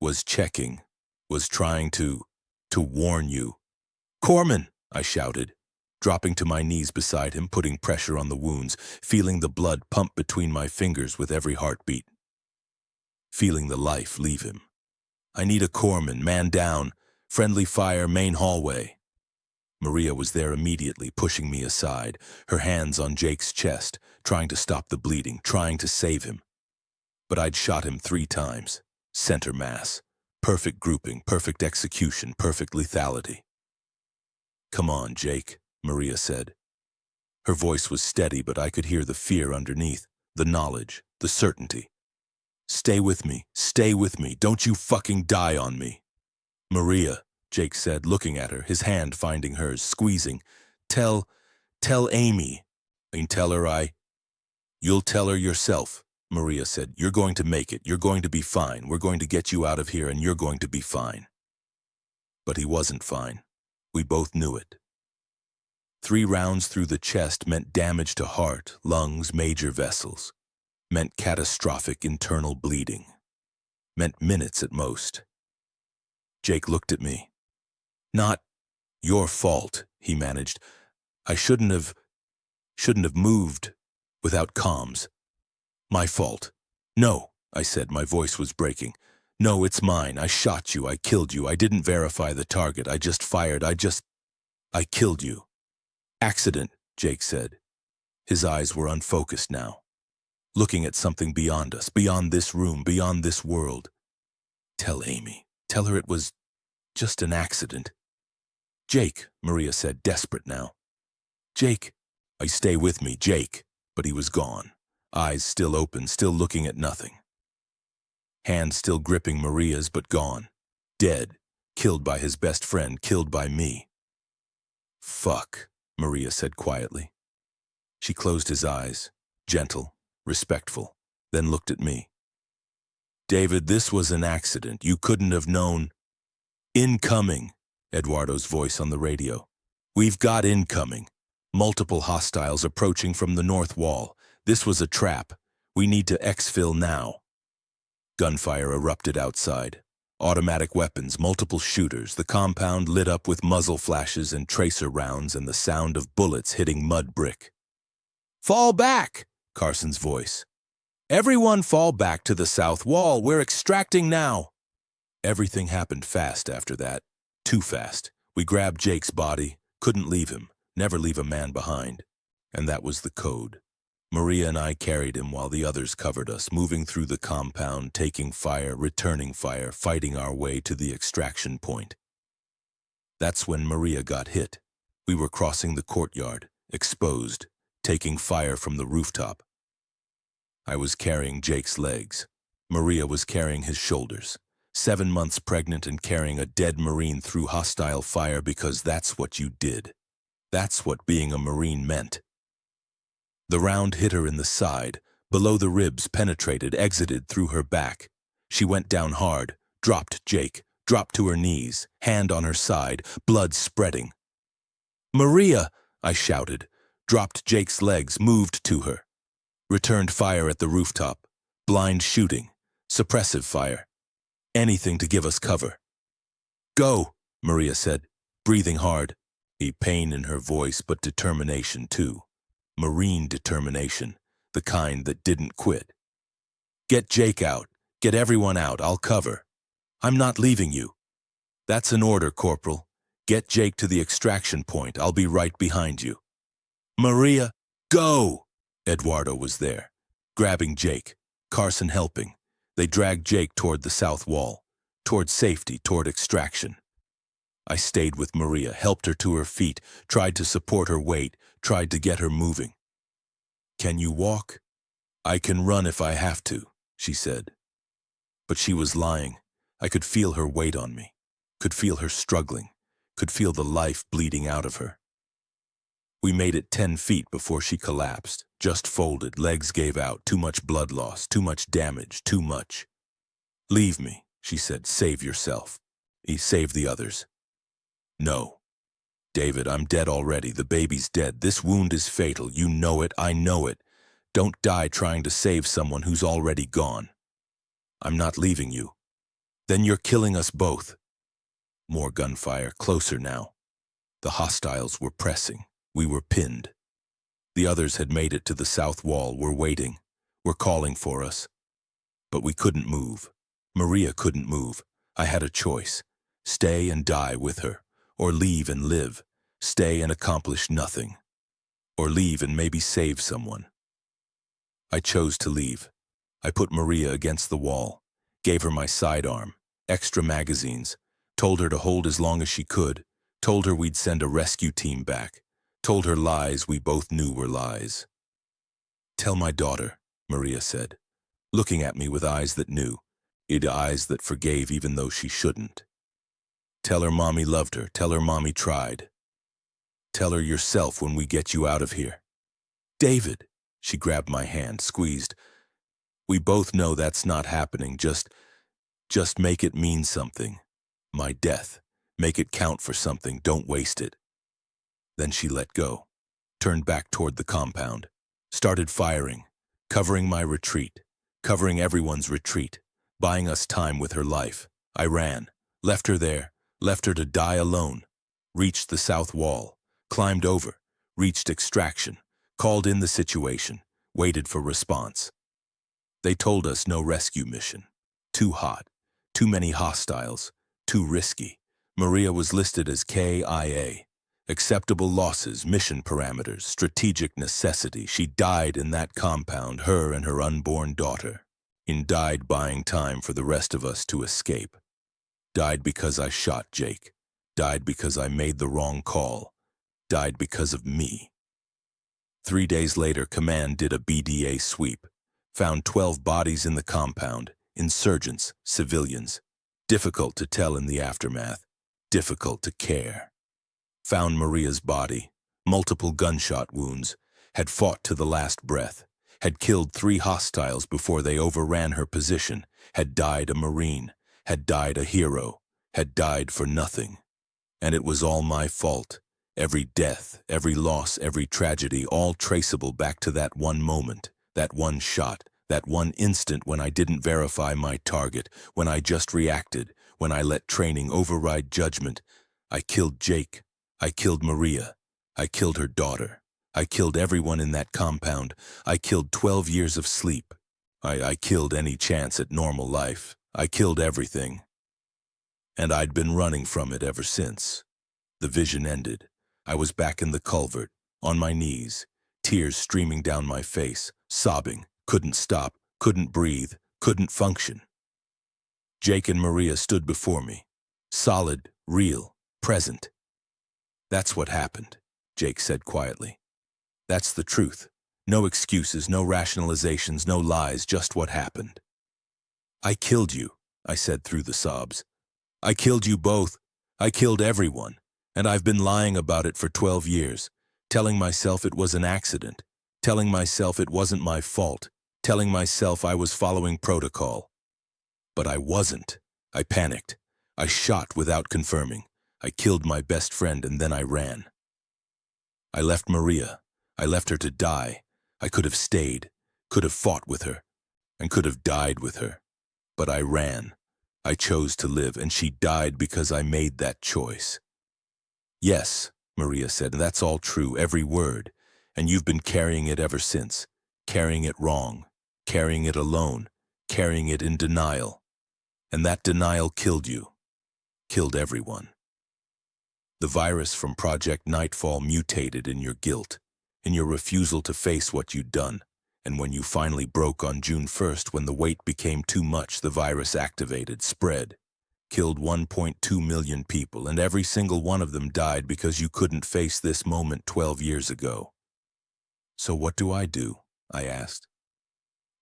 Was checking, was trying to warn you. Corman, I shouted, dropping to my knees beside him, putting pressure on the wounds, feeling the blood pump between my fingers with every heartbeat. Feeling the life leave him. I need a corpsman, man down, friendly fire, main hallway. Maria was there immediately, pushing me aside, her hands on Jake's chest, trying to stop the bleeding, trying to save him. But I'd shot him 3 times. Center mass. Perfect grouping, perfect execution, perfect lethality. Come on, Jake, Maria said. Her voice was steady, but I could hear the fear underneath, the knowledge, the certainty. Stay with me, don't you fucking die on me. Maria, Jake said, looking at her, his hand finding hers, squeezing. Tell Amy. Tell her You'll tell her yourself, Maria said. You're going to make it, you're going to be fine, we're going to get you out of here and you're going to be fine. But he wasn't fine. We both knew it. 3 rounds through the chest meant damage to heart, lungs, major vessels. Meant catastrophic internal bleeding. Meant minutes at most. Jake looked at me. Not your fault, he managed. I shouldn't have moved without comms. My fault. No, I said, my voice was breaking. No, it's mine. I shot you. I killed you. I didn't verify the target. I just fired. I killed you. Accident, Jake said. His eyes were unfocused now. Looking at something beyond us, beyond this room, beyond this world. Tell Amy. Tell her it was just an accident. Jake, Maria said, desperate now. Jake. Stay with me, Jake. But he was gone. Eyes still open, still looking at nothing. Hand still gripping Maria's, but gone. Dead. Killed by his best friend, killed by me. Fuck, Maria said quietly. She closed his eyes, gentle, respectful, then looked at me. David, this was an accident. You couldn't have known. Incoming, Eduardo's voice on the radio. We've got incoming. Multiple hostiles approaching from the north wall. This was a trap. We need to exfil now. Gunfire erupted outside. Automatic weapons, multiple shooters, the compound lit up with muzzle flashes and tracer rounds and the sound of bullets hitting mud brick. Fall back, Carson's voice. Everyone fall back to the south wall. We're extracting now. Everything happened fast after that. Too fast. We grabbed Jake's body, couldn't leave him, never leave a man behind. And that was the code. Maria and I carried him while the others covered us, moving through the compound, taking fire, returning fire, fighting our way to the extraction point. That's when Maria got hit. We were crossing the courtyard, exposed, taking fire from the rooftop. I was carrying Jake's legs. Maria was carrying his shoulders. 7 months pregnant and carrying a dead Marine through hostile fire because that's what you did. That's what being a Marine meant. The round hit her in the side, below the ribs, penetrated, exited through her back. She went down hard, dropped Jake, dropped to her knees, hand on her side, blood spreading. Maria, I shouted, dropped Jake's legs, moved to her. Returned fire at the rooftop, blind shooting, suppressive fire. Anything to give us cover. Go, Maria said, breathing hard. A pain in her voice, but determination too. Marine determination, the kind that didn't quit. Get Jake out. Get everyone out. I'll cover. I'm not leaving you. That's an order, Corporal. Get Jake to the extraction point. I'll be right behind you. Maria, go! Eduardo was there, grabbing Jake, Carson helping. They dragged Jake toward the south wall, toward safety, toward extraction. I stayed with Maria, helped her to her feet, tried to support her weight, tried to get her moving. Can you walk? I can run if I have to, she said. But she was lying. I could feel her weight on me, could feel her struggling, could feel the life bleeding out of her. We made it 10 feet before she collapsed, just folded, legs gave out, too much blood loss, too much damage, too much. Leave me, she said, save yourself. Save the others. No. David, I'm dead already. The baby's dead. This wound is fatal. You know it. I know it. Don't die trying to save someone who's already gone. I'm not leaving you. Then you're killing us both. More gunfire, closer now. The hostiles were pressing. We were pinned. The others had made it to the south wall, were waiting, were calling for us. But we couldn't move. Maria couldn't move. I had a choice. Stay and die with her. Or leave and live, stay and accomplish nothing. Or leave and maybe save someone. I chose to leave. I put Maria against the wall, gave her my sidearm, extra magazines, told her to hold as long as she could, told her we'd send a rescue team back, told her lies we both knew were lies. Tell my daughter, Maria said, looking at me with eyes that knew, eyes that forgave even though she shouldn't. Tell her mommy loved her. Tell her mommy tried. Tell her yourself when we get you out of here. David, she grabbed my hand, squeezed. We both know that's not happening. Just make it mean something. My death. Make it count for something. Don't waste it. Then she let go, turned back toward the compound, started firing, covering my retreat, covering everyone's retreat, buying us time with her life. I ran, left her there. Left her to die alone, reached the south wall, climbed over, reached extraction, called in the situation, waited for response. They told us no rescue mission. Too hot, too many hostiles, too risky. Maria was listed as KIA. Acceptable losses, mission parameters, strategic necessity. She died in that compound, her and her unborn daughter. Died buying time for the rest of us to escape. Died because I shot Jake. Died because I made the wrong call. Died because of me. 3 days later, Command did a BDA sweep. Found 12 bodies in the compound. Insurgents, civilians. Difficult to tell in the aftermath. Difficult to care. Found Maria's body. Multiple gunshot wounds. Had fought to the last breath. had killed 3 hostiles before they overran her position, had died a Marine, had died a hero, had died for nothing. And it was all my fault. Every death, every loss, every tragedy, all traceable back to that one moment, that one shot, that one instant when I didn't verify my target, when I just reacted, when I let training override judgment. I killed Jake. I killed Maria. I killed her daughter. I killed everyone in that compound. I killed 12 years of sleep. I killed any chance at normal life. I killed everything. And I'd been running from it ever since. The vision ended. I was back in the culvert, on my knees, tears streaming down my face, sobbing, couldn't stop, couldn't breathe, couldn't function. Jake and Maria stood before me, solid, real, present. "That's what happened," Jake said quietly. "That's the truth. No excuses, no rationalizations, no lies, just what happened." "I killed you," I said through the sobs. "I killed you both. I killed everyone. And I've been lying about it for 12 years, telling myself it was an accident, telling myself it wasn't my fault, telling myself I was following protocol. But I wasn't. I panicked. I shot without confirming. I killed my best friend and then I ran. I left Maria. I left her to die. I could have stayed, could have fought with her, and could have died with her. But I ran. I chose to live, and she died because I made that choice." "Yes," Maria said, "that's all true, every word. And you've been carrying it ever since, carrying it wrong, carrying it alone, carrying it in denial. And that denial killed you, killed everyone. The virus from Project Nightfall mutated in your guilt, in your refusal to face what you'd done. And when you finally broke on June 1st, when the weight became too much, the virus activated, spread, killed 1.2 million people, and every single one of them died because you couldn't face this moment 12 years ago. So what do? I asked.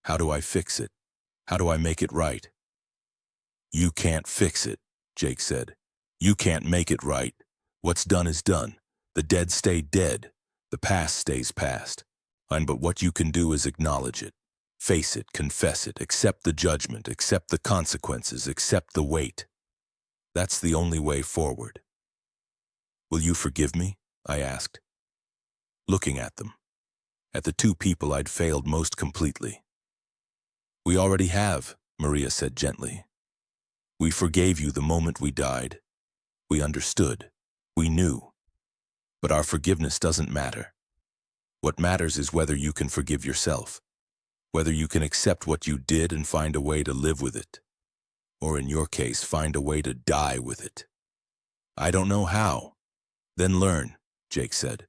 How do I fix it? How do I make it right? You can't fix it, Jake said. You can't make it right. What's done is done. The dead stay dead. The past stays past. But what you can do is acknowledge it. Face it, confess it, accept the judgment, accept the consequences, accept the weight. That's the only way forward. Will you forgive me? I asked, looking at them, at the 2 people I'd failed most completely. We already have, Maria said gently. We forgave you the moment we died. We understood. We knew. But our forgiveness doesn't matter. What matters is whether you can forgive yourself, whether you can accept what you did and find a way to live with it, or in your case, find a way to die with it. I don't know how. Then learn, Jake said.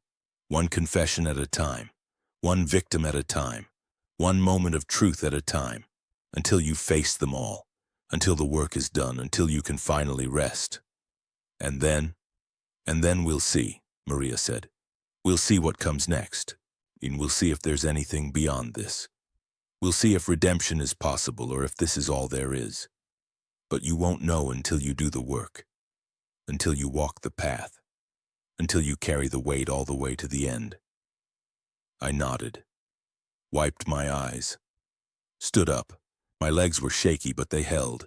One confession at a time, one victim at a time, one moment of truth at a time, until you face them all, until the work is done, until you can finally rest. And then we'll see, Maria said. We'll see what comes next, and we'll see if there's anything beyond this. We'll see if redemption is possible or if this is all there is. But you won't know until you do the work, until you walk the path, until you carry the weight all the way to the end. I nodded, wiped my eyes, stood up. My legs were shaky, but they held.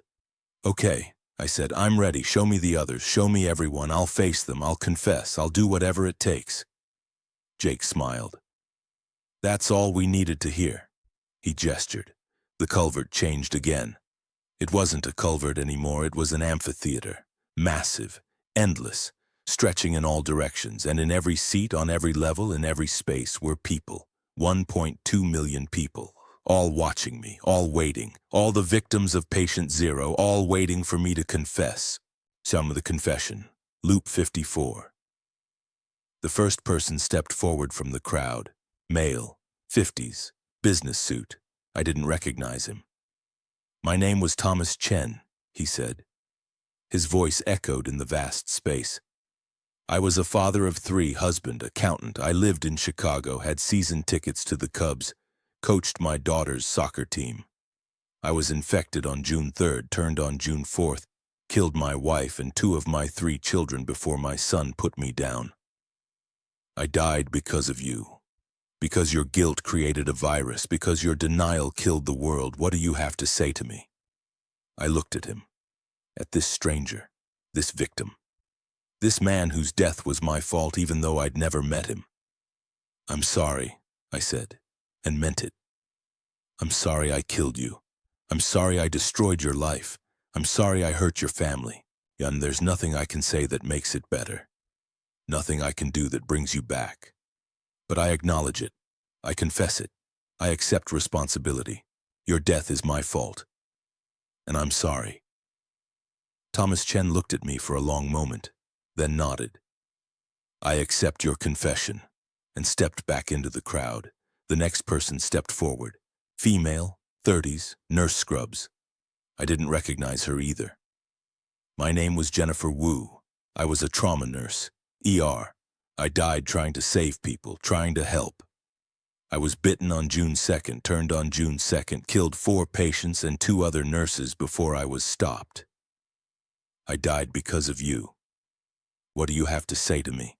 Okay, I said, I'm ready. Show me the others. Show me everyone. I'll face them. I'll confess. I'll do whatever it takes. Jake smiled. That's all we needed to hear. He gestured. The culvert changed again. It wasn't a culvert anymore. It was an amphitheater. Massive, endless, stretching in all directions, and in every seat, on every level, in every space were people. 1.2 million people. All watching me, all waiting, all the victims of patient zero, all waiting for me to confess. Some of the confession. Loop 54. The first person stepped forward from the crowd. Male, 50s, business suit. I didn't recognize him. My name was Thomas Chen, he said. His voice echoed in the vast space. I was a father of 3, husband, accountant. I lived in Chicago, had season tickets to the Cubs, coached my daughter's soccer team. I was infected on June 3rd, turned on June 4th, killed my wife and 2 of my 3 children before my son put me down. I died because of you. Because your guilt created a virus, because your denial killed the world, what do you have to say to me? I looked at him, at this stranger, this victim, this man whose death was my fault even though I'd never met him. I'm sorry, I said, and meant it. I'm sorry I killed you. I'm sorry I destroyed your life. I'm sorry I hurt your family. And there's nothing I can say that makes it better. Nothing I can do that brings you back. But I acknowledge it. I confess it. I accept responsibility. Your death is my fault. And I'm sorry. Thomas Chen looked at me for a long moment, then nodded. I accept your confession, and stepped back into the crowd. The next person stepped forward. Female, 30s, nurse scrubs. I didn't recognize her either. My name was Jennifer Wu. I was a trauma nurse, ER. I died trying to save people, trying to help. I was bitten on June 2nd, turned on June 2nd, killed 4 patients and 2 other nurses before I was stopped. I died because of you. What do you have to say to me?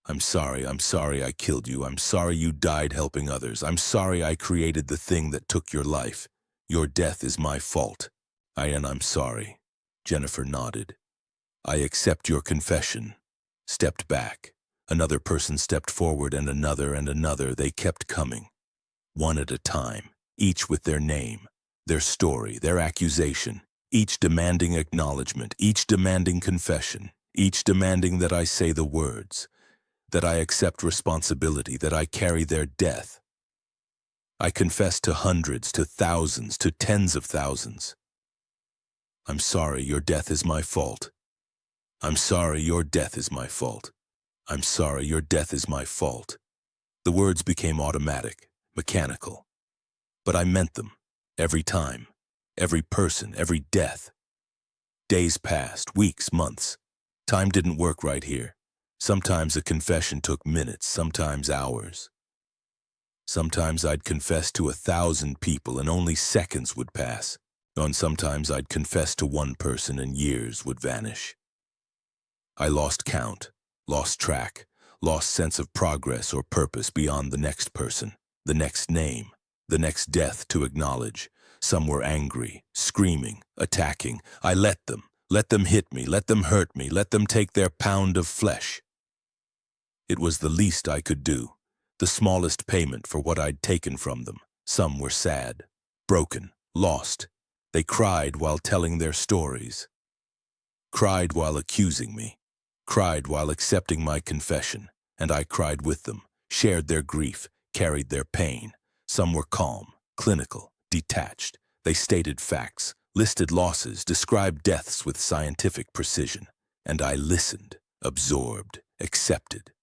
I'm sorry I killed you. I'm sorry you died helping others. I'm sorry I created the thing that took your life. Your death is my fault. And I'm sorry. Jennifer nodded. I accept your confession. Stepped back. Another person stepped forward and another. They kept coming. One at a time, each with their name, their story, their accusation, each demanding acknowledgement, each demanding confession, each demanding that I say the words, that I accept responsibility, that I carry their death. I confess to hundreds, to thousands, to tens of thousands. I'm sorry your death is my fault. I'm sorry your death is my fault. I'm sorry your death is my fault. The words became automatic, mechanical. But I meant them, every time, every person, every death. Days passed, weeks, months. Time didn't work right here. Sometimes a confession took minutes, sometimes hours. Sometimes I'd confess to 1,000 people and only seconds would pass. And sometimes I'd confess to one person and years would vanish. I lost count, lost track, lost sense of progress or purpose beyond the next person, the next name, the next death to acknowledge. Some were angry, screaming, attacking. I let them hit me, let them hurt me, let them take their pound of flesh. It was the least I could do, the smallest payment for what I'd taken from them. Some were sad, broken, lost. They cried while telling their stories. Cried while accusing me. Cried while accepting my confession. And I cried with them, shared their grief, carried their pain. Some were calm, clinical, detached. They stated facts, listed losses, described deaths with scientific precision. And I listened, absorbed, accepted.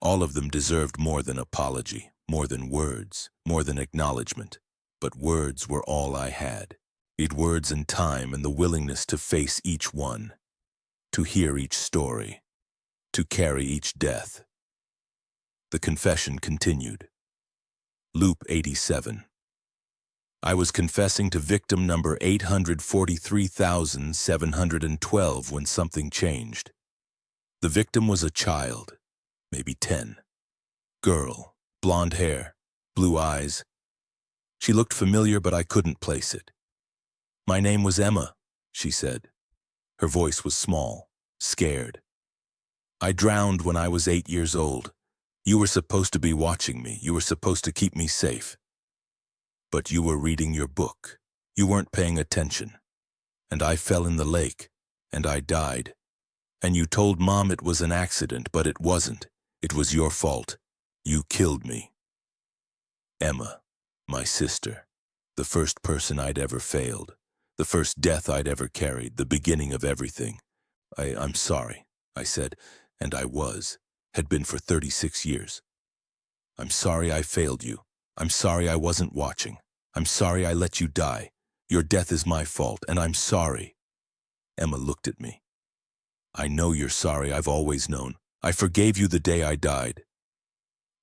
All of them deserved more than apology, more than words, more than acknowledgement. But words were all I had. Need words and time and the willingness to face each one, to hear each story, to carry each death. The confession continued. Loop 87. I was confessing to victim number 843,712 when something changed. The victim was a child, maybe 10. Girl, blonde hair, blue eyes. She looked familiar, but I couldn't place it. My name was Emma, she said. Her voice was small, scared. I drowned when I was 8 years old. You were supposed to be watching me. You were supposed to keep me safe. But you were reading your book. You weren't paying attention. And I fell in the lake, and I died. And you told Mom it was an accident, but it wasn't. It was your fault. You killed me. Emma, my sister, the first person I'd ever failed. The first death I'd ever carried, the beginning of everything. I'm sorry, I said, and I had been for 36 years. I'm sorry I failed you. I'm sorry I wasn't watching. I'm sorry I let you die. Your death is my fault, and I'm sorry. Emma looked at me. I know you're sorry, I've always known. I forgave you the day I died.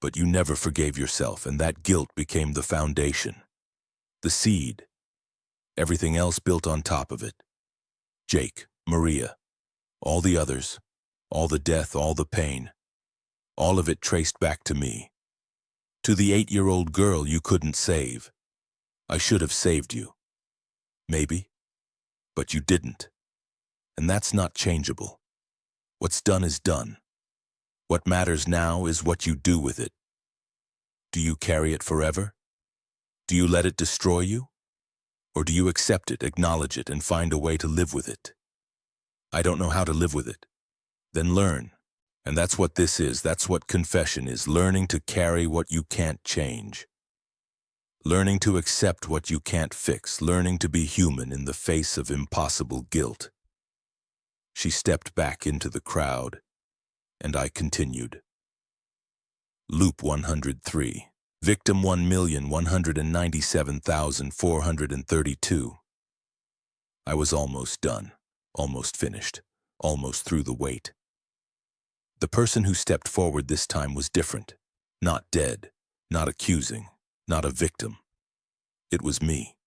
But you never forgave yourself, and that guilt became the foundation. The seed. Everything else built on top of it. Jake, Maria, all the others, all the death, all the pain, all of it traced back to me. To the 8-year-old girl you couldn't save. I should have saved you. Maybe. But you didn't. And that's not changeable. What's done is done. What matters now is what you do with it. Do you carry it forever? Do you let it destroy you? Or do you accept it, acknowledge it, and find a way to live with it? I don't know how to live with it. Then learn. And that's what this is. That's what confession is. Learning to carry what you can't change. Learning to accept what you can't fix. Learning to be human in the face of impossible guilt. She stepped back into the crowd, and I continued. Loop 103. Victim 1,197,432. I was almost done, almost finished, almost through the wait. The person who stepped forward this time was different. Not dead, not accusing, not a victim. It was me,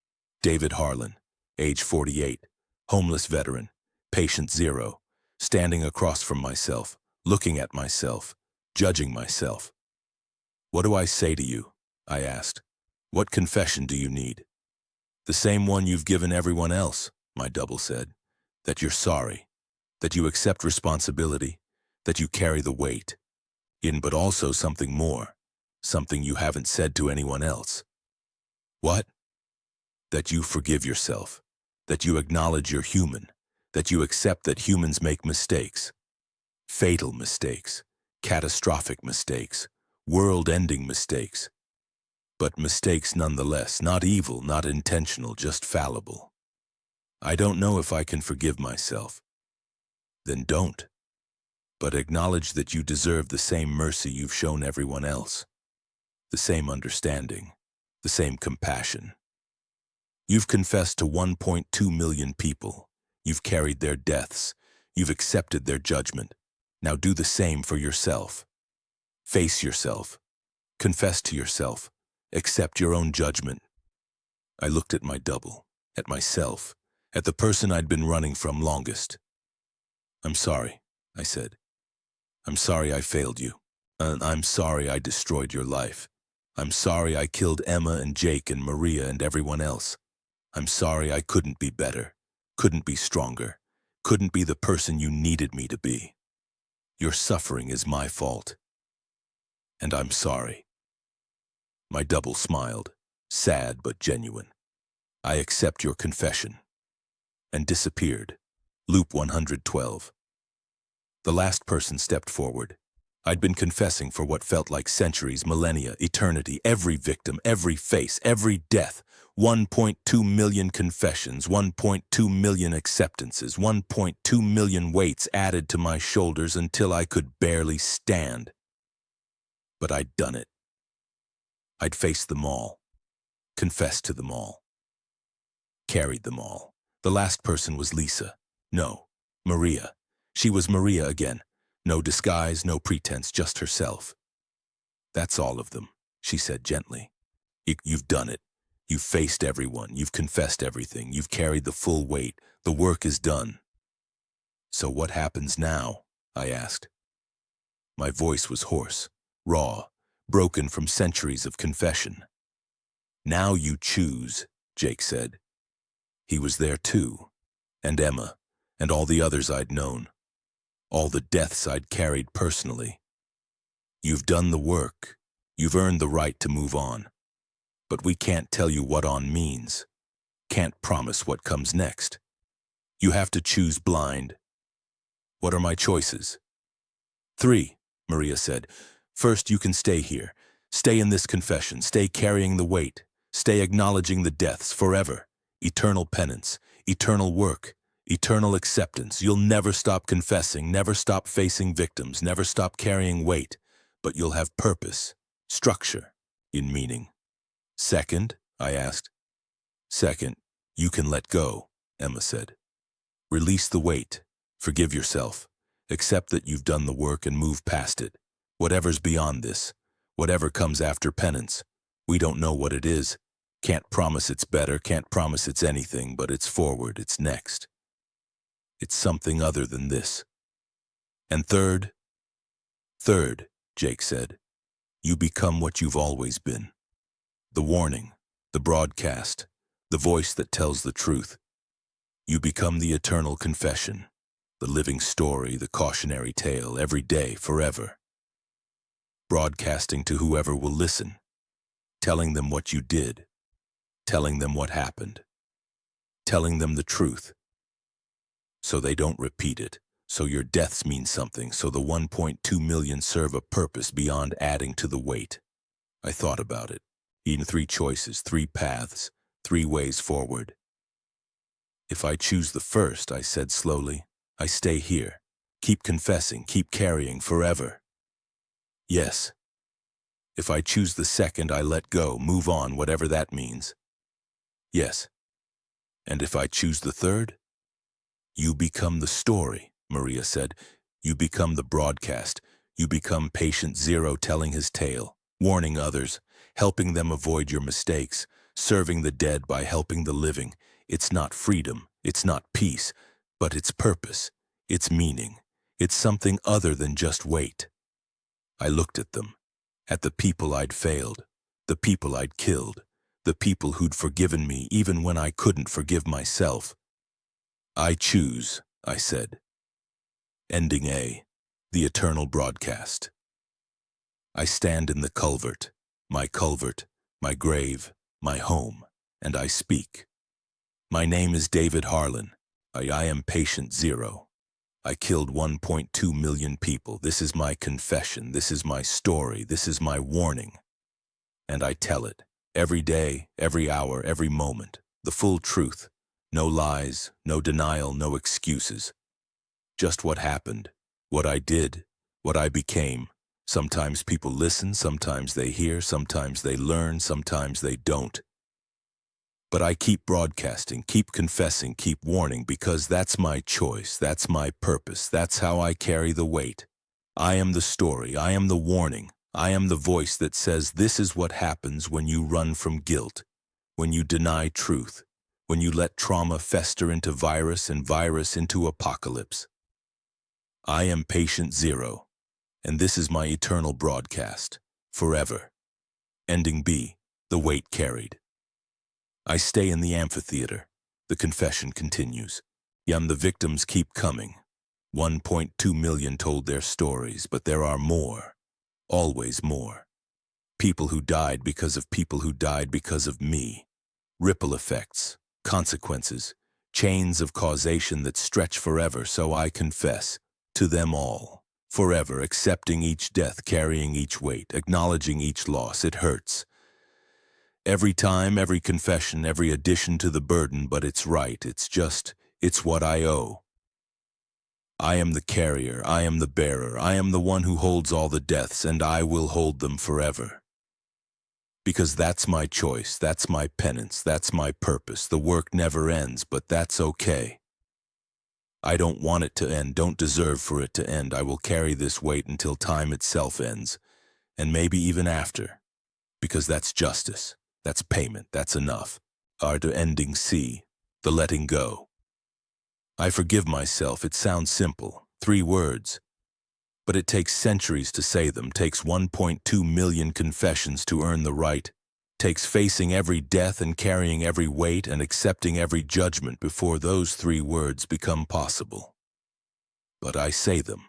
David Harlan, age 48, homeless veteran, patient zero, standing across from myself, looking at myself, judging myself. What do I say to you? I asked. What confession do you need? The same one you've given everyone else, my double said. That you're sorry, that you accept responsibility, that you carry the weight. But also something more, something you haven't said to anyone else. What? That you forgive yourself, that you acknowledge you're human, that you accept that humans make mistakes. Fatal mistakes, catastrophic mistakes, world-ending mistakes. But mistakes nonetheless, not evil, not intentional, just fallible. I don't know if I can forgive myself. Then don't. But acknowledge that you deserve the same mercy you've shown everyone else. The same understanding, the same compassion. You've confessed to 1.2 million people. You've carried their deaths. You've accepted their judgment. Now do the same for yourself. Face yourself. Confess to yourself. Accept your own judgment. I looked at my double, at myself, at the person I'd been running from longest. I'm sorry, I said. I'm sorry I failed you. I'm sorry I destroyed your life. I'm sorry I killed Emma and Jake and Maria and everyone else. I'm sorry I couldn't be better, couldn't be stronger, couldn't be the person you needed me to be. Your suffering is my fault. And I'm sorry. My double smiled, sad but genuine. I accept your confession. And disappeared. Loop 112. The last person stepped forward. I'd been confessing for what felt like centuries, millennia, eternity, every victim, every face, every death. 1.2 million confessions, 1.2 million acceptances, 1.2 million weights added to my shoulders until I could barely stand. But I'd done it. I'd faced them all, confessed to them all, carried them all. The last person was Lisa. No, Maria. She was Maria again. No disguise, no pretense, just herself. That's all of them, she said gently. You've done it. You've faced everyone. You've confessed everything. You've carried the full weight. The work is done. So what happens now? I asked. My voice was hoarse, raw, broken from centuries of confession. Now you choose, Jake said. He was there too, and Emma, and all the others I'd known. All the deaths I'd carried personally. You've done the work. You've earned the right to move on. But we can't tell you what on means. Can't promise what comes next. You have to choose blind. What are my choices? 3, Maria said. First, you can stay here. Stay in this confession. Stay carrying the weight. Stay acknowledging the deaths forever. Eternal penance. Eternal work. Eternal acceptance. You'll never stop confessing, never stop facing victims, never stop carrying weight. But you'll have purpose, structure, in meaning. Second, I asked. Second, you can let go, Emma said. Release the weight. Forgive yourself. Accept that you've done the work and move past it. Whatever's beyond this, whatever comes after penance, we don't know what it is. Can't promise it's better, can't promise it's anything, but it's forward, it's next. It's something other than this. And third, Jake said, You become what you've always been. The warning, the broadcast, the voice that tells the truth. You become the eternal confession, the living story, the cautionary tale, every day, forever. Broadcasting to whoever will listen, telling them what you did, telling them what happened, telling them the truth, so they don't repeat it, so your deaths mean something, so the 1.2 million serve a purpose beyond adding to the weight. I thought about it. Even 3 choices, 3 paths, 3 ways forward. If I choose the first, I said slowly, I stay here, keep confessing, keep carrying forever. Yes. If I choose the second, I let go, move on, whatever that means. Yes. And if I choose the third? You become the story, Maria said. You become the broadcast. You become patient zero telling his tale, warning others, helping them avoid your mistakes, serving the dead by helping the living. It's not freedom, it's not peace, but it's purpose, it's meaning. It's something other than just weight. I looked at them, at the people I'd failed, the people I'd killed, the people who'd forgiven me even when I couldn't forgive myself. I choose, I said. Ending A, the eternal broadcast. I stand in the culvert, my grave, my home, and I speak. My name is David Harlan. I am patient zero. I killed 1.2 million people. This is my confession. This is my story. This is my warning. And I tell it, every day, every hour, every moment, the full truth. No lies, no denial, no excuses. Just what happened, what I did, what I became. Sometimes people listen, sometimes they hear, sometimes they learn, sometimes they don't. But I keep broadcasting, keep confessing, keep warning, because that's my choice, that's my purpose, that's how I carry the weight. I am the story, I am the warning, I am the voice that says this is what happens when you run from guilt, when you deny truth, when you let trauma fester into virus and virus into apocalypse. I am patient zero, and this is my eternal broadcast, forever. Ending B, the weight carried. I stay in the amphitheater. The confession continues. The victims keep coming. 1.2 million told their stories, but there are more. Always more. People who died because of people who died because of me. Ripple effects, consequences, chains of causation that stretch forever, so I confess to them all. Forever, accepting each death, carrying each weight, acknowledging each loss. It hurts. Every time, every confession, every addition to the burden, but it's right, it's what I owe. I am the carrier, I am the bearer, I am the one who holds all the deaths, and I will hold them forever. Because that's my choice, that's my penance, that's my purpose. The work never ends, but that's okay. I don't want it to end, don't deserve for it to end. I will carry this weight until time itself ends, and maybe even after, because that's justice. That's payment, that's enough. To ending C, the letting go. I forgive myself, it sounds simple, 3 words. But it takes centuries to say them, takes 1.2 million confessions to earn the right, takes facing every death and carrying every weight and accepting every judgment before those 3 words become possible. But I say them.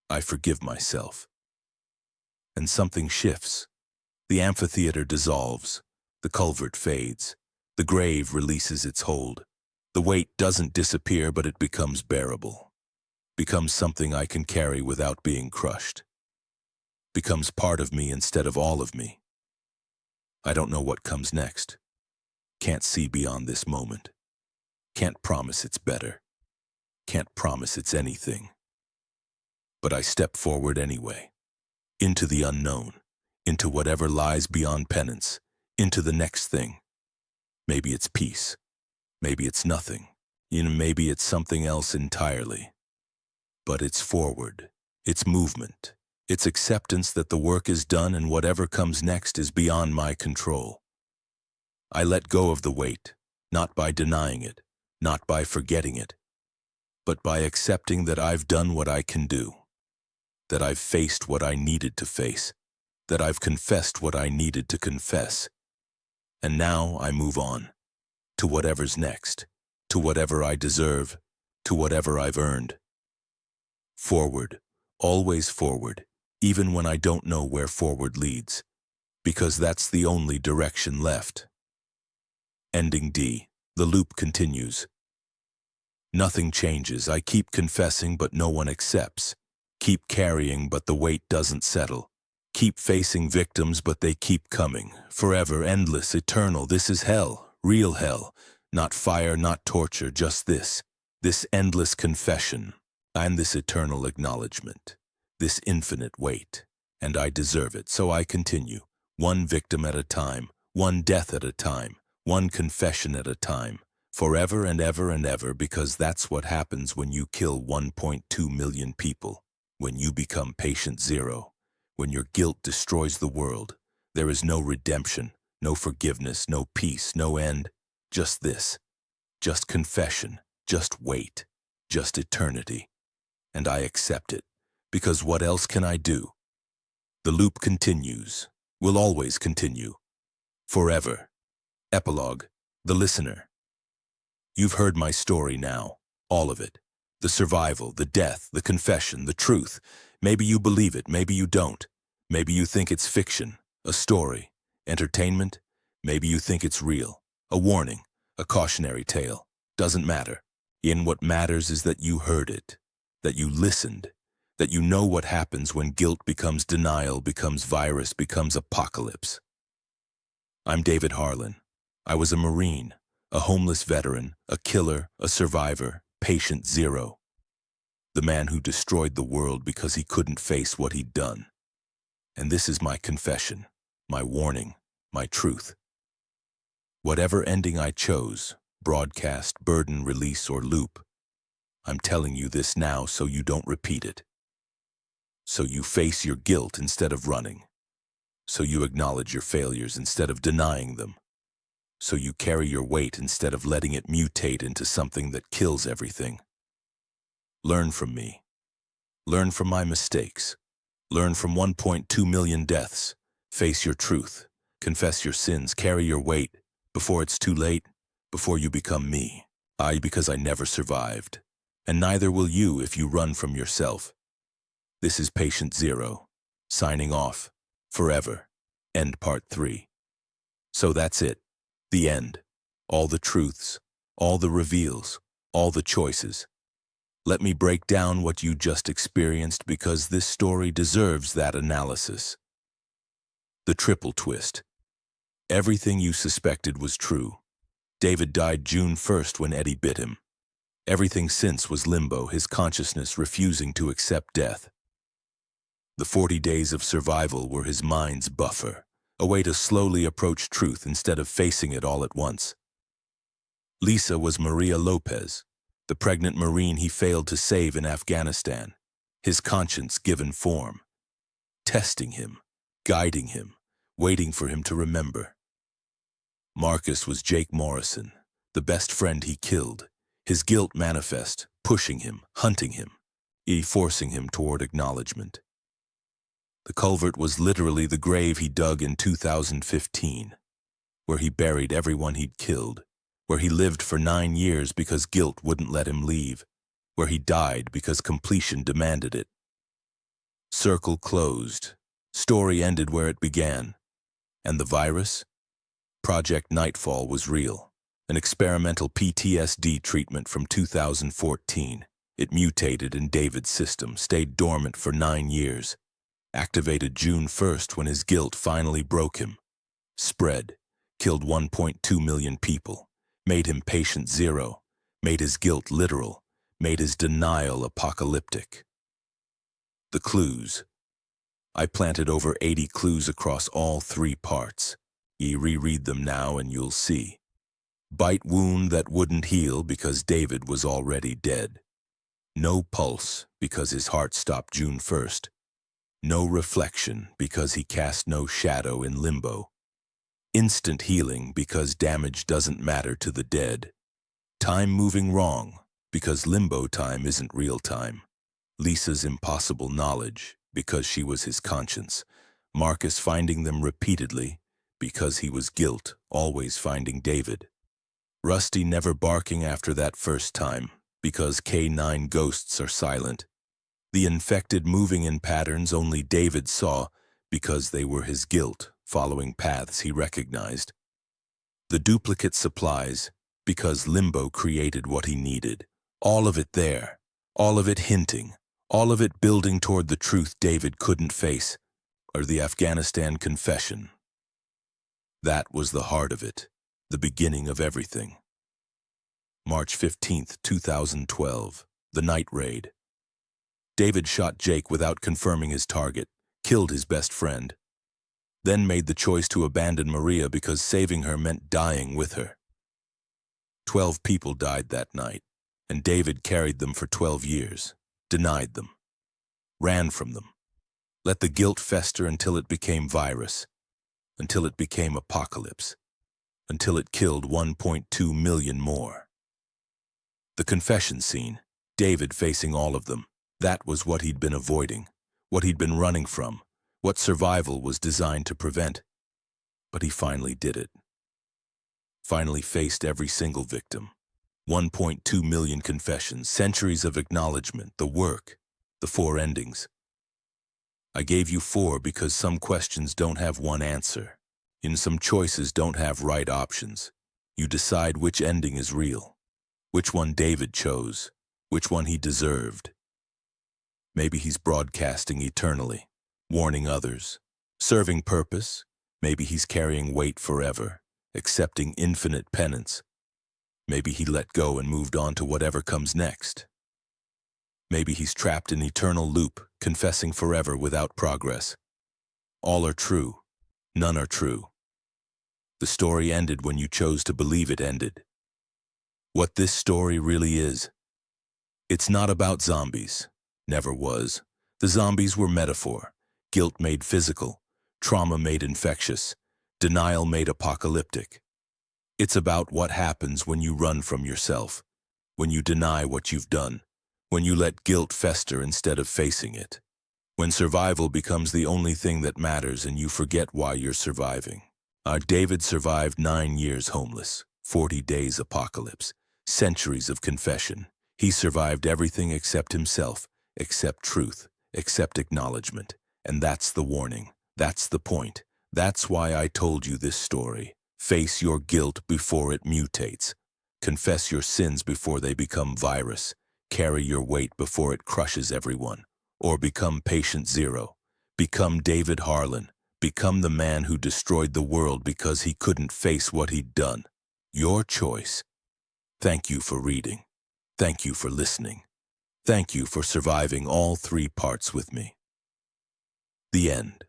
I forgive myself. And something shifts. The amphitheater dissolves, the culvert fades, the grave releases its hold. The weight doesn't disappear, but it becomes bearable, becomes something I can carry without being crushed, becomes part of me instead of all of me. I don't know what comes next, can't see beyond this moment, can't promise it's better, can't promise it's anything. But I step forward anyway, into the unknown, into whatever lies beyond penance, into the next thing. Maybe it's peace. Maybe it's nothing. Maybe it's something else entirely. But it's forward. It's movement. It's acceptance that the work is done and whatever comes next is beyond my control. I let go of the weight, not by denying it, not by forgetting it, but by accepting that I've done what I can do, that I've faced what I needed to face, that I've confessed what I needed to confess. And now I move on, to whatever's next, to whatever I deserve, to whatever I've earned. Forward, always forward, even when I don't know where forward leads, because that's the only direction left. Ending D. The loop continues. Nothing changes. I keep confessing, but no one accepts. Keep carrying, but the weight doesn't settle. Keep facing victims, but they keep coming. Forever, endless, eternal. This is hell, real hell. Not fire, not torture, just this. This endless confession, and this eternal acknowledgement. This infinite weight. And I deserve it, so I continue. One victim at a time, one death at a time, one confession at a time. Forever and ever, because that's what happens when you kill 1.2 million people. When you become patient zero. When your guilt destroys the world. There is no redemption, no forgiveness, no peace, no end. Just this. Just confession, just wait, just eternity. And I accept it, because what else can I do? The loop continues, will always continue. Forever. Epilogue. The listener. You've heard my story now, all of it. The survival, the death, the confession, the truth. Maybe you believe it, maybe you don't. Maybe you think it's fiction, a story, entertainment. Maybe you think it's real, a warning, a cautionary tale. Doesn't matter. What matters is that you heard it, that you listened, that you know what happens when guilt becomes denial, becomes virus, becomes apocalypse. I'm David Harlan. I was a Marine, a homeless veteran, a killer, a survivor, patient zero. The man who destroyed the world because he couldn't face what he'd done. And this is my confession, my warning, my truth. Whatever ending I chose, broadcast, burden, release, or loop, I'm telling you this now so you don't repeat it. So you face your guilt instead of running. So you acknowledge your failures instead of denying them. So you carry your weight instead of letting it mutate into something that kills everything. Learn from me. Learn from my mistakes. Learn from 1.2 million deaths. Face your truth. Confess your sins. Carry your weight. Before it's too late. Before you become me. Because I never survived. And neither will you if you run from yourself. This is Patient Zero. Signing off. Forever. End Part 3. So that's it. The end. All the truths. All the reveals. All the choices. Let me break down what you just experienced because this story deserves that analysis. The triple twist. Everything you suspected was true. David died June 1st when Eddie bit him. Everything since was limbo, his consciousness refusing to accept death. The 40 days of survival were his mind's buffer, a way to slowly approach truth instead of facing it all at once. Lisa was Maria Lopez, the pregnant Marine he failed to save in Afghanistan, his conscience given form, testing him, guiding him, waiting for him to remember. Marcus was Jake Morrison, the best friend he killed, his guilt manifest, pushing him, hunting him, forcing him toward acknowledgement. The culvert was literally the grave he dug in 2015, where he buried everyone he'd killed, where he lived for 9 years because guilt wouldn't let him leave, where he died because completion demanded it. Circle closed. Story ended where it began. And the virus? Project Nightfall was real, an experimental PTSD treatment from 2014. It mutated in David's system, stayed dormant for 9 years. Activated June 1st when his guilt finally broke him. Spread, killed 1.2 million people, made him patient zero, made his guilt literal, made his denial apocalyptic. The clues. I planted over 80 clues across all 3 parts. Reread them now and you'll see. Bite wound that wouldn't heal because David was already dead. No pulse because his heart stopped June 1st. No reflection because he cast no shadow in limbo. Instant healing because damage doesn't matter to the dead. Time moving wrong because limbo time isn't real time. Lisa's impossible knowledge because she was his conscience. Marcus finding them repeatedly, because he was guilt, always finding David. Rusty never barking after that first time, because K9 ghosts are silent. The infected moving in patterns only David saw, because they were his guilt, following paths he recognized. The duplicate supplies, because Limbo created what he needed. All of it there, all of it hinting, all of it building toward the truth David couldn't face, or the Afghanistan confession. That was the heart of it, the beginning of everything. March 15th, 2012, the night raid. David shot Jake without confirming his target, killed his best friend, then made the choice to abandon Maria because saving her meant dying with her. 12 people died that night, and David carried them for 12 years, denied them, ran from them, let the guilt fester until it became virus, until it became apocalypse, until it killed 1.2 million more. The confession scene, David facing all of them, that was what he'd been avoiding, what he'd been running from, what survival was designed to prevent. But he finally did it. Finally faced every single victim. 1.2 million confessions, centuries of acknowledgement, the work, the 4 endings. I gave you 4 because some questions don't have one answer. And some choices don't have right options. You decide which ending is real, which one David chose, which one he deserved. Maybe he's broadcasting eternally, warning others, serving purpose. Maybe he's carrying weight forever, accepting infinite penance. Maybe he let go and moved on to whatever comes next. Maybe he's trapped in eternal loop, confessing forever without progress. All are true. None are true. The story ended when you chose to believe it ended. What this story really is, it's not about zombies. Never was. The zombies were metaphor. Guilt made physical. Trauma made infectious. Denial made apocalyptic. It's about what happens when you run from yourself, when you deny what you've done, when you let guilt fester instead of facing it, when survival becomes the only thing that matters and you forget why you're surviving. Our David survived 9 years homeless, 40 days apocalypse, centuries of confession. He survived everything except himself, except truth, except acknowledgement. And that's the warning. That's the point. That's why I told you this story. Face your guilt before it mutates. Confess your sins before they become virus. Carry your weight before it crushes everyone. Or become patient zero. Become David Harlan. Become the man who destroyed the world because he couldn't face what he'd done. Your choice. Thank you for reading. Thank you for listening. Thank you for surviving all 3 parts with me. The end.